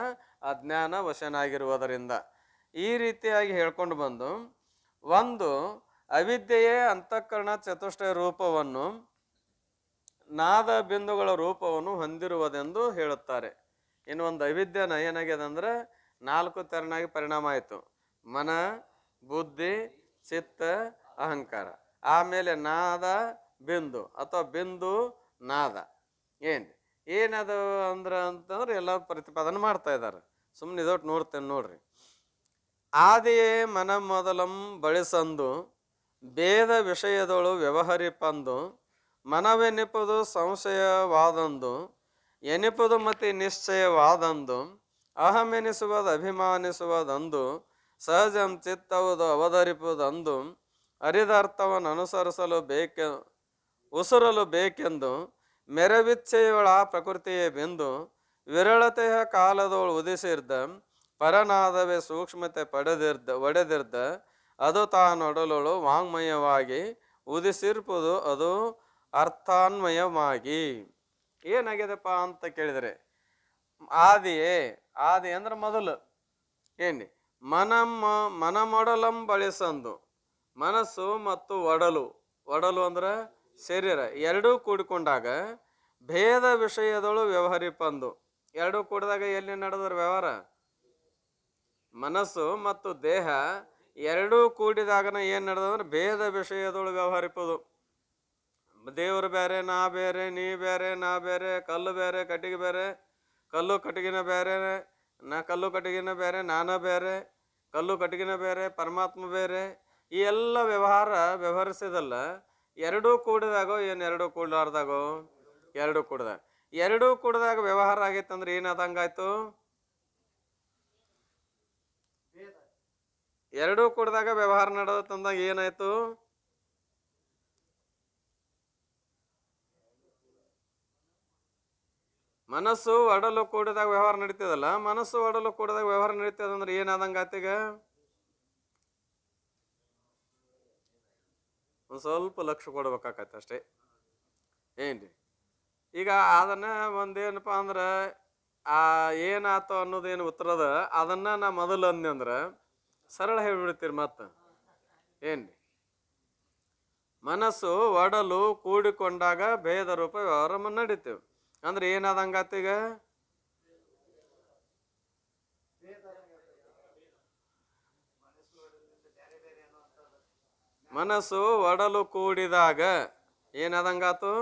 ಅಜ್ಞಾನ ವಶನಾಗಿರುವುದರಿಂದ. ಈ ರೀತಿಯಾಗಿ ಹೇಳ್ಕೊಂಡು ಬಂದು ಒಂದು ಅವಿದ್ಯೆಯೇ ಅಂತಃಕರಣ ಚತುಷ್ಟಯ ರೂಪವನ್ನು, ನಾದ ಬಿಂದುಗಳ ರೂಪವನ್ನು ಹೊಂದಿರುವುದೆಂದು ಹೇಳುತ್ತಾರೆ. ಇನ್ನು ಒಂದು ಅವಿದ್ಯೆನ ಏನಾಗಿದೆ ಅಂದ್ರೆ 4 ತೆರನಾಗಿ ಪರಿಣಾಮ ಆಯಿತು. ಮನ, ಬುದ್ಧಿ, ಚಿತ್ತ, ಅಹಂಕಾರ. ಆಮೇಲೆ ನಾದ ಬಿಂದು ಅಥವಾ ಬಿಂದು ನಾದ. ಏನದು ಅಂತಂದ್ರೆ ಎಲ್ಲ ಪ್ರತಿಪಾದನೆ ಮಾಡ್ತಾ ಇದ್ದಾರೆ. ಸುಮ್ಮನೆ ಇದೊಟ್ಟು ನೋಡ್ತೇನೆ ನೋಡ್ರಿ. ಆದಿಯೇ ಮನ ಮೊದಲಂ ಬಳಸಂದು ಭೇದ ವಿಷಯದೊಳು ವ್ಯವಹರಿಪಂದು ಮನವೆನಿಪುದು ಸಂಶಯವಾದಂದು ಎನಿಪುದು ಮತ್ತೆ ನಿಶ್ಚಯವಾದಂದು ಅಹಮೆನಿಸುವುದು ಅಭಿಮಾನಿಸುವುದಂದು ಸಹಜಂ ಚಿತ್ತವುದು ಅವತರಿಪುದಂದು ಅರಿದಾರ್ಥವನ್ನು ಅನುಸರಿಸಲು ಉಸುರಲು ಬೇಕೆಂದು ಮೆರವಿಚ್ಛೆಯೊಳ ಪ್ರಕೃತಿಯೇ ಬೆಂದು ವಿರಳತೆಯ ಕಾಲದೊಳು ಉದಿಸಿರ್ದ ಪರನಾದವೇ ಸೂಕ್ಷ್ಮತೆ ಒಡೆದಿರ್ದ ಅದು ತಾನೊಡಲೊಳು ವಾಂಗ್ಮಯವಾಗಿ ಉದಿಸಿರ್ಪುದು ಅದು ಅರ್ಥಾನ್ವಯವಾಗಿ. ಏನಾಗಿದೆಪ್ಪ ಅಂತ ಕೇಳಿದರೆ ಆದಿ ಅಂದ್ರೆ ಮೊದಲು ಮನಮೊಡಲಂ ಬಳಸಂದು ಮನಸ್ಸು ಮತ್ತು ಒಡಲು ಅಂದ್ರೆ ಶರೀರ ಎರಡೂ ಕೂಡಿಕೊಂಡಾಗ ಭೇದ ವಿಷಯದಳು ವ್ಯವಹರಿಪಂದು. ಎರಡೂ ಕೂಡಿದಾಗ ಎಲ್ಲಿ ನಡೆದ್ರ ವ್ಯವಹಾರ? ಮನಸ್ಸು ಮತ್ತು ದೇಹ ಎರಡೂ ಕೂಡಿದಾಗನ ಏನು ನಡೆದಂದ್ರೆ ಭೇದ ವಿಷಯದೊಳು ವ್ಯವಹರಿಪೋದು. ದೇವರು ಬೇರೆ, ನಾ ಬೇರೆ, ನೀ ಬೇರೆ, ನಾ ಬೇರೆ, ಕಲ್ಲು ಬೇರೆ, ಕಟ್ಟಿಗೆ ಬೇರೆ, ಕಲ್ಲು ಕಟ್ಟಿಗೆನ ಬೇರೆ, ಕಲ್ಲು ಕಟ್ಟಿಗೆನ ಬೇರೆ, ನಾನ ಬೇರೆ, ಕಲ್ಲು ಕಟ್ಟಿಗೆನ ಬೇರೆ, ಪರಮಾತ್ಮ ಬೇರೆ. ಈ ಎಲ್ಲ ವ್ಯವಹರಿಸಿದಲ್ಲ ಎರಡೂ ಕೂಡಿದಾಗೋ ಎರಡೂ ಕೂಡಲಾರ್ದಾಗೋ? ಎರಡೂ ಕೂಡಿದಾಗ ವ್ಯವಹಾರ ಆಗೈತಂದ್ರೆ ಏನಾದಂಗಾಯ್ತು? ಎರಡೂ ಕೂಡಿದಾಗ ವ್ಯವಹಾರ ನಡೆದತ್ತಂದಾಗ ಏನಾಯ್ತು? ಮನಸ್ಸು ಒಡಲು ಕೂಡಿದಾಗ ವ್ಯವಹಾರ ನಡೀತದಲ್ಲ, ಮನಸ್ಸು ಒಡಲು ಕೂಡಿದಾಗ ವ್ಯವಹಾರ ನಡೀತದಂದ್ರೆ ಏನಾದಂಗಾತೀಗ? ಒಂದು ಸ್ವಲ್ಪ ಲಕ್ಷ್ಯ ಕೊಡ್ಬೇಕಾಗತ್ತೆ ಅಷ್ಟೇ. ಈಗ ಅದನ್ನ ಒಂದೇನಪ್ಪ ಅಂದ್ರೆ ಏನಾಯ್ತು ಅನ್ನೋದೇನು ಉತ್ತರದ ಅದನ್ನ ನಾ ಮೊದಲು ಅಂದೆ ಅಂದ್ರೆ ಸರಳ ಹೇಳ್ಬಿಡ್ತೀರಿ. ಮತ್ತೆ ಮನಸ್ಸು ಒಡಲು ಕೂಡಿಕೊಂಡಾಗ ಭೇದ ರೂಪ ವ್ಯವಹಾರ ನಡೀತೇವೆ ಅಂದ್ರೆ ಏನಾದಂಗಾತೀಗ? ಮನಸ್ಸು ಒಡಲು ಕೂಡಿದಾಗ ಏನಾದಂಗಾತು?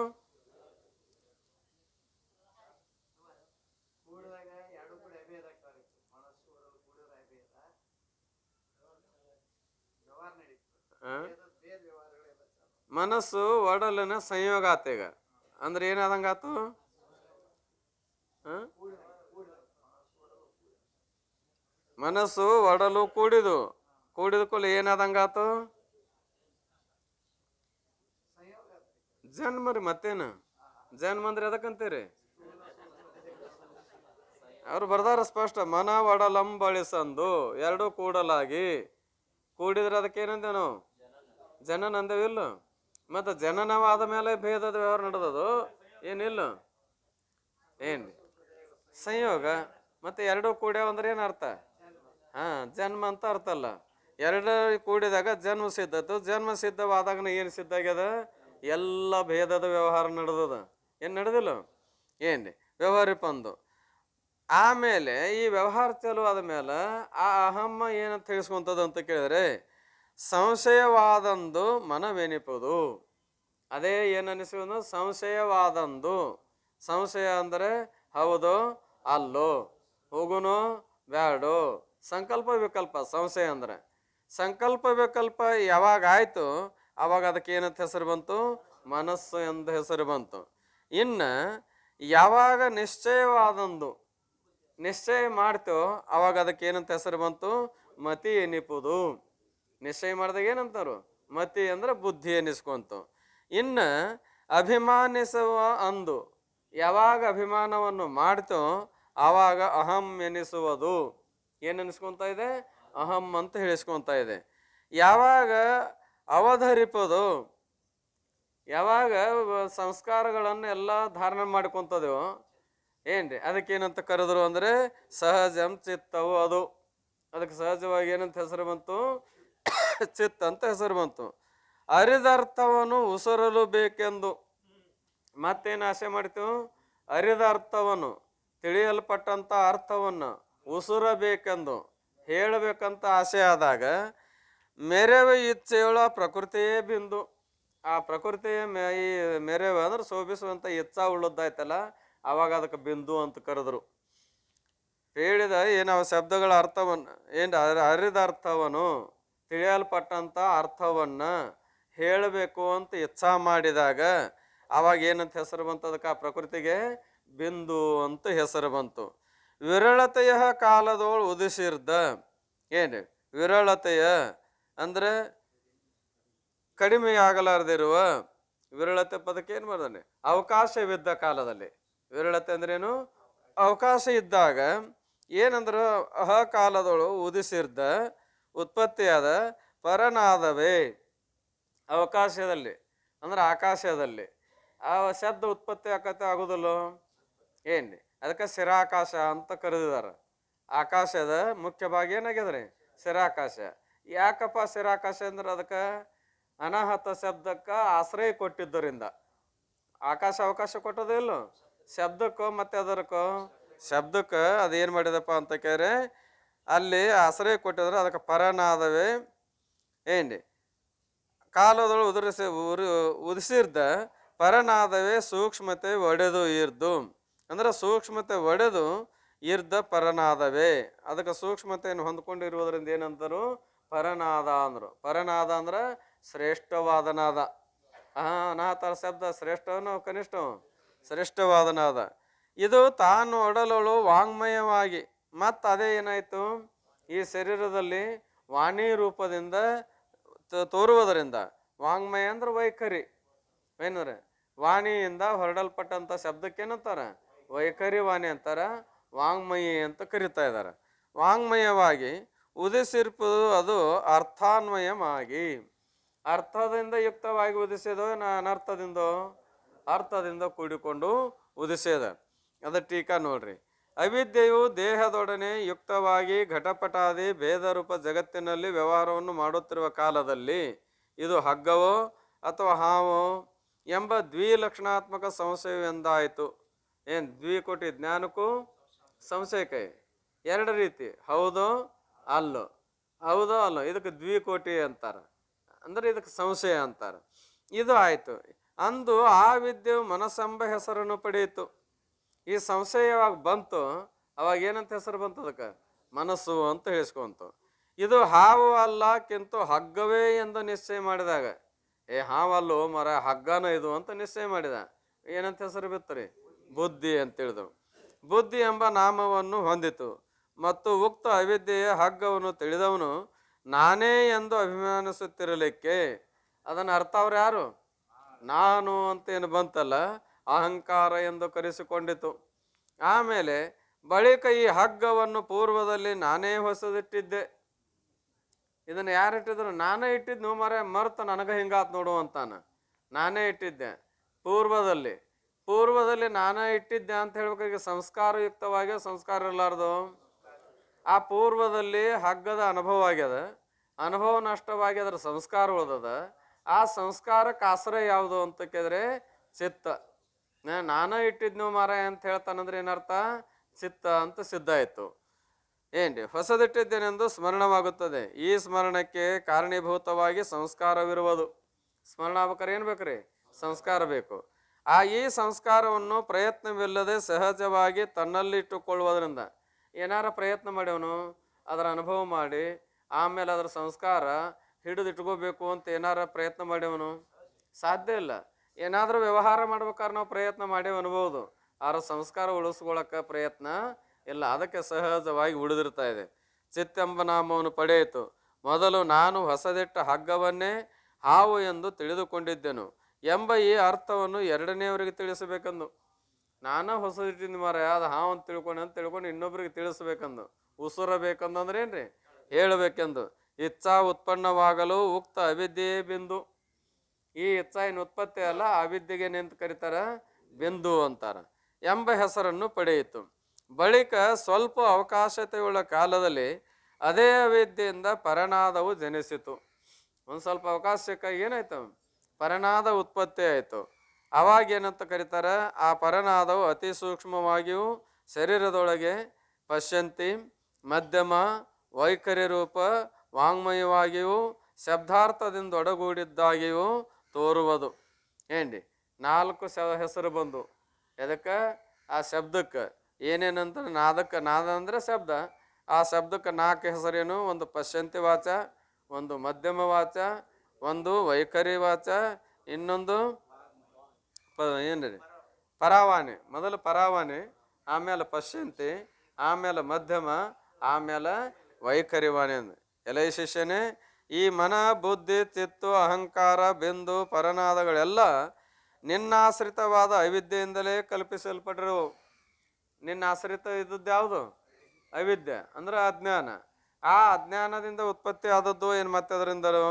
ಮನಸ್ಸು ಒಡಲಿನ ಸಂಯೋಗ ಆತೀಗ ಅಂದ್ರೆ ಏನಾದಂಗಾತು? ಮನಸ್ಸು ಒಡಲು ಕೂಡಿದು ಕೂಡಿದ ಏನಾದಂಗಾತು? ಜನ್ಮ ರೀ. ಮತ್ತೇನು ಜನ್ಮ ಅಂದ್ರೆ ಅದಕ್ಕಂತೀರಿ? ಅವ್ರು ಬರ್ದಾರ ಸ್ಪಷ್ಟ, ಮನ ಒಡಲಂಬಳಿಸಂದು ಎರಡು ಕೂಡಲಾಗಿ. ಕೂಡಿದ್ರೆ ಅದಕ್ಕೆ ಏನಂದೇವ್ ನಾವು? ಜನನ ಅಂದೇವಿಲ್ಲ. ಮತ್ತು ಜನನವಾದ ಮೇಲೆ ಭೇದದ ವ್ಯವಹಾರ ನಡೆದದು ಏನಿಲ್ಲ? ಏನ್ರಿ ಸಂಯೋಗ. ಮತ್ತೆ ಎರಡು ಕೂಡ್ಯಾವ ಅಂದ್ರೆ ಏನು ಅರ್ಥ? ಜನ್ಮ ಅಂತ ಅರ್ಥ ಅಲ್ಲ. ಎರಡು ಕೂಡಿದಾಗ ಜನ್ಮ ಸಿದ್ಧತ್ತು. ಜನ್ಮ ಸಿದ್ಧವಾದಾಗ ಏನು ಸಿದ್ಧ ಆಗ್ಯದ? ಎಲ್ಲ ಭೇದದ ವ್ಯವಹಾರ ನಡೆದದ. ಏನು ನಡೆದಿಲ್ಲ? ಏನ್ರಿ ವ್ಯವಹಾರ ಬಂದು ಆಮೇಲೆ ಈ ವ್ಯವಹಾರ ಚಾಲು ಆದ ಮೇಲೆ ಆ ಅಹಮ್ಮ ಏನಂತ ತಿಳಿಸ್ಕೊಂತದ ಅಂತ ಕೇಳಿದ್ರೆ, ಸಂಶಯವಾದಂದು ಮನವೆನಿಪುದು. ಅದೇ ಏನನ್ನಿಸ್ಕೊಂಡು ಸಂಶಯವಾದಂದು. ಸಂಶಯ ಅಂದರೆ ಹೌದು ಅಲ್ಲೋ, ಹೋಗುನೋ ಬ್ಯಾಡೋ, ಸಂಕಲ್ಪ ವಿಕಲ್ಪ. ಸಂಶಯ ಅಂದ್ರೆ ಸಂಕಲ್ಪ ವಿಕಲ್ಪ ಯಾವಾಗ ಆಯ್ತು ಅವಾಗ ಅದಕ್ಕೆ ಏನಂತ ಹೆಸರು ಬಂತು? ಮನಸ್ಸು ಎಂದ ಹೆಸರು ಬಂತು. ಇನ್ನು ಯಾವಾಗ ನಿಶ್ಚಯವಾದಂದು, ನಿಶ್ಚಯ ಮಾಡ್ತೋ ಅವಾಗ ಅದಕ್ಕೆ ಏನಂತ ಹೆಸರು ಬಂತು? ಮತಿ ಎನಿಪುದು. ನಿಶ್ಚಯ ಮಾಡಿದಾಗ ಏನಂತಾರು? ಮತಿ ಅಂದ್ರೆ ಬುದ್ಧಿ ಎನಿಸ್ಕೊಂತು. ಇನ್ನು ಅಭಿಮಾನಿಸುವ ಅಂದು, ಯಾವಾಗ ಅಭಿಮಾನವನ್ನು ಮಾಡ್ತೋ ಆವಾಗ ಅಹಂ ಎನಿಸುವುದು. ಏನು ಎನಿಸ್ಕೊತಾ ಇದೆ? ಅಹಂ ಅಂತ ಹೇಳಿಸ್ಕೊತಾ ಇದೆ. ಯಾವಾಗ ಅವಧರಿಪದು, ಯಾವಾಗ ಸಂಸ್ಕಾರಗಳನ್ನು ಎಲ್ಲ ಧಾರಣೆ ಮಾಡ್ಕೊತದೇವೋ ಏನ್ರಿ ಅದಕ್ಕೇನಂತ ಕರೆದ್ರು ಅಂದರೆ ಸಹಜಂ ಚಿತ್ತವು. ಅದು ಅದಕ್ಕೆ ಸಹಜವಾಗಿ ಏನಂತ ಹೆಸರು ಬಂತು? ಚಿತ್ತ ಅಂತ ಹೆಸರು ಬಂತು. ಅರಿದರ್ಥವನ್ನು ಉಸರಲು ಬೇಕೆಂದು ಮತ್ತೇನು ಆಸೆ ಮಾಡ್ತೀವಿ? ಅರಿದ ಅರ್ಥವನ್ನು, ತಿಳಿಯಲ್ಪಟ್ಟಂಥ ಅರ್ಥವನ್ನು ಉಸುರಬೇಕೆಂದು ಹೇಳಬೇಕಂತ ಆಸೆ ಆದಾಗ ಮೆರೆವ ಇಚ್ಛೆಯುಳ ಪ್ರಕೃತಿಯೇ ಬಿಂದು. ಆ ಪ್ರಕೃತಿಯ ಈ ಮೆರೆವ ಅಂದ್ರೆ ಶೋಭಿಸುವಂಥ ಇಚ್ಛಾ ಉಳ್ಳದ್ದಾಯ್ತಲ್ಲ, ಆವಾಗ ಅದಕ್ಕೆ ಬಿಂದು ಅಂತ ಕರೆದ್ರು. ಹೇಳಿದ ಏನವ ಶಬ್ದಗಳ ಅರ್ಥವನ್ನು ಏನು ಅರಿದ ಅರ್ಥವನ್ನು, ತಿಳಿಯಲ್ಪಟ್ಟಂಥ ಅರ್ಥವನ್ನು ಹೇಳಬೇಕು ಅಂತ ಇಚ್ಛಾ ಮಾಡಿದಾಗ ಆವಾಗ ಏನಂತ ಹೆಸರು ಬಂತು? ಅದಕ್ಕೆ ಆ ಪ್ರಕೃತಿಗೆ ಬಿಂದು ಅಂತ ಹೆಸರು ಬಂತು. ವಿರಳತೆಯ ಕಾಲದೋಳು ಉದಿಸಿರ್ದ. ಏನು ವಿರಳತೆಯ ಅಂದ್ರೆ ಕಡಿಮೆ ಆಗಲಾರದಿರುವ. ವಿರಳತೆ ಪದಕ್ಕೆ ಏನು ಮಾಡ್ದಾನೆ? ಅವಕಾಶವಿದ್ದ ಕಾಲದಲ್ಲಿ. ವಿರಳತೆ ಅಂದ್ರೇನು? ಅವಕಾಶ ಇದ್ದಾಗ. ಏನಂದ್ರೆ ಕಾಲದೊಳು ಉದಿಸಿರ್ದ ಉತ್ಪತ್ತಿಯಾದ ಪರನಾದವೇ. ಅವಕಾಶದಲ್ಲಿ ಅಂದ್ರೆ ಆಕಾಶದಲ್ಲಿ ಆ ಶಬ್ದ ಉತ್ಪತ್ತಿ ಆಗೋದಿಲ್ಲೋ ಏನ್ರಿ? ಅದಕ್ಕೆ ಶಿರಾಕಾಶ ಅಂತ ಕರೆದಿದ್ದಾರೆ. ಆಕಾಶದ ಮುಖ್ಯ ಭಾಗ ಏನಾಗ್ಯದ್ರಿ? ಶಿರಾಕಾಶ. ಯಾಕಪ್ಪ ಶಿರಾಕಾಶ ಅಂದ್ರೆ ಅದಕ್ಕೆ ಅನಾಹತ ಶಬ್ದಕ್ಕೆ ಆಶ್ರಯ ಕೊಟ್ಟಿದ್ದರಿಂದ. ಆಕಾಶ ಅವಕಾಶ ಕೊಟ್ಟೋದೇ ಇಲ್ಲೋ ಶಬ್ದಕ್ಕೋ ಮತ್ತೆ ಅದಕ್ಕೋ? ಶಬ್ದಕ್ಕೆ ಅದೇನು ಮಾಡಿದಪ್ಪ ಅಂತ ಕೇಳಿದ್ರೆ ಅಲ್ಲಿ ಆಶ್ರಯ ಕೊಟ್ಟಿದ್ರೆ ಅದಕ್ಕೆ ಪರನಾದವೇ ಏನ್ರಿ ಕಾಲದೊಳು ಉದಿಸಿರ್ದ ಪರನಾದವೇ ಸೂಕ್ಷ್ಮತೆ ಒಡೆದು ಇರ್ದು. ಅಂದ್ರೆ ಸೂಕ್ಷ್ಮತೆ ಒಡೆದು ಇರ್ದ ಪರನಾದವೇ. ಅದಕ್ಕೆ ಸೂಕ್ಷ್ಮತೆಯನ್ನು ಹೊಂದ್ಕೊಂಡಿರುವುದರಿಂದ ಏನಂತಾರು? ಪರನಾದ ಅಂದರು. ಪರನಾದ ಅಂದ್ರೆ ಶ್ರೇಷ್ಠವಾದ ನಾದ. ಅನಾಥ ಶಬ್ದ ಶ್ರೇಷ್ಠವನು ಕನಿಷ್ಠ? ಶ್ರೇಷ್ಠವಾದ ನಾದ. ಇದು ತಾನು ಒಡಲೊಳು ವಾಂಗ್ಮಯವಾಗಿ ಮತ್ತು ಅದೇ ಏನಾಯಿತು ಈ ಶರೀರದಲ್ಲಿ ವಾಣಿ ರೂಪದಿಂದ ತೋರುವುದರಿಂದ. ವಾಂಗ್ಮಯ ಅಂದ್ರೆ ವೈಖರಿ. ಏನಂದ್ರೆ ವಾಣಿಯಿಂದ ಹೊರಡಲ್ಪಟ್ಟಂಥ ಶಬ್ದಕ್ಕೇನಂತಾರ? ವೈಖರಿ ವಾಣಿ ಅಂತಾರ. ವಾಂಗ್ಮಯಿ ಅಂತ ಕರಿತಾ ಇದ್ದಾರೆ. ವಾಂಗ್ಮಯವಾಗಿ ಉದಿಸಿರ್ಪುದು ಅದು ಅರ್ಥಾನ್ವಯವಾಗಿ. ಅರ್ಥದಿಂದ ಯುಕ್ತವಾಗಿ ಉದಿಸಿದೋ ಅನರ್ಥದಿಂದ? ಅರ್ಥದಿಂದ ಕೂಡಿಕೊಂಡು ಉದಿಸಿದ. ಅದ ಟೀಕಾ ನೋಡ್ರಿ. ಅವಿದ್ಯೆಯು ದೇಹದೊಡನೆ ಯುಕ್ತವಾಗಿ ಘಟಪಟಾದಿ ಭೇದರೂಪ ಜಗತ್ತಿನಲ್ಲಿ ವ್ಯವಹಾರವನ್ನು ಮಾಡುತ್ತಿರುವ ಕಾಲದಲ್ಲಿ ಇದು ಹಗ್ಗವೋ ಅಥವಾ ಹಾವೋ ಎಂಬ ದ್ವಿಲಕ್ಷಣಾತ್ಮಕ ಸಂಶಯವೆಂದಾಯಿತು. ಏನು ದ್ವಿಕೋಟಿ ಜ್ಞಾನಕ್ಕೂ ಸಂಶಯಕ್ಕೆ ಎರಡು ರೀತಿ, ಹೌದೋ ಅಲ್ಲೋ, ಹೌದೋ ಅಲ್ಲೋ. ಇದಕ್ಕೆ ದ್ವಿಕೋಟಿ ಅಂತಾರ, ಅಂದ್ರೆ ಇದಕ್ಕೆ ಸಂಶಯ ಅಂತಾರೆ. ಇದು ಆಯಿತು. ಅಂದು ಆ ವಿದ್ಯೆಯು ಮನಸ್ಸೆಂಬ ಹೆಸರನ್ನು ಪಡೆಯಿತು. ಈ ಸಂಶಯವಾಗಿ ಬಂತು ಅವಾಗ ಏನಂತ ಹೆಸರು ಬಂತು? ಅದಕ್ಕೆ ಮನಸ್ಸು ಅಂತ ಹೇಳಿಸ್ಕೊಂತು. ಇದು ಹಾವು ಅಲ್ಲಕ್ಕಿಂತ ಹಗ್ಗವೇ ಎಂದು ನಿಶ್ಚಯ ಮಾಡಿದಾಗ, ಹಾವಲ್ಲೋ ಮರ ಹಗ್ಗನ ಇದು ಅಂತ ನಿಶ್ಚಯ ಮಾಡಿದ. ಏನಂತ ಹೆಸರು ಬಿತ್ತರಿ? ಬುದ್ಧಿ ಅಂತೇಳಿದವು. ಬುದ್ಧಿ ಎಂಬ ನಾಮವನ್ನು ಹೊಂದಿತು. ಮತ್ತು ಉಕ್ತ ಅವಿದ್ಯೆಯ ಹಗ್ಗವನ್ನು ತಿಳಿದವನು ನಾನೇ ಎಂದು ಅಭಿಮಾನಿಸುತ್ತಿರಲಿಕ್ಕೆ. ಅದನ್ನ ಅರ್ಥ ಅವ್ರು ಯಾರು? ನಾನು ಅಂತೇನು ಬಂತಲ್ಲ, ಅಹಂಕಾರ ಎಂದು ಕರೆಸಿಕೊಂಡಿತು. ಆಮೇಲೆ ಬಳಿಕ ಈ ಹಗ್ಗವನ್ನು ಪೂರ್ವದಲ್ಲಿ ನಾನೇ ಹೊಸದಿಟ್ಟಿದ್ದೆ. ಇದನ್ನ ಯಾರು ಇಟ್ಟಿದ್ರು? ನಾನೇ ಇಟ್ಟಿದ್ನು ಮರ, ಮರ್ತ ನನಗ ಹಿಂಗಾತ್ ನೋಡು ಅಂತಾನ. ನಾನೇ ಇಟ್ಟಿದ್ದೆ ಪೂರ್ವದಲ್ಲಿ. ಪೂರ್ವದಲ್ಲಿ ನಾನೇ ಇಟ್ಟಿದ್ದೆ ಅಂತ ಹೇಳ್ಬೇಕಾಗಿ ಸಂಸ್ಕಾರಯುಕ್ತವಾಗಿ ಸಂಸ್ಕಾರ ಇರಲಾರ್ದು. ಆ ಪೂರ್ವದಲ್ಲಿ ಹಗ್ಗದ ಅನುಭವ ಆಗ್ಯದ, ಅನುಭವ ನಷ್ಟವಾಗಿ ಅದರ ಸಂಸ್ಕಾರ ಉಳ್ದದ. ಆ ಸಂಸ್ಕಾರಕ್ಕೆ ಆಶ್ರಯ ಯಾವುದು ಅಂತ ಕೇಳಿದ್ರೆ ಚಿತ್ತ. ನಾನೇ ಇಟ್ಟಿದ್ನು ಮಾರ ಅಂತ ಹೇಳ್ತಾನಂದ್ರೆ ಏನರ್ಥ? ಚಿತ್ತ ಅಂತ ಸಿದ್ಧ ಆಯ್ತು. ಏನ್ರಿ? ಹೊಸದಿಟ್ಟಿದ್ದೇನೆಂದು ಸ್ಮರಣವಾಗುತ್ತದೆ. ಈ ಸ್ಮರಣಕ್ಕೆ ಕಾರಣೀಭೂತವಾಗಿ ಸಂಸ್ಕಾರವಿರುವುದು. ಸ್ಮರಣ ಆಗ್ಬೇಕಾರೆ ಏನು ಬೇಕ್ರಿ? ಸಂಸ್ಕಾರ ಬೇಕು. ಈ ಸಂಸ್ಕಾರವನ್ನು ಪ್ರಯತ್ನವಿಲ್ಲದೆ ಸಹಜವಾಗಿ ತನ್ನಲ್ಲಿಟ್ಟುಕೊಳ್ಳುವುದರಿಂದ, ಏನಾರ ಪ್ರಯತ್ನ ಮಾಡ್ಯವನು ಅದರ ಅನುಭವ ಮಾಡಿ ಆಮೇಲೆ ಅದರ ಸಂಸ್ಕಾರ ಹಿಡಿದಿಟ್ಕೋಬೇಕು ಅಂತ ಏನಾರ ಪ್ರಯತ್ನ ಮಾಡ್ಯವನು ಸಾಧ್ಯ ಇಲ್ಲ. ಏನಾದರೂ ವ್ಯವಹಾರ ಮಾಡ್ಬೇಕಾದ್ರೆ ನಾವು ಪ್ರಯತ್ನ ಮಾಡೇವು ಅನ್ಬೋದು, ಆರ ಸಂಸ್ಕಾರ ಉಳಿಸ್ಕೊಳ್ಳೋಕೆ ಪ್ರಯತ್ನ ಇಲ್ಲ. ಅದಕ್ಕೆ ಸಹಜವಾಗಿ ಉಳಿದಿರ್ತಾ ಇದೆ. ಚಿತ್ತೆಂಬ ನಾಮವನ್ನು ಪಡೆಯಿತು. ಮೊದಲು ನಾನು ಹೊಸದಿಟ್ಟ ಹಗ್ಗವನ್ನೇ ಹಾವು ಎಂದು ತಿಳಿದುಕೊಂಡಿದ್ದೆನು ಎಂಬ ಈ ಅರ್ಥವನ್ನು ಎರಡನೆಯವರಿಗೆ ತಿಳಿಸಬೇಕಂದು. ನಾನಾ ಹೊಸದಿಟ್ಟಿನ ಮರ ಅದು ಹಾವು ಅಂತ ತಿಳ್ಕೊಂಡು ಇನ್ನೊಬ್ರಿಗೆ ತಿಳಿಸ್ಬೇಕಂದು. ಉಸುರಬೇಕಂದ್ರೆ ಏನ್ರಿ? ಹೇಳಬೇಕೆಂದು. ಇಚ್ಛಾ ಉತ್ಪನ್ನವಾಗಲು ಉಕ್ತ ಅವಿದ್ಯೆಯೇ ಬಿಂದು. ಈ ಇಚ್ಛಾ ಏನು ಉತ್ಪತ್ತಿ ಅಲ್ಲ, ಅವಿದ್ಯೆಗೆ ನಿಂತು ಕರೀತಾರ, ಬಿಂದು ಅಂತಾರ ಎಂಬ ಹೆಸರನ್ನು ಪಡೆಯಿತು. ಬಳಿಕ ಸ್ವಲ್ಪ ಅವಕಾಶತೆಯುಳ್ಳ ಕಾಲದಲ್ಲಿ ಅದೇ ಅವಿದ್ಯೆಯಿಂದ ಪರನಾದವು ಜನಿಸಿತು. ಒಂದು ಸ್ವಲ್ಪ ಅವಕಾಶ ಸಿಕ್ಕಾಗ ಏನಾಯ್ತು? ಪರನಾದ ಉತ್ಪತ್ತಿ ಆಯಿತು. ಅವಾಗ ಏನಂತ ಕರೀತಾರ? ಆ ಪರನಾದವು ಅತಿ ಸೂಕ್ಷ್ಮವಾಗಿಯೂ ಶರೀರದೊಳಗೆ ಪಶ್ಯಂತಿ, ಮಧ್ಯಮ, ವೈಖರಿ ರೂಪ, ವಾಂಗ್ಮಯವಾಗಿಯೂ ಶಬ್ದಾರ್ಥದಿಂದ ಒಡಗೂಡಿದ್ದಾಗಿಯೂ ತೋರುವುದು. ಏನ್ರಿ? 4 ಹೆಸರು ಬಂದು ಎದಕ್ಕೆ? ಆ ಶಬ್ದಕ್ಕೆ. ಏನೇನಂತ? ನಾದಕ್ಕೆ. ನಾದ ಅಂದರೆ ಶಬ್ದ. ಆ ಶಬ್ದಕ್ಕೆ 4 ಹೆಸರೇನು? ಒಂದು ಪಶ್ಯಂತಿ ವಾಚ, ಒಂದು ಮಧ್ಯಮ ವಾಚ, ಒಂದು ವೈಖರಿ ವಾಚ, ಇನ್ನೊಂದು ಏನ್ರಿ? ಪರಾವಾಣಿ. ಮೊದಲು ಪರಾವಾಣಿ, ಆಮೇಲೆ ಪಶ್ಯಂತಿ, ಆಮೇಲೆ ಮಧ್ಯಮ, ಆಮೇಲೆ ವೈಖರಿ ವಾಣಿ. ಅಂದ ಎಲೈ ಶಿಷ್ಯನೇ, ಈ ಮನ, ಬುದ್ಧಿ, ಚಿತ್ತು, ಅಹಂಕಾರ, ಬಿಂದು, ಪರನಾದಗಳೆಲ್ಲ ನಿನ್ನಾಶ್ರಿತವಾದ ಅವಿದ್ಯೆಯಿಂದಲೇ ಕಲ್ಪಿಸಲ್ಪಟ್ಟಿರುವು. ನಿನ್ನ ಆಶ್ರಿತ ಇದ್ದದ್ದು ಯಾವುದು? ಅವಿದ್ಯೆ ಅಂದ್ರೆ ಅಜ್ಞಾನ. ಆ ಅಜ್ಞಾನದಿಂದ ಉತ್ಪತ್ತಿ ಆದದ್ದು ಏನು? ಮತ್ತೆ ಅದರಿಂದಲೂ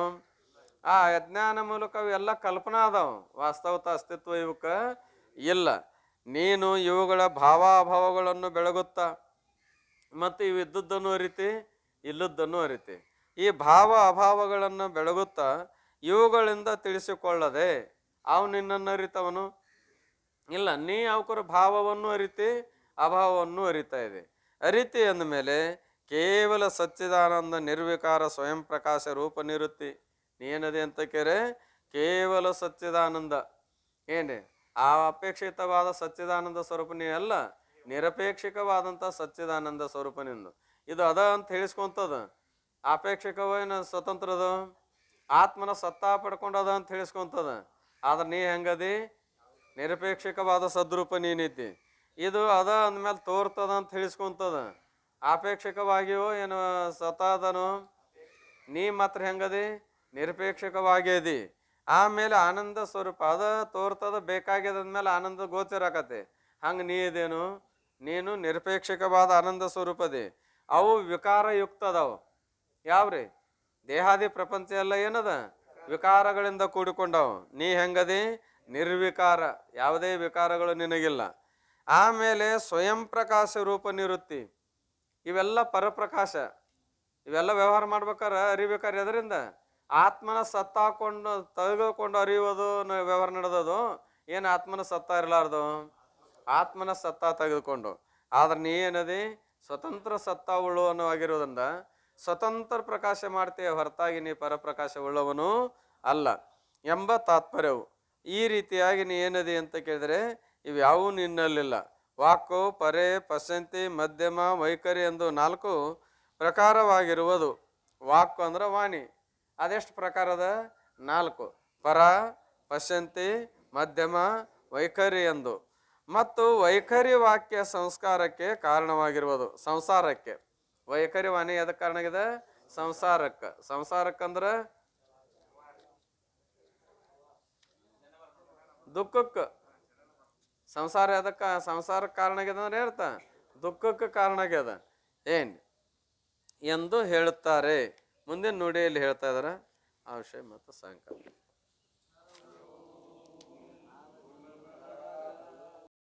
ಆ ಅಜ್ಞಾನ ಮೂಲಕ ಅವೆಲ್ಲ ಕಲ್ಪನಾ ಅದಾವು, ವಾಸ್ತವತ ಅಸ್ತಿತ್ವ ಇವಕ್ಕೆ ಇಲ್ಲ. ನೀನು ಇವುಗಳ ಭಾವಾಭಾವಗಳನ್ನು ಬೆಳಗುತ್ತಾ ಮತ್ತು ಇವು ಇದ್ದದ್ದನ್ನು ಅರಿತಿ, ಇಲ್ಲದ್ದನ್ನು ಅರಿತಿ. ಈ ಭಾವ ಅಭಾವಗಳನ್ನು ಬೆಳಗುತ್ತಾ ಇವುಗಳಿಂದ ತಿಳಿಸಿಕೊಳ್ಳದೆ ಅವು ನಿನ್ನನ್ನು ಅರಿತವನು ಇಲ್ಲ. ನೀ ಅವಕರ ಭಾವವನ್ನು ಅರಿತಿ, ಅಭಾವವನ್ನು ಅರಿತಾ ಇದೆ. ಅರಿತಿ ಅಂದಮೇಲೆ ಕೇವಲ ಸಚ್ಚಿದಾನಂದ ನಿರ್ವಿಕಾರ ಸ್ವಯಂ ಪ್ರಕಾಶ ರೂಪ ನಿವೃತ್ತಿ. ನೀನದೆ ಅಂತ ಕೇರೆ ಕೇವಲ ಸಚ್ಚಿದಾನಂದ. ಏನೇ ಆ ಅಪೇಕ್ಷಿತವಾದ ಸಚ್ಚಿದಾನಂದ ಸ್ವರೂಪ ನೀ ಅಲ್ಲ, ನಿರಪೇಕ್ಷಿಕವಾದಂಥ ಸಚ್ಚಿದಾನಂದ ಸ್ವರೂಪ ನಿಂದು. ಇದು ಅದ ಅಂತ ಹೇಳಿಸ್ಕೊಂತದ. ಅಪೇಕ್ಷಿಕವೇನು ಸ್ವತಂತ್ರದ ಆತ್ಮನ ಸತ್ತಾ ಪಡ್ಕೊಂಡದ ಅಂತ ಹೇಳಿಸ್ಕೊಂತದ. ಆದ್ರೆ ನೀ ಹೆಂಗದಿ? ನಿರಪೇಕ್ಷಿಕವಾದ ಸದ್ರೂಪ ನೀನಿದ್ದಿ. ಇದು ಅದ ಅಂದಮೇಲೆ ತೋರ್ತದ ಅಂತ ಹೇಳಿಸ್ಕೊಂತದ. ಆಪೇಕ್ಷಿಕವಾಗಿಯೋ ಏನು ಸತಾದನೋ? ನೀ ಮಾತ್ರ ಹೆಂಗದಿ? ನಿರಪೇಕ್ಷಕವಾಗ್ಯದಿ. ಆಮೇಲೆ ಆನಂದ ಸ್ವರೂಪ ಅದ ತೋರ್ತದ, ಬೇಕಾಗ್ಯದಂದ್ಮೇಲೆ ಆನಂದ ಗೋಚರ ಆಕತಿ. ಹಂಗೆ ನೀ ಇದೇನು? ನೀನು ನಿರಪೇಕ್ಷಕವಾದ ಆನಂದ ಸ್ವರೂಪದಿ. ಅವು ವಿಕಾರಯುಕ್ತ ಅದಾವು. ಯಾವ್ರಿ? ದೇಹಾದಿ ಪ್ರಪಂಚ ಎಲ್ಲ ಏನದ? ವಿಕಾರಗಳಿಂದ ಕೂಡಿಕೊಂಡವು. ನೀ ಹೆಂಗದಿ? ನಿರ್ವಿಕಾರ, ಯಾವುದೇ ವಿಕಾರಗಳು ನಿನಗಿಲ್ಲ. ಆಮೇಲೆ ಸ್ವಯಂ ಪ್ರಕಾಶ ರೂಪ ನಿವೃತ್ತಿ. ಇವೆಲ್ಲ ಪರಪ್ರಕಾಶ. ಇವೆಲ್ಲ ವ್ಯವಹಾರ ಮಾಡ್ಬೇಕಾರೆ ಅರಿಬೇಕಾರೆ ಎದರಿಂದ? ಆತ್ಮನ ಸತ್ತಾಕೊಂಡು ತೆಗೆದುಕೊಂಡು ಅರಿಯೋದು ವ್ಯವಹಾರ ನಡೆದದು. ಏನು ಆತ್ಮನ ಸತ್ತ ಇರಲಾರ್ದು? ಆತ್ಮನ ಸತ್ತ ತೆಗೆದುಕೊಂಡು. ಆದ್ರೆ ನೀ ಏನದಿ? ಸ್ವತಂತ್ರ ಸತ್ತ ಉಳ್ಳುವನು ಆಗಿರೋದ್ರಿಂದ ಸ್ವತಂತ್ರ ಪ್ರಕಾಶ ಮಾಡ್ತೀಯ, ಹೊರತಾಗಿ ನೀ ಪರಪ್ರಕಾಶ ಉಳ್ಳವನು ಅಲ್ಲ ಎಂಬ ತಾತ್ಪರ್ಯವು. ಈ ರೀತಿಯಾಗಿ ನೀ ಏನದಿ ಅಂತ ಕೇಳಿದರೆ ಇವ್ಯಾವೂ ನಿನ್ನಲ್ಲಿಲ್ಲ. ವಾಕು, ಪರೆ, ಪಶ್ಯಂತಿ, ಮಧ್ಯಮ, ವೈಖರಿ ಎಂದು 4 ಪ್ರಕಾರವಾಗಿರುವುದು. ವಾಕು ಅಂದ್ರೆ ವಾಣಿ. ಅದೆಷ್ಟು ಪ್ರಕಾರದ? 4. ಪರ, ಪಶ್ಯಂತಿ, ಮಧ್ಯಮ, ವೈಖರಿ ಎಂದು. ಮತ್ತು ವೈಖರಿ ವಾಕ್ಯ ಸಂಸ್ಕಾರಕ್ಕೆ ಕಾರಣವಾಗಿರುವುದು, ಸಂಸಾರಕ್ಕೆ. ವೈಖರಿ ವಾಣಿ ಎದಕ್ಕೆ ಕಾರಣ ಆಗ್ಯದ? ಸಂಸಾರಕ್ಕಂದ್ರ ದುಃಖಕ್ಕೆ. ಸಂಸಾರಕ್ಕೆ ಕಾರಣ ಆಗ್ಯದ ಅಂದ್ರೆ ಹೇಳ್ತಾ ದುಃಖಕ್ಕೆ ಕಾರಣ ಆಗ್ಯದ ಏನ್ ಎಂದು ಹೇಳುತ್ತಾರೆ. ಮುಂದಿನ ನುಡಿಯಲ್ಲಿ ಹೇಳ್ತಾ ಇದಾರ. ಆ ವಿಷಯ ಮತ್ತು ಸಾಯಂಕಾಲ